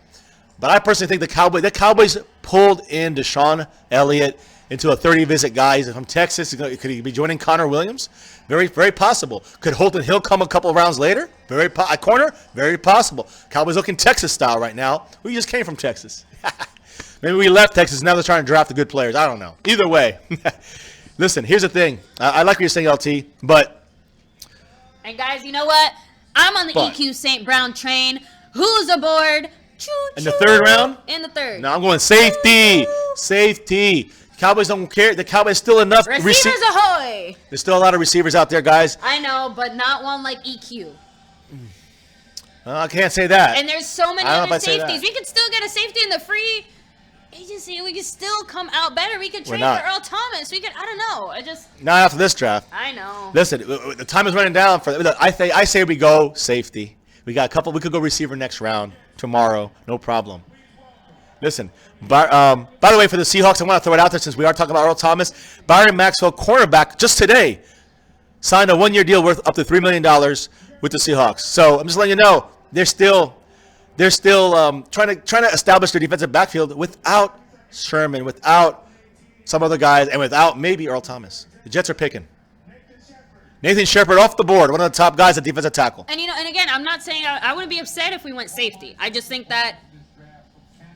But I personally think the Cowboys pulled in Deshaun Elliott into a 30-visit guy. He's from Texas. Could he be joining Connor Williams? Very, very possible. Could Holton Hill come a couple of rounds later? A corner? Very possible. Cowboys looking Texas style right now. We just came from Texas. Maybe we left Texas. Now they're trying to draft the good players. I don't know. Either way. Listen, here's the thing. I like what you're saying, LT, but... And guys, you know what? I'm on the But- EQ St. Brown train. Who's aboard? Choo-choo. In the 3rd round? In the 3rd. No, I'm going safety. Safety. Cowboys don't care. The Cowboys still enough. Receivers ahoy! There's still a lot of receivers out there, guys. I know, but not one like EQ. I can't say that. And there's so many I don't know other if I'd say that. safeties. We could still get a safety in the free agency. We could still come out better. We could trade not. for Earl Thomas. We could, I don't know. Not after this draft. I know. Listen, the time is running down. I say we go safety. We got a couple. We could go receiver next round tomorrow. No problem. Listen, by the way, for the Seahawks, I want to throw it out there since we are talking about Earl Thomas. Byron Maxwell, cornerback, just today signed a 1-year deal worth up to $3 million with the Seahawks. So I'm just letting you know they're still trying to establish their defensive backfield without Sherman, without some other guys, and without maybe Earl Thomas. The Jets are picking. Nathan Shepard off the board, one of the top guys at defensive tackle. And and again, I'm not saying I wouldn't be upset if we went safety. I just think that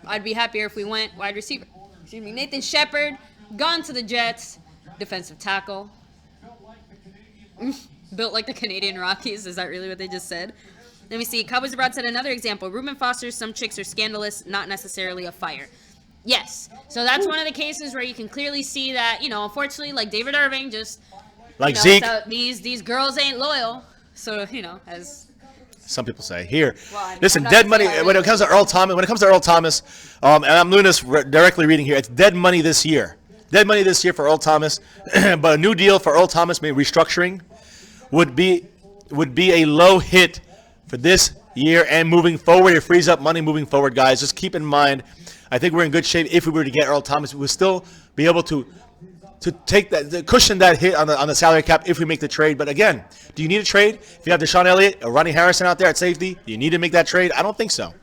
I'd be happier if we went wide receiver. Excuse me, Nathan Shepard, gone to the Jets. defensive tackle. Built like the Canadian Rockies. Is that really what they just said? Let me see. Cowboys Abroad said another example. Reuben Foster, some chicks are scandalous, not necessarily a fire. Yes. So that's one of the cases where you can clearly see that, unfortunately, like David Irving, just Like Zeke. so these girls ain't loyal. So, as some people say. Here, Well, I mean, listen, I'm not dead gonna money. say I When it really comes to Earl Thomas, and I'm doing this directly reading here, it's dead money this year. Dead money this year for Earl Thomas, but a new deal for Earl Thomas, maybe restructuring, would be a low hit for this year and moving forward. It frees up money moving forward, guys. Just keep in mind, I think we're in good shape. If we were to get Earl Thomas, we would still be able to take that, to cushion that hit on the salary cap if we make the trade. But again, do you need a trade? If you have Deshaun Elliott or Ronnie Harrison out there at safety, do you need to make that trade? I don't think so.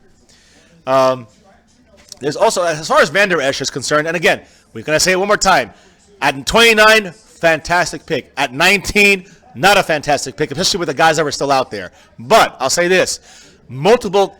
There's also, as far as Van Der Esch is concerned, and again, we're going to say it one more time. At 29, fantastic pick. At 19, not a fantastic pick, especially with the guys that were still out there. But I'll say this. Multiple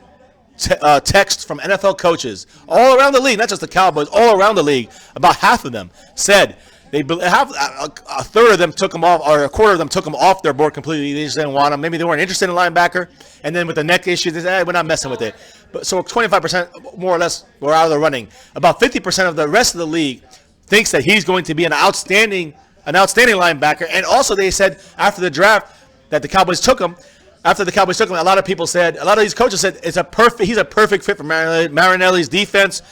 texts from NFL coaches all around the league, not just the Cowboys, all around the league, about half of them said they have a third of them took him off, or a quarter of them took him off their board completely. They just didn't want him. Maybe they weren't interested in linebacker. And then with the neck issue, they said, we're not messing with it. But so 25% more or less were out of the running. About 50% of the rest of the league thinks that he's going to be an outstanding linebacker. And also they said after the draft that the Cowboys took him. After the Cowboys took him, a lot of these coaches said he's a perfect fit for Marinelli's defense.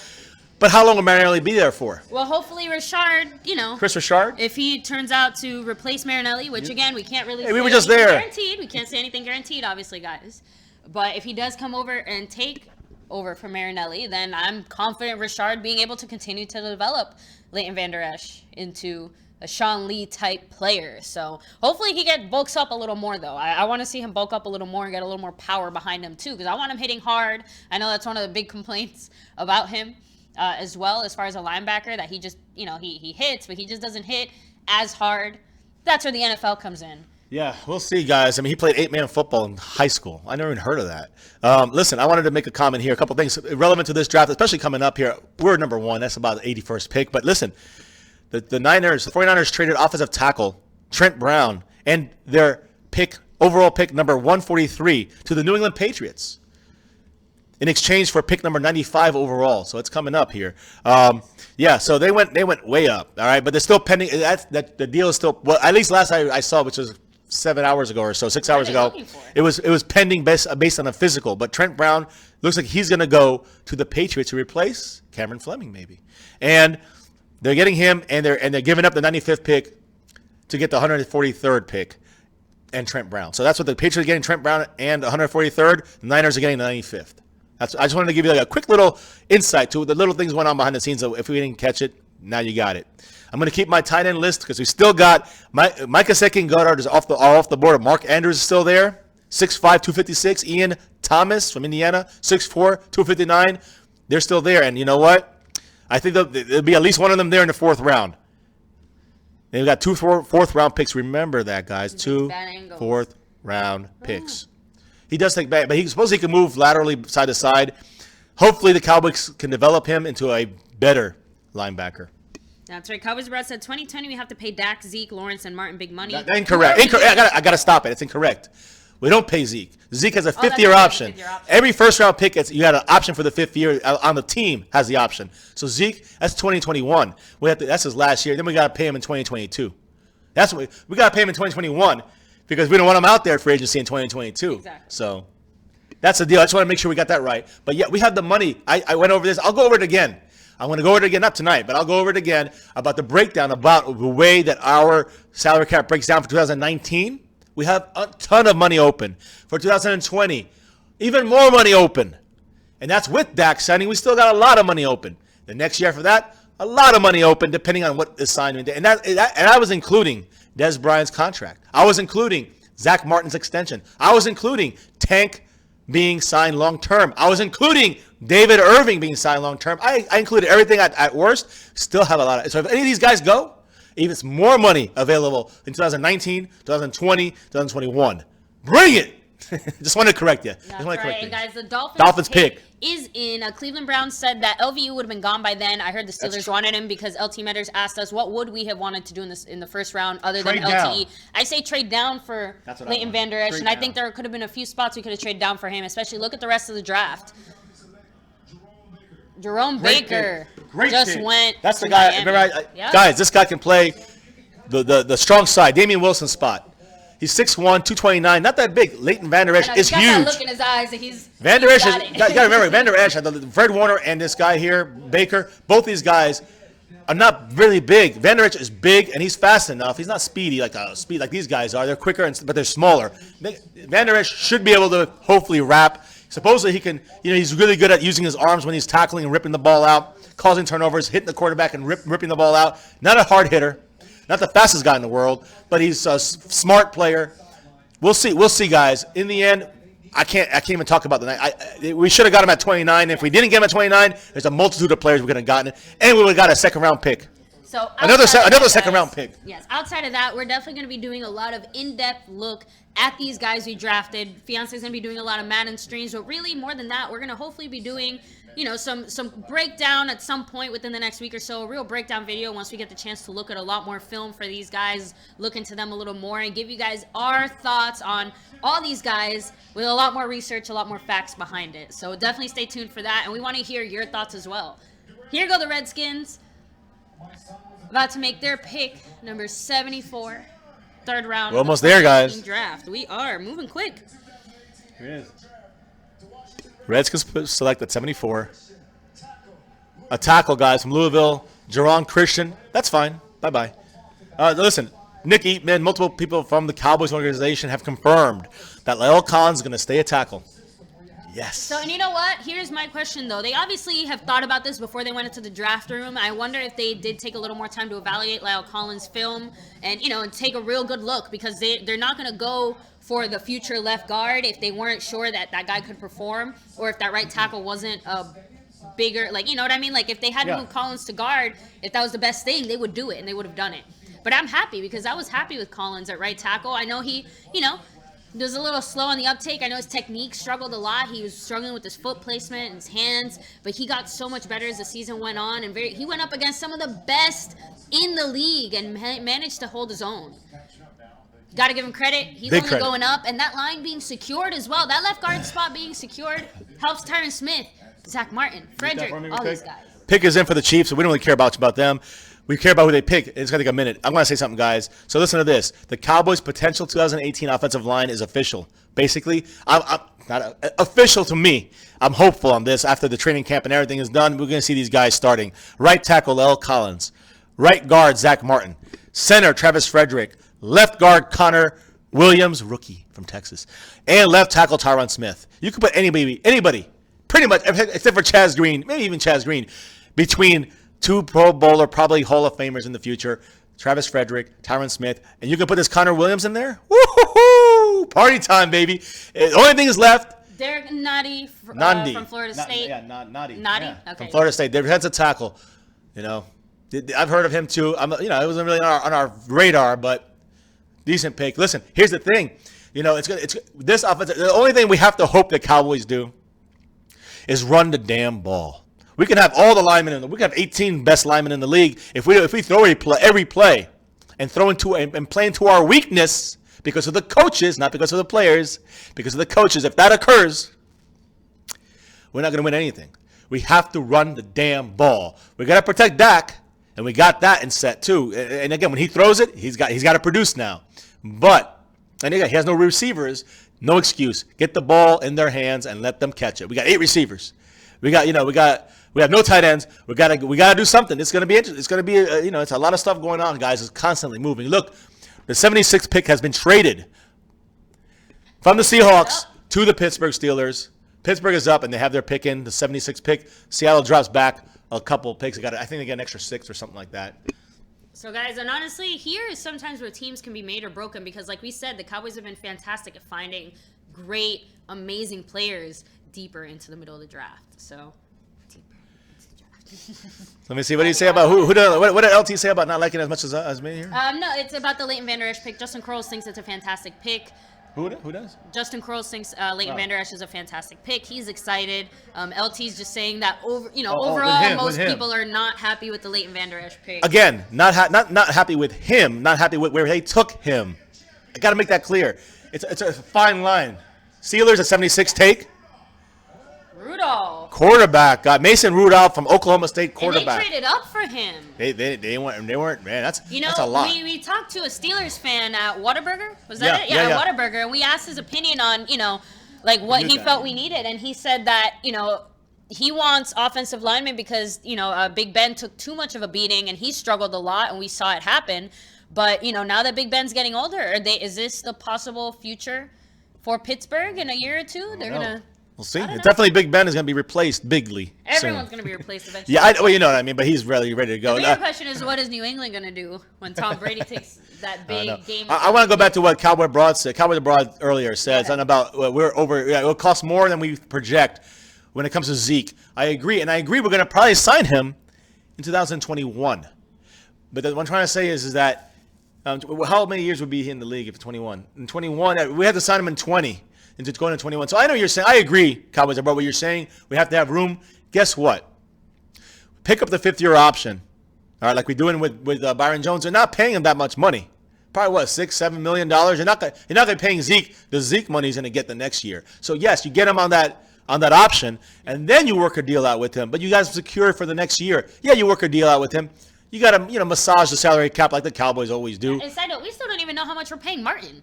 But how long will Marinelli be there for? Well, hopefully Richard, Chris Richard? if he turns out to replace Marinelli, which again, we can't really Hey, say we were just anything there. guaranteed. We can't say anything guaranteed, obviously, guys. But if he does come over and take over for Marinelli, then I'm confident Richard being able to continue to develop Leighton Van Der Esch into a Sean Lee type player. So hopefully he bulks up a little more, though. I want to see him bulk up a little more and get a little more power behind him, too, because I want him hitting hard. I know that's one of the big complaints about him as well, as far as a linebacker, that he just, he hits, but he just doesn't hit as hard. That's where the NFL comes in. Yeah, we'll see, guys. I mean, he played 8-man football in high school. I never even heard of that. Listen, I wanted to make a comment here. A couple things relevant to this draft, especially coming up here. We're number one. That's about the 81st pick. But listen, the 49ers traded offensive tackle Trent Brown and their overall pick number 143 to the New England Patriots in exchange for pick number 95 overall. So it's coming up here. So they went way up. All right, but they're still pending. The deal is still, well, at least last I saw, which was 7 hours ago or so, 6 hours ago. It was pending based on a physical. But Trent Brown looks like he's going to go to the Patriots to replace Cameron Fleming, maybe. And they're getting him, and they're giving up the 95th pick to get the 143rd pick and Trent Brown. So that's what the Patriots are getting, Trent Brown and 143rd. The Niners are getting the 95th. I just wanted to give you a quick little insight to the little things going on behind the scenes. So if we didn't catch it, now you got it. I'm going to keep my tight end list because we still got Micah Gesicki and Goddard are off the board. Mark Andrews is still there, 6'5", 256. Ian Thomas from Indiana, 6'4", 259. They're still there. And you know what? I think there'll be at least one of them there in the fourth round. They've got two fourth-round picks. Remember that, guys. 2 fourth-round picks. He does take back, but he suppose he can move laterally side to side. Hopefully the Cowboys can develop him into a better linebacker. That's right. Cowboys Brad said 2020 we have to pay Dak, Zeke, Lawrence, and Martin big money. Incorrect. I got to stop it. It's incorrect. We don't pay Zeke. Zeke has a fifth-year option. Every first-round pick, you got an option for the 5th year on the team has the option. So Zeke, that's 2021. That's his last year. Then we got to pay him in 2022. That's what we got to pay him in 2021 because we don't want him out there for agency in 2022. Exactly. So that's the deal. I just want to make sure we got that right. But yeah, we have the money. I went over this. I'll go over it again. I'm going to go over it again, not tonight, but I'll go over it again about the breakdown, about the way that our salary cap breaks down for 2019. We have a ton of money open. For 2020, even more money open. And that's with Dak signing. We still got a lot of money open. The next year after that, a lot of money open, depending on what assignment. And I was including Des Bryant's contract. I was including Zach Martin's extension. I was including Tank being signed long-term. I was including David Irving being signed long-term. I included everything at worst. Still have a lot of. So if any of these guys go, even more money available in 2019, 2020, 2021. Bring it. Just want to correct you. Just That's want to right. correct And you. guys, the Dolphins pick. is in. Cleveland Browns said that LVU would have been gone by then. I heard the Steelers wanted him because LT Matters asked us what would we have wanted to do in the first round other than Trade LTE. down. I say trade down for That's what I Leighton want. Vander Esch, Trade and I down. think there could have been a few spots we could have traded down for him, especially look at the rest of the draft. Jerome Great Baker pick. Great just pick. went That's to the guy. Miami. Remember, Yep. guys, this guy can play the strong side. Damian Wilson spot. He's 6'1", 229, not that big. Leighton Vander Esch I know, is he's got that huge. look in his eyes, and he's Vander he's Esch is, got it. you gotta remember, Vander Esch had Fred Warner and this guy here, Baker. Both these guys are not really big. Vander Esch is big and he's fast enough. He's not speedy like these guys are. They're quicker, but they're smaller. Vander Esch should be able to hopefully wrap. Supposedly he can, he's really good at using his arms when he's tackling and ripping the ball out, causing turnovers, hitting the quarterback and ripping the ball out. Not a hard hitter, not the fastest guy in the world, but he's a smart player. We'll see, guys. In the end, I can't even talk about the night. We should have got him at 29. If we didn't get him at 29, there's a multitude of players we could have gotten, and we would have got a second-round pick. So Another outside of that, second-round guys, pick. Yes, outside of that, we're definitely going to be doing a lot of in-depth look at these guys we drafted. Fiance's going to be doing a lot of Madden streams, but really more than that, we're going to hopefully be doing, some breakdown at some point within the next week or so, a real breakdown video once we get the chance to look at a lot more film for these guys, look into them a little more, and give you guys our thoughts on all these guys with a lot more research, a lot more facts behind it. So definitely stay tuned for that, and we want to hear your thoughts as well. Here go the Redskins. About to make their pick, number 74, third round. We're almost there, guys. Draft. We are moving quick. Here it is. Redskins select at 74. A tackle, guys, from Louisville, Jerron Christian. That's fine. Bye-bye. Listen, Nick Eatman, multiple people from the Cowboys organization have confirmed that La'el Collins is going to stay a tackle. Yes. So, and you know what? Here's my question, though. They obviously have thought about this before they went into the draft room. I wonder if they did take a little more time to evaluate La'el Collins' film and, and take a real good look, because they're not going to go for the future left guard if they weren't sure that that guy could perform, or if that right tackle wasn't a bigger, you know what I mean? If they had to move Collins to guard, if that was the best thing, they would do it, and they would have done it. But I'm happy, because I was happy with Collins at right tackle. I know he, was a little slow on the uptake. I know his technique struggled a lot. He was struggling with his foot placement and his hands, but he got so much better as the season went on, and he went up against some of the best in the league and managed to hold his own. Got to give him credit. He's Big only credit. going up, and that line being secured as well. That left guard spot being secured helps Tyron Smith, Zach Martin, Frederick, all these guys. Pick is in for the Chiefs, so we don't really care about them. We care about who they pick. It's going to take a minute. I'm going to say something, guys. So listen to this. The Cowboys' potential 2018 offensive line is official. Basically, I'm not official to me. I'm hopeful on this. After the training camp and everything is done, we're going to see these guys starting. Right tackle, La'el Collins. Right guard, Zach Martin. Center, Travis Frederick. Left guard, Connor Williams, rookie from Texas. And left tackle, Tyron Smith. You could put anybody, pretty much, except for Chaz Green, maybe even Chaz Green, between two Pro Bowler, probably Hall of Famers in the future, Travis Frederick, Tyron Smith, and you can put this Connor Williams in there? Woo-hoo-hoo! Party time, baby. The only thing is left. Derek Nadi Nandi. from Florida State. Nadi. Nadi? Yeah, Okay. from Florida State. Their defensive tackle. I've heard of him too. It wasn't really on our radar, but decent pick. Listen, here's the thing. It's this offense. The only thing we have to hope the Cowboys do is run the damn ball. We can have all the linemen we can have 18 best linemen in the league if we throw every play and throw into and play into our weakness because of the coaches, not because of the players, because of the coaches. If that occurs, we're not going to win anything. We have to run the damn ball. We got to protect Dak, and we got that in set too. And again, when he throws it, he's got to produce now. But and again, he has no receivers. No excuse. Get the ball in their hands and let them catch it. We got 8 receivers. We have no tight ends. We gotta do something. It's gonna be interesting. It's gonna be it's a lot of stuff going on, guys. It's constantly moving. Look, the 76th pick has been traded from the Seahawks to the Pittsburgh Steelers. Pittsburgh is up and they have their pick in the 76th pick. Seattle drops back a couple picks. I think they get an extra 6 or something like that. So, guys, and honestly, here is sometimes where teams can be made or broken because, like we said, the Cowboys have been fantastic at finding great, amazing players deeper into the middle of the draft. So, deeper into the draft. Let me see. What do you say about what did LT say about not liking it as much as me here? No, it's about the Leighton Vander Esch pick. Justin Kroles thinks it's a fantastic pick. Who does? Justin Kroll thinks Leighton Vander Esch is a fantastic pick. He's excited. LT's just saying that overall most people are not happy with the Leighton Vander Esch pick. Again, not happy with him, not happy with where they took him. I got to make that clear. It's a fine line. Steelers at 76 take. Rudolph. Quarterback. Got Mason Rudolph from Oklahoma State quarterback. And they traded up for him. They weren't, man, that's a lot. We talked to a Steelers fan at Whataburger. Was that it? Yeah, at Whataburger. And we asked his opinion on, like what he felt we needed. And he said that, he wants offensive linemen because, Big Ben took too much of a beating and he struggled a lot and we saw it happen. But, now that Big Ben's getting older, is this the possible future for Pittsburgh in a year or two? They're going to... We'll see. Definitely Big Ben is going to be replaced bigly. Everyone's going to be replaced eventually. Yeah, you know what I mean, but he's really ready to go. The bigger question is, what is New England going to do when Tom Brady takes that big game? I want to go back to what Cowboy Broad said. Cowboy Broad earlier said something about we're over. It will cost more than we project when it comes to Zeke. I agree, and I agree we're going to probably sign him in 2021. But what I'm trying to say is that how many years would be he in the league if 21? In 21, we had to sign him in 20. Into going to 21. So I know you're saying, I agree, Cowboys, about what you're saying. We have to have room. Guess what? Pick up the fifth-year option. All right, like we're doing with Byron Jones. They're not paying him that much money. Probably what, $6-7 million? You're not going to be paying Zeke. The Zeke money he's going to get the next year. So yes, you get him on that option, and then you work a deal out with him. But you guys secure for the next year. Yeah, you work a deal out with him. You got to, massage the salary cap like the Cowboys always do. And side note, we still don't even know how much we're paying Martin.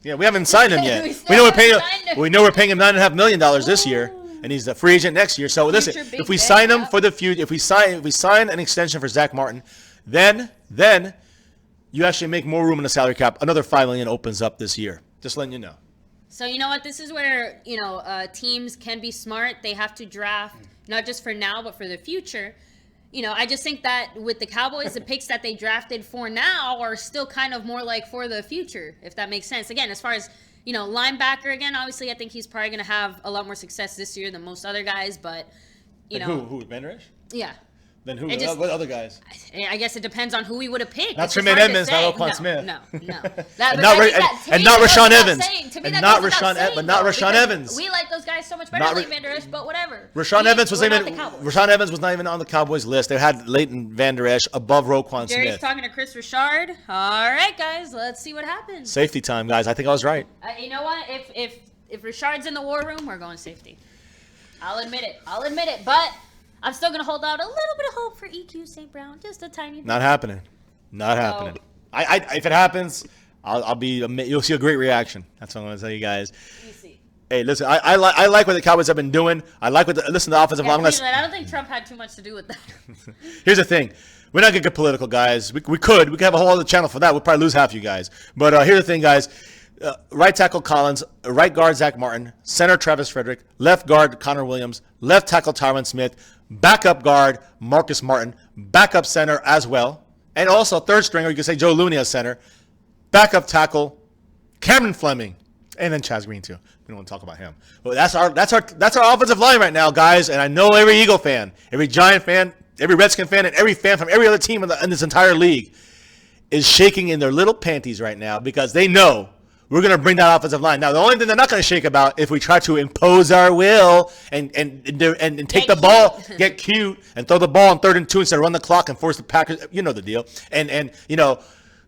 Yeah, we haven't signed him yet. we know we're paying him $9.5 million this year, and he's the free agent next year. So listen, if we sign him for the future, if we sign an extension for Zach Martin, then you actually make more room in the salary cap. Another $5 million opens up this year. Just letting you know. So you know what? This is where teams can be smart. They have to draft not just for now, but for the future. I just think that with the Cowboys, the picks that they drafted for now are still kind of more like for the future, if that makes sense. Again, as far as, linebacker, again, obviously I think he's probably going to have a lot more success this year than most other guys, but, Who, Vander Esch? Yeah. Then who? What other guys? I guess it depends on who we would have picked. Not Tremaine Edmonds, not Roquan Smith. No. And not Rashawn Evans. And not Rashawn Evans. We like those guys so much better than Vander Esch, but whatever. Rashawn Evans was not even on the Cowboys list. They had Leighton Vander Esch above Roquan Smith. Jerry's talking to Chris Richard. All right, guys, let's see what happens. Safety time, guys. I think I was right. You know what? If Richard's in the war room, we're going safety. I'll admit it, but I'm still going to hold out a little bit of hope for EQ St. Brown, just a tiny bit. Not happening. If it happens, you'll see a great reaction. That's what I'm going to tell you guys. You see. Hey, listen, I like what the Cowboys have been doing. I like listen to the offensive line. I don't think Trump had too much to do with that. Here's the thing. We're not going to get political, guys. We could have a whole other channel for that. We'll probably lose half you guys. But here's the thing, guys. Right tackle Collins, right guard Zach Martin, center Travis Frederick, left guard Connor Williams, left tackle Tyron Smith, backup guard Marcus Martin, backup center as well, and also third stringer, you could say Joe Looney as center, backup tackle Cameron Fleming, and then Chaz Green too. We don't want to talk about him. But that's our offensive line right now, guys. And I know every Eagle fan, every Giant fan, every Redskin fan, and every fan from every other team in this entire league is shaking in their little panties right now because they know we're going to bring that offensive line. Now, the only thing they're not going to shake about if we try to impose our will and take the ball, get cute, and throw the ball on 3rd and 2 instead of run the clock and force the Packers. You know the deal. And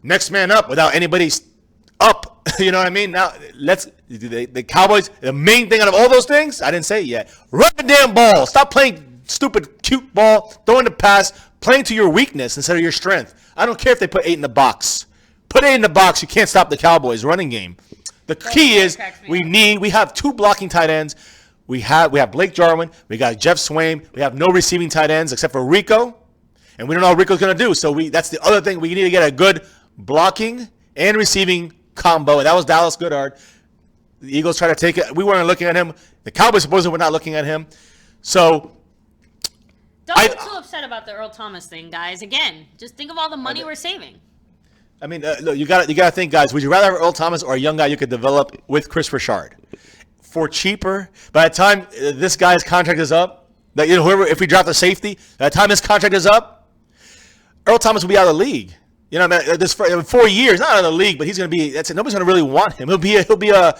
next man up without anybody up. You know what I mean? Now, the Cowboys, the main thing out of all those things, I didn't say it yet, run the damn ball. Stop playing stupid, cute ball, throwing the pass, playing to your weakness instead of your strength. I don't care if they put 8 in the box. Put it in the box. You can't stop the Cowboys' running game. The key is we have 2 blocking tight ends. We have Blake Jarwin. We got Jeff Swaim. We have no receiving tight ends except for Rico, and we don't know what Rico's going to do. So that's the other thing. We need to get a good blocking and receiving combo, and that was Dallas Goedert. The Eagles tried to take it. We weren't looking at him. The Cowboys supposedly were not looking at him. So don't get too upset about the Earl Thomas thing, guys. Again, just think of all the money we're saving. I mean, look, you got to think, guys. Would you rather have Earl Thomas or a young guy you could develop with Chris Richard for cheaper? By the time this guy's contract is up, whoever, if we draft a safety, by the time his contract is up, Earl Thomas will be out of the league. You know, this for 4 years, not in the league, but he's going to be. That's it. Nobody's going to really want him. He'll be a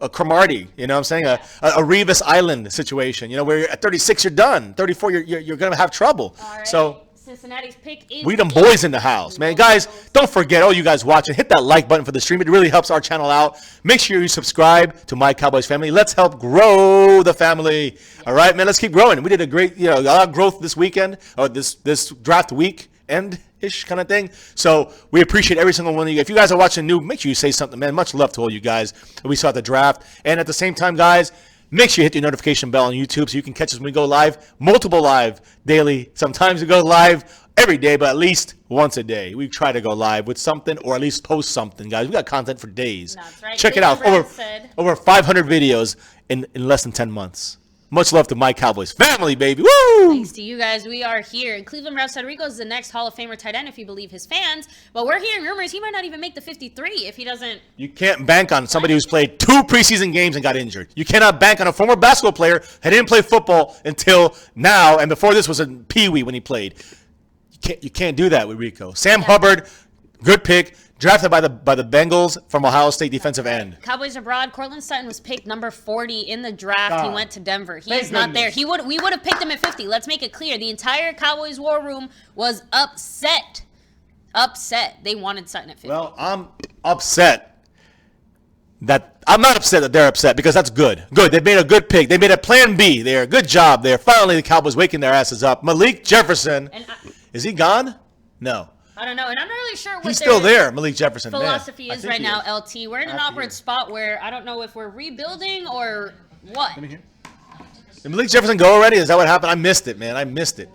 a Cromartie. You know what I'm saying? A Revis Island situation. You know, where at 36 you're done. 34 you're going to have trouble. All right. So Cincinnati's pick is we them boys in the house, man. Guys, don't forget, all you guys watching, hit that like button for the stream. It really helps our channel out. Make sure you subscribe to My Cowboys Family. Let's help grow the family. All right, man. Let's keep growing. We did a great, a lot of growth this weekend, or this draft week end-ish kind of thing. So we appreciate every single one of you. If you guys are watching new, make sure you say something, man. Much love to all you guys that we saw at the draft. And at the same time, guys, make sure you hit the notification bell on YouTube so you can catch us when we go live. Multiple live daily. Sometimes we go live every day, but at least once a day. We try to go live with something or at least post something, guys. We got content for days. That's right. Check it out. Said. Over 500 videos in less than 10 months. Much love to My Cowboys family, baby. Woo! Thanks to you guys, we are here. Cleveland Ralph Federico is the next Hall of Famer tight end, if you believe his fans. But we're hearing rumors he might not even make the 53 if he doesn't. You can't bank on somebody who's played 2 preseason games and got injured. You cannot bank on a former basketball player who didn't play football until now, and before this was a Pee-wee when he played. You can't do that with Rico. Sam Hubbard, good pick. Drafted by the Bengals from Ohio State defensive end. Cowboys abroad. Cortland Sutton was picked number 40 in the draft. He went to Denver. He Thank is not there. goodness. We would have picked him at 50. Let's make it clear. The entire Cowboys war room was upset. They wanted Sutton at 50. Well, I'm upset that I'm not upset that they're upset because that's good. Good. They made a good pick. They made a plan B there. Good job there. Finally, the Cowboys waking their asses up. Malik Jefferson. Is he gone? No. I don't know, and I'm not really sure what He's still there, Malik Jefferson. philosophy Man, is right now, LT. We're in an awkward spot where I don't know if we're rebuilding or what. Let me hear. Did Malik Jefferson go already? Is that what happened? I missed it, man. I missed it.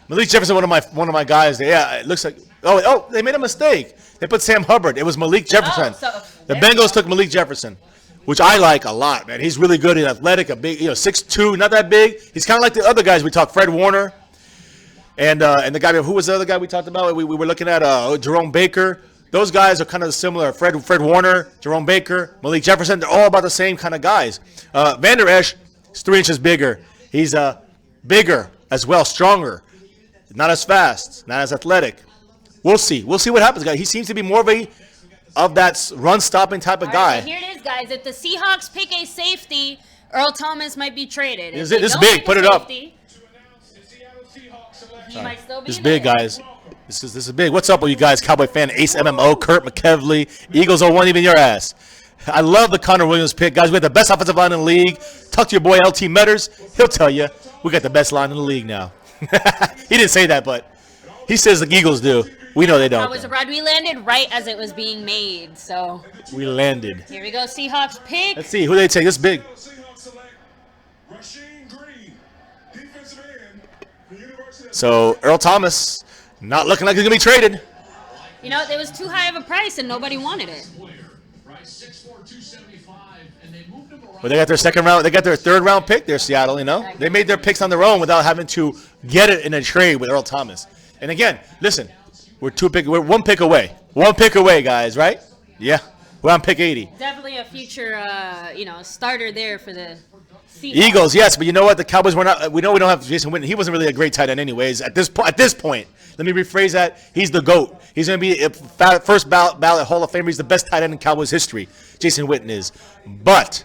Malik Jefferson, one of my guys. Yeah, it looks like. Oh, they made a mistake. They put Sam Hubbard. It was Malik Jefferson. The Bengals took Malik Jefferson, which I like a lot, man. He's really good and athletic. A big, 6'2", not that big. He's kind of like the other guys we talked. Fred Warner. And the guy, who was the other guy we talked about? We were looking at Jerome Baker. Those guys are kind of similar. Fred Warner, Jerome Baker, Malik Jefferson. They're all about the same kind of guys. Van Der Esch is 3 inches bigger. He's bigger as well, stronger. Not as fast, not as athletic. We'll see. We'll see what happens, guys. He seems to be more of that run-stopping type of guy. Right, here it is, guys. If the Seahawks pick a safety, Earl Thomas might be traded. This is big. Put it up. He might still be This is there. big, guys. This is big. What's up with you guys, Cowboy fan? Ace MMO, Kurt McKevley, Eagles 01, even your ass. I love the Connor Williams pick, guys. We have the best offensive line in the league. Talk to your boy LT Metters. He'll tell you we got the best line in the league now. He didn't say that, but he says the Eagles do. We know they don't. I was abroad. We landed right as it was being made, so. We landed. Here we go, Seahawks pick. Let's see who they take. This big. Seahawks select Rasheem Green, defensive end, the University of So Earl Thomas not looking like he's gonna be traded. You know, it was too high of a price and nobody wanted it. But they got their second round. They got their third round pick there, Seattle. They made their picks on their own without having to get it in a trade with Earl Thomas. And again, listen, we're one pick away. One pick away, guys. Right? Yeah, we're on pick 80. Definitely a future, starter there for the Seahawks. Eagles, yes, but you know what? The Cowboys were not. We know we don't have Jason Witten. He wasn't really a great tight end, anyways. At this point, let me rephrase that. He's the GOAT. He's going to be a first ballot Hall of Famer. He's the best tight end in Cowboys history. Jason Witten is, but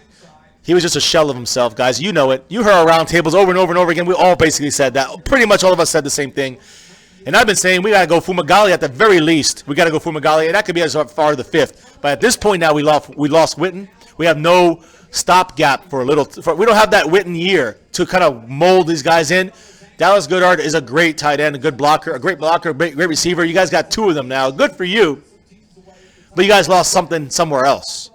he was just a shell of himself, guys. You know it. You heard our round tables over and over and over again. We all basically said that. Pretty much all of us said the same thing. And I've been saying we got to go Fumagalli at the very least. We got to go Fumagalli, and that could be as far as the 5th. But at this point now, we lost Witten. We have no stopgap for a little. We don't have that Witten year to kind of mold these guys in. Dallas Goedert is a great tight end, a great blocker, great receiver. You guys got 2 of them now. Good for you. But you guys lost something somewhere else.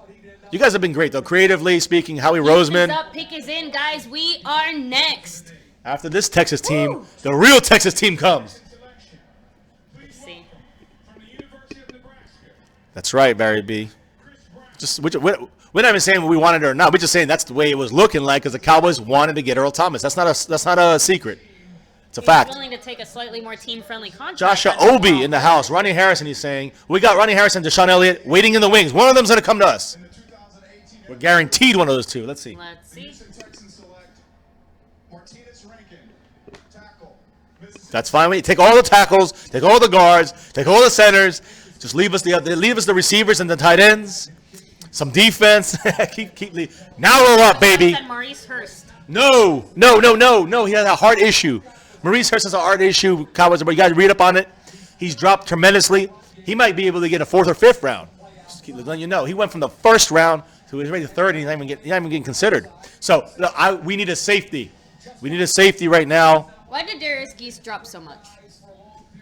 You guys have been great, though. Creatively speaking, Howie Roseman. Pick is in, guys. We are next. After this Texas team, the real Texas team comes. Let's see. That's right, Barry B. We're not even saying we wanted it or not. We're just saying that's the way it was looking like because the Cowboys wanted to get Earl Thomas. That's not a secret. It's a fact. Willing to take a slightly more team-friendly contract. Joshua Obi in the house. Ronnie Harrison, he's saying. We got Ronnie Harrison, Deshaun Elliott waiting in the wings. One of them's going to come to us. We're guaranteed one of those 2. Let's see. Let's see. Texans select Martinez Rankin, tackle, Mississippi That's fine with me. Take all the tackles, take all the guards, take all the centers. Just leave us the receivers and the tight ends. Some defense. keep now we're up, baby. Said Maurice Hurst. No. He has a heart issue. Maurice Hurst has a heart issue. Cowboys, but you guys read up on it. He's dropped tremendously. He might be able to get a 4th or 5th round. Just keep letting you know. He went from the 1st round to he's ready to 3rd, and he's not even getting considered. So we need a safety. We need a safety right now. Why did Darius Geese drop so much?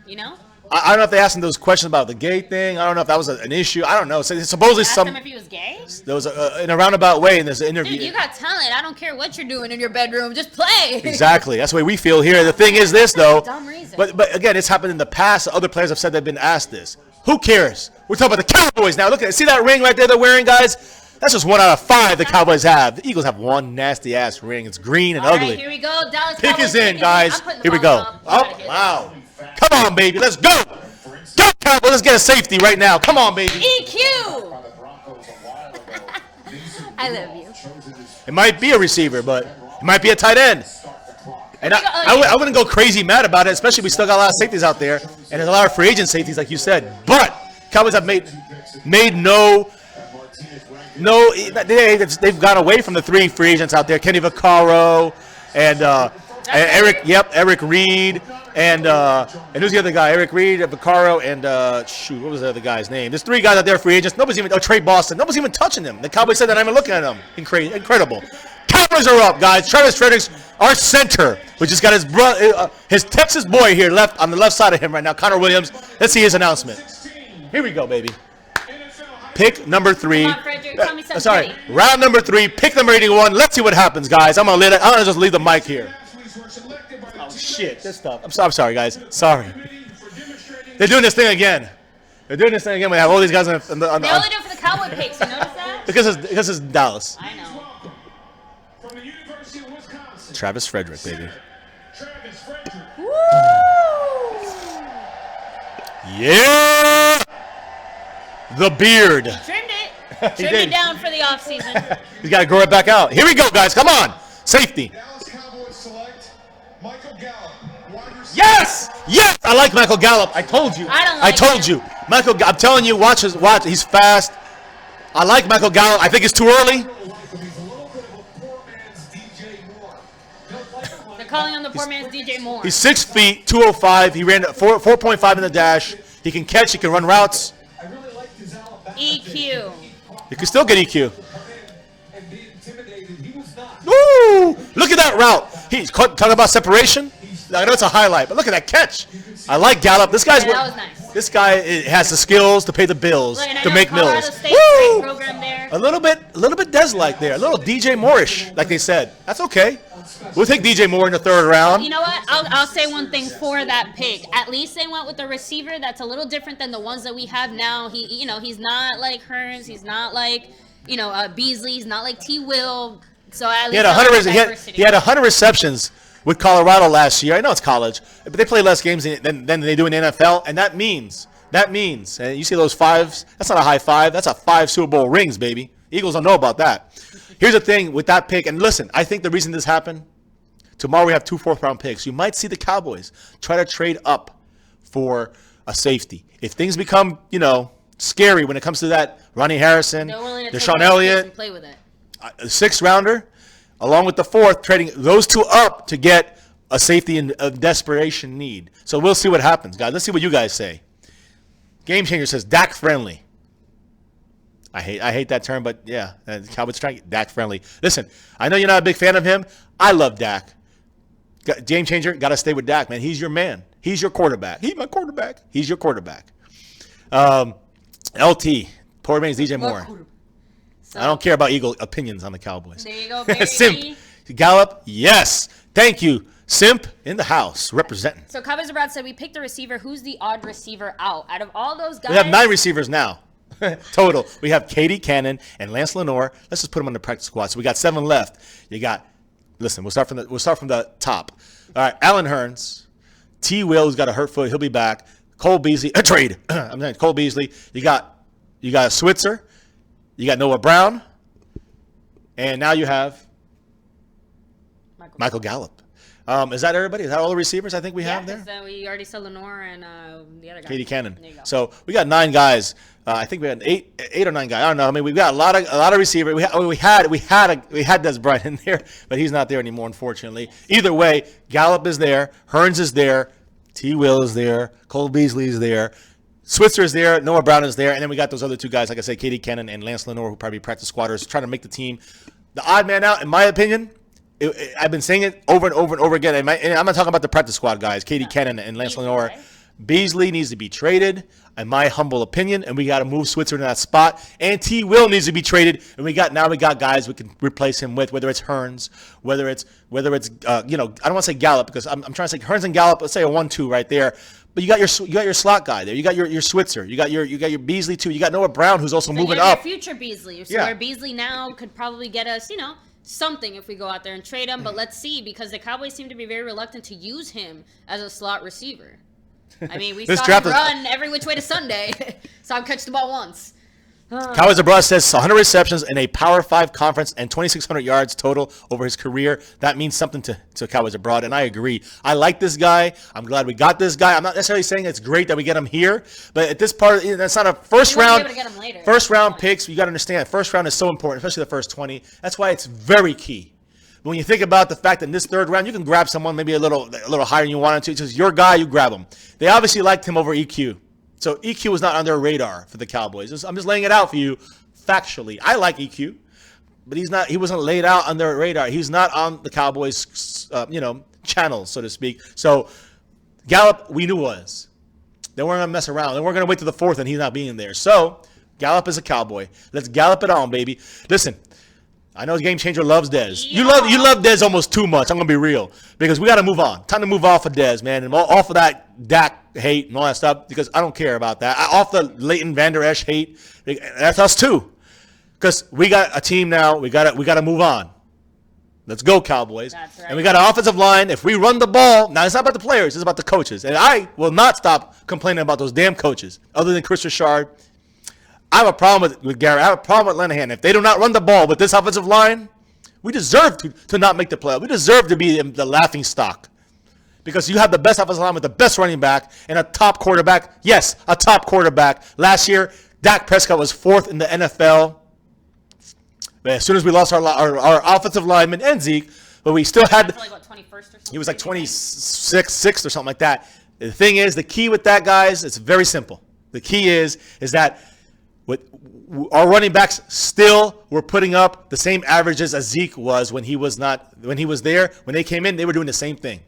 You know? I don't know if they asked him those questions about the gay thing. I don't know if that was an issue. I don't know. So supposedly Asked him if he was gay? There was in a roundabout way in this interview. Dude, you got talent. I don't care what you're doing in your bedroom. Just play. Exactly. That's the way we feel here. The thing is this, though. Dumb reason. But again, it's happened in the past. Other players have said they've been asked this. Who cares? We're talking about the Cowboys now. Look at it. See that ring right there they're wearing, guys? That's just 1 out of 5 the Cowboys have. The Eagles have one nasty-ass ring. It's green and All ugly. right, here we go. Dallas Pick Cowboys is in, pick guys. I'm putting the Here we ball go. up. You Oh, gotta hit it. wow. Come on, baby. Let's go. Go, Cowboys. Let's get a safety right now. Come on, baby. EQ. I love you. It might be a receiver, but it might be a tight end. And I wouldn't go crazy mad about it, especially we still got a lot of safeties out there, and there's a lot of free agent safeties, like you said. But Cowboys have made they've gone away from the 3 free agents out there: Kenny Vaccaro and Eric Reed, and who's the other guy? Eric Reed, Vaccaro, and what was the other guy's name? There's 3 guys out there, free agents. Trey Boston. Nobody's even touching them. The Cowboys said they're not even looking at them. Incredible. Cowboys are up, guys. Travis Frederick's our center, which has got his Texas boy here on the left side of him right now, Connor Williams. Let's see his announcement. Here we go, baby. Pick number 3. Come on, Frederick. Tell me something pretty. Round number 3. Pick number 81. Let's see what happens, guys. I'm gonna just leave the mic here. Oh shit, this stuff. I'm sorry, guys. Sorry. They're doing this thing again. We have all these guys on the. They only do it for the Cowboy picks. You notice that? Because it's Dallas. I know. From the University of Wisconsin, Travis Frederick, baby. Travis Frederick. Woo! Yeah. The beard. Trimmed it. He Trimmed did. it down for the offseason. He's got to grow it back out. Here we go, guys. Come on. Safety. Dallas Cowboys select Michael Gallup, wide receiver. Yes. I like Michael Gallup. I told you. I don't like told him. you. I'm telling you. Watch. He's fast. I like Michael Gallup. I think it's too early. He's a little bit of a poor man's DJ Moore. They're calling him the poor man's DJ Moore. He's 6 feet, 205. He ran 4.5 in the dash. He can catch. He can run routes. I really liked his EQ. You can still get EQ. and be intimidated. He was not. Woo! Look at that route. He's talking about separation. I know it's a highlight, but look at that catch. I like Gallup. This guy's Yeah, that was nice. This guy has the skills to pay the bills, Look, and I to know make Colorado mills. State's Woo! great program there. A little bit Des-like there. A little DJ Moore-ish, like they said. That's okay. We'll take DJ Moore in the 3rd round. You know what? I'll say one thing for that pick. At least they went with a receiver that's a little different than the ones that we have now. He's not like Hearns. He's not like, Beasley. He's not like T. Will. So at least He had 100 receptions with Colorado last year. I know it's college, but they play less games than they do in the NFL, and that means, and you see those 5s, that's not a high 5, that's a 5 Super Bowl rings, baby. Eagles don't know about that. Here's the thing with that pick, and listen, I think the reason this happened, tomorrow we have 2 4th-round picks. You might see the Cowboys try to trade up for a safety. If things become, scary when it comes to that, Ronnie Harrison, They're willing to take Deshaun those picks Elliott, and play with it. a 6th-rounder, along with the 4th, trading those 2 up to get a safety in a desperation need. So we'll see what happens, guys. Let's see what you guys say. Game Changer says Dak friendly. I hate that term, but yeah, the Cowboys trying to get Dak friendly. Listen, I know you're not a big fan of him. I love Dak. Game Changer, got to stay with Dak, man. He's your man. He's your quarterback. He's my quarterback. He's your quarterback. LT, poor man's DJ Moore. So, I don't care about Eagle opinions on the Cowboys. there you go, baby. Simp. Gallup, yes. Thank you. Simp in the house, representing. So Cowboys Abroad said we picked a receiver. Who's the odd receiver out of all those guys? We have 9 receivers now. Total. We have Katie Cannon and Lance Lenore. Let's just put them on the practice squad. So we got 7 left. Listen, we'll start from the top. All right, Alan Hearns, T. Will, who's got a hurt foot, he'll be back. Cole Beasley, trade. I'm saying Cole Beasley. You got Switzer. You got Noah Brown, and now you have Michael Gallup. Is that everybody? Is that all the receivers I think we have there? We already said Lenore and the other guy. Katie Cannon. There you go. So we got 9 guys. I think we had eight or 9 guys. I don't know. I mean, we've got a lot of receivers. We had Des Bryant in there, but he's not there anymore, unfortunately. Either way, Gallup is there, Hearns is there, T. Will is there, Cole Beasley is there, Switzer is there, Noah Brown is there, and then we got those other 2 guys, like I said, Katie Cannon and Lance Lenore, who probably practice squatters, trying to make the team. The odd man out, in my opinion. I've been saying it over and over and over again. And I'm not talking about the practice squad guys, Katie Cannon and Lance Lenore. Right? Beasley needs to be traded, in my humble opinion, and we got to move Switzer in that spot. And T. Will needs to be traded, and we got guys we can replace him with, whether it's Hearns, whether it's I don't want to say Gallup because I'm trying to say Hearns and Gallup. Let's say a 1-2 right there. But you got your slot guy there. You got your Switzer. You got your Beasley too. You got Noah Brown who's also moving up. Your future Beasley. So our Beasley now could probably get us, something if we go out there and trade him. But let's see, because the Cowboys seem to be very reluctant to use him as a slot receiver. I mean, we saw him run every which way to Sunday. Saw him catch the ball once. Cowboys Abroad says 100 receptions in a Power 5 conference and 2,600 yards total over his career. That means something to Cowboys Abroad, and I agree. I like this guy. I'm glad we got this guy. I'm not necessarily saying it's great that we get him here, but at this part, that's not a first round. First round picks, you got to understand. First round is so important, especially the first 20. That's why it's very key. When you think about the fact that in this third round, you can grab someone maybe a little higher than you wanted to. It's just your guy, you grab him. They obviously liked him over EQ. So EQ was not on their radar for the Cowboys. I'm just laying it out for you factually. I like EQ, but he wasn't laid out on their radar. He's not on the Cowboys, channel, so to speak. So Gallup, we knew was. They weren't going to mess around. They weren't going to wait to the 4th and he's not being there. So Gallup is a Cowboy. Let's gallop it on, baby. Listen, I know Game Changer loves Dez. Yeah. You love Dez almost too much. I'm going to be real. Because we got to move on. Time to move off of Dez, man. And off of that Dak hate and all that stuff. Because I don't care about that. Off the Leighton Vander Esch hate. That's us too. Because we got a team now. We got to move on. Let's go, Cowboys. That's right. And we got an offensive line. If we run the ball, now it's not about the players. It's about the coaches. And I will not stop complaining about those damn coaches. Other than Chris Richard. I have a problem with Garrett. I have a problem with Linehan. If they do not run the ball with this offensive line, we deserve to not make the playoff. We deserve to be the laughing stock. Because you have the best offensive line with the best running back and a top quarterback. Yes, a top quarterback. Last year, Dak Prescott was 4th in the NFL. But as soon as we lost our offensive lineman and Zeke, but we still had. Like, what, 21st or something? He was like 6th or something like that. The thing is, the key with that, guys, it's very simple. The key is that with our running backs still were putting up the same averages as Zeke was when he was there. When they came in, they were doing the same thing.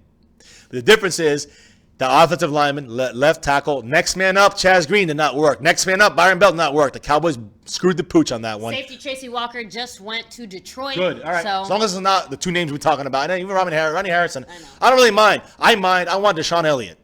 The difference is the offensive lineman, left tackle, next man up, Chaz Green did not work. Next man up, Byron Bell did not work. The Cowboys screwed the pooch on that one. Safety Tracy Walker just went to Detroit. Good. All right. So. As long as it's not the 2 names we're talking about. And even Ronnie Harrison. I don't really mind. I want Deshaun Elliott.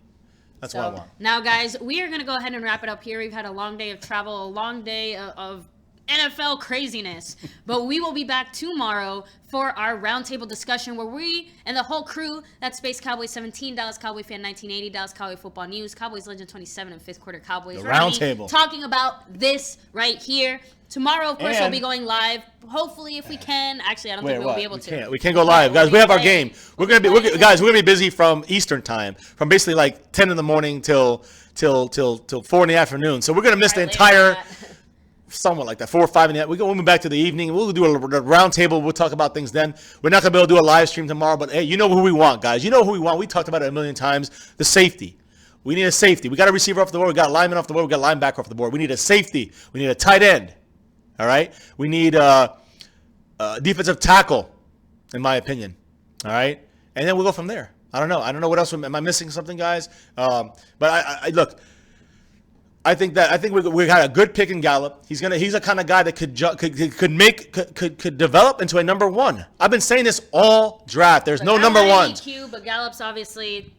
That's what I want. Now, guys, we are going to go ahead and wrap it up here. We've had a long day of travel, a long day of NFL craziness. But we will be back tomorrow for our roundtable discussion where we and the whole crew, that's Space Cowboy 17, Dallas Cowboy Fan 1980, Dallas Cowboy Football News, Cowboys Legend 27, and 5th Quarter Cowboys. The roundtable. Talking about this right here. Tomorrow, of course, we'll be going live. Hopefully, if we can. Actually, I don't think we'll be able to. We can't go live, guys. We have our game. We're gonna be busy from Eastern time, from basically like 10 in the morning till 4 in the afternoon. So we're gonna miss the entire, somewhat like that, 4 or 5 in the. We'll be back to the evening. We'll do a round table. We'll talk about things then. We're not gonna be able to do a live stream tomorrow, but hey, you know who we want, guys. You know who we want. We talked about it a million times. The safety. We need a safety. We got a receiver off the board. We got a lineman off the board. We got a linebacker off the board. We need a safety. We need a tight end. All right, we need a defensive tackle, in my opinion. All right, and then we'll go from there. I don't know what else. Am I missing something, guys? But I look. I think we got a good pick in Gallup. He's a kind of guy that could develop into a number 1. I've been saying this all draft. There's no number 1s. EQ, but Gallup's obviously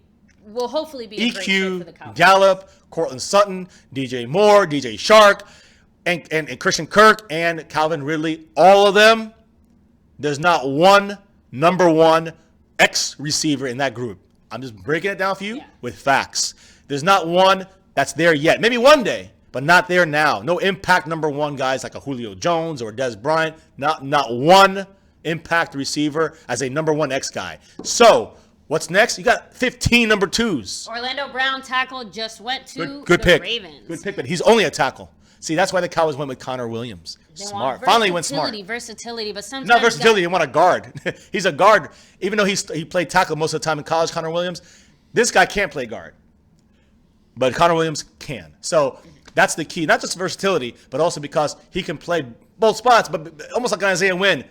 will hopefully be a great fit for the Cowboys. Gallup, Cortland Sutton, DJ Moore, DJ Shark. And Christian Kirk and Calvin Ridley, all of them, there's not one number 1 X receiver in that group. I'm just breaking it down for you with facts. There's not one that's there yet. Maybe one day, but not there now. No impact number 1 guys like a Julio Jones or Des Bryant. Not one impact receiver as a number 1 X guy. So What's next? You got 15 number 2s. Orlando Brown tackle just went to Good the pick. Ravens. Good pick, but he's only a tackle. See, that's why the Cowboys went with Connor Williams. They Smart. want Finally went smart. Versatility, but sometimes Not versatility. You want a guard. He's a guard. Even though he played tackle most of the time in college, Connor Williams, this guy can't play guard. But Connor Williams can. So that's the key. Not just versatility, but also because he can play both spots, but almost like an Isaiah Wynn.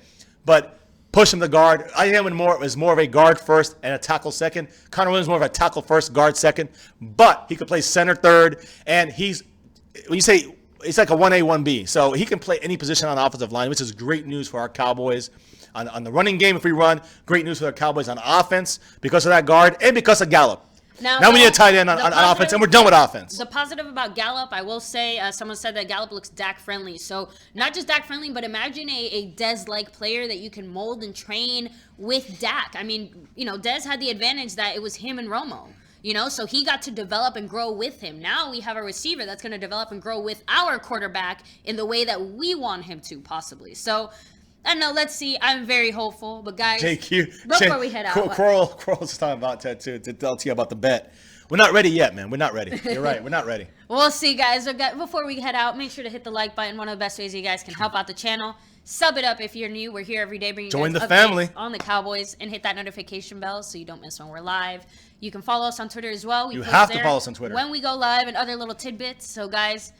But push him to guard. Isaiah Wynn is more of a guard first and a tackle second. Connor Williams more of a tackle first, guard second. But he could play center third. And when you say, it's like a 1A, 1B. So he can play any position on the offensive line, which is great news for our Cowboys. On the running game, if we run, great news for our Cowboys on offense because of that guard and because of Gallup. Now we need a tight end on offense, and we're done with offense. The positive about Gallup, I will say, someone said that Gallup looks Dak friendly. So not just Dak friendly, but imagine a Dez-like player that you can mold and train with Dak. I mean, Dez had the advantage that it was him and Romo. So he got to develop and grow with him. Now we have a receiver that's going to develop and grow with our quarterback in the way that we want him to, possibly. So, I don't know. Let's see. I'm very hopeful. But, guys, before we head out. Coral's talking about that, too, to tell you about the bet. We're not ready yet, man. We're not ready. You're right. We're not ready. We'll see, guys. Before we head out, make sure to hit the like button. One of the best ways you guys can help out the channel. Sub it up if you're new. We're here every day bringing Join you guys the family on the Cowboys, and hit that notification bell so you don't miss when we're live. You can follow us on Twitter as well. You have to follow us on Twitter when we go live and other little tidbits. So, guys,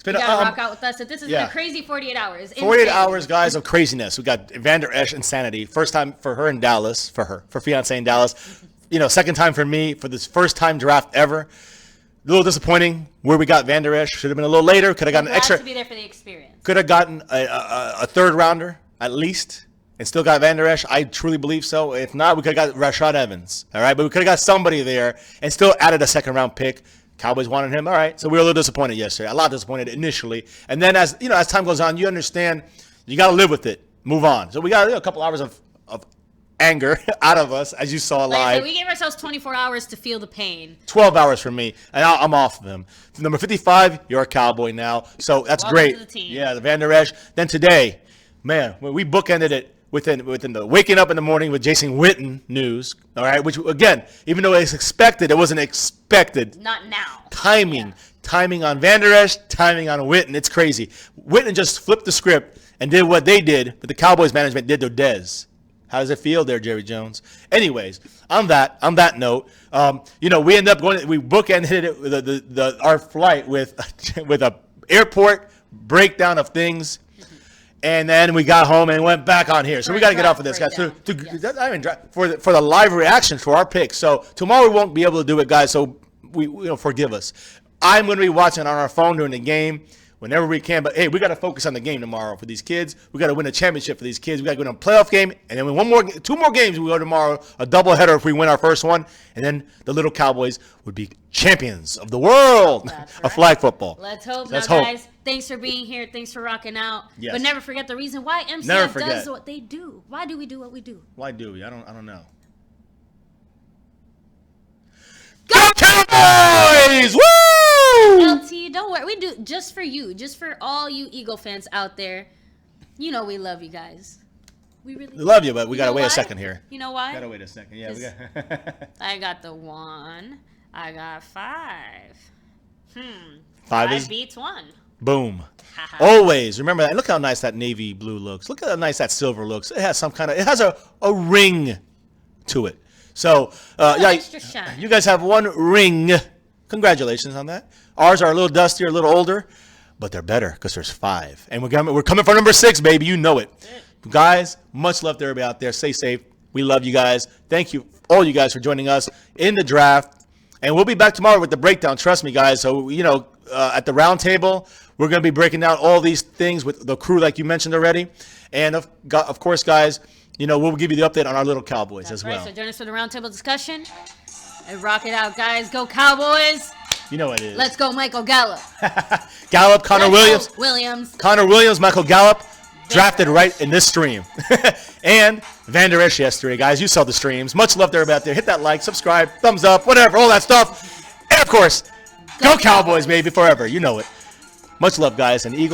you gotta rock out with us. This has been a crazy 48 hours. 48 hours, guys, of craziness. We got Vander Esch insanity. First time for her in Dallas, for fiance in Dallas. Second time for me for this first time draft ever. A little disappointing where we got Vander Esch. Should have been a little later. Could have gotten an extra. To be there for the experience. Could have gotten a third rounder at least, and still got Vander Esch. I truly believe so. If not, we could have got Rashad Evans. All right, but we could have got somebody there and still added a second round pick. Cowboys wanted him. All right, so we were a little disappointed yesterday. A lot disappointed initially, and then as time goes on, you understand you got to live with it, move on. So we got a couple hours of anger out of us, as you saw live. We gave ourselves 24 hours to feel the pain. 12 hours for me, and I'm off of him. Number 55, you're a Cowboy now, so that's Welcome great. to the team. Yeah, the Vander Esch. Then today, man, we bookended it within the waking up in the morning with Jason Witten news. All right, which again, even though it's expected, it wasn't expected. Not now. Timing on Vander Esch, timing on Witten. It's crazy. Witten just flipped the script and did what they did, but the Cowboys management did to Dez. How does it feel there, Jerry Jones? Anyways, on that note, we end up we bookended it with our flight with a airport breakdown of things, and then we got home and went back on here. So we got to get off of this, guys. For the live reaction for our picks. So tomorrow we won't be able to do it, guys. So we forgive us. I'm going to be watching on our phone during the game. Whenever we can, but hey, we got to focus on the game tomorrow for these kids. We got to win a championship for these kids. We got to win a playoff game, and then two more games we go tomorrow, a doubleheader if we win our first one, and then the little Cowboys would be champions of the world of flag football. Let's hope. Guys, thanks for being here. Thanks for rocking out. Yes. But never forget the reason why MCF does what they do. Why do we do what we do? Why do we? I don't know. Go Cowboys! Woo! LT, don't worry. We do just for you, just for all you Eagle fans out there. We love you guys. We really love you, but we gotta wait a second here. You know why? Gotta wait a second. Yeah, we got. I got the 1. I got 5. 5 beats 1. Boom. Always remember that. Look how nice that navy blue looks. Look how nice that silver looks. It has it has a ring to it. So, extra shine. You guys have 1 ring. Congratulations on that. Ours are a little dustier, a little older, but they're better because there's 5. And we're coming for number 6, baby. You know it. Guys, much love to everybody out there. Stay safe. We love you guys. Thank you, all you guys, for joining us in the draft. And we'll be back tomorrow with the breakdown. Trust me, guys. So, at the round table, we're going to be breaking down all these things with the crew like you mentioned already. And, of course, guys, we'll give you the update on our little Cowboys as well. So join us for the roundtable discussion and rock it out, guys. Go Cowboys. You know what it is. Let's go, Michael Gallup. Gallup, Connor Williams. Connor Williams, Michael Gallup, drafted right in this stream. And Vander Esch yesterday, guys. You saw the streams. Much love to everybody out there. Hit that like, subscribe, thumbs up, whatever, all that stuff. And, of course, go Cowboys, baby, forever. You know it. Much love, guys, and Eagles.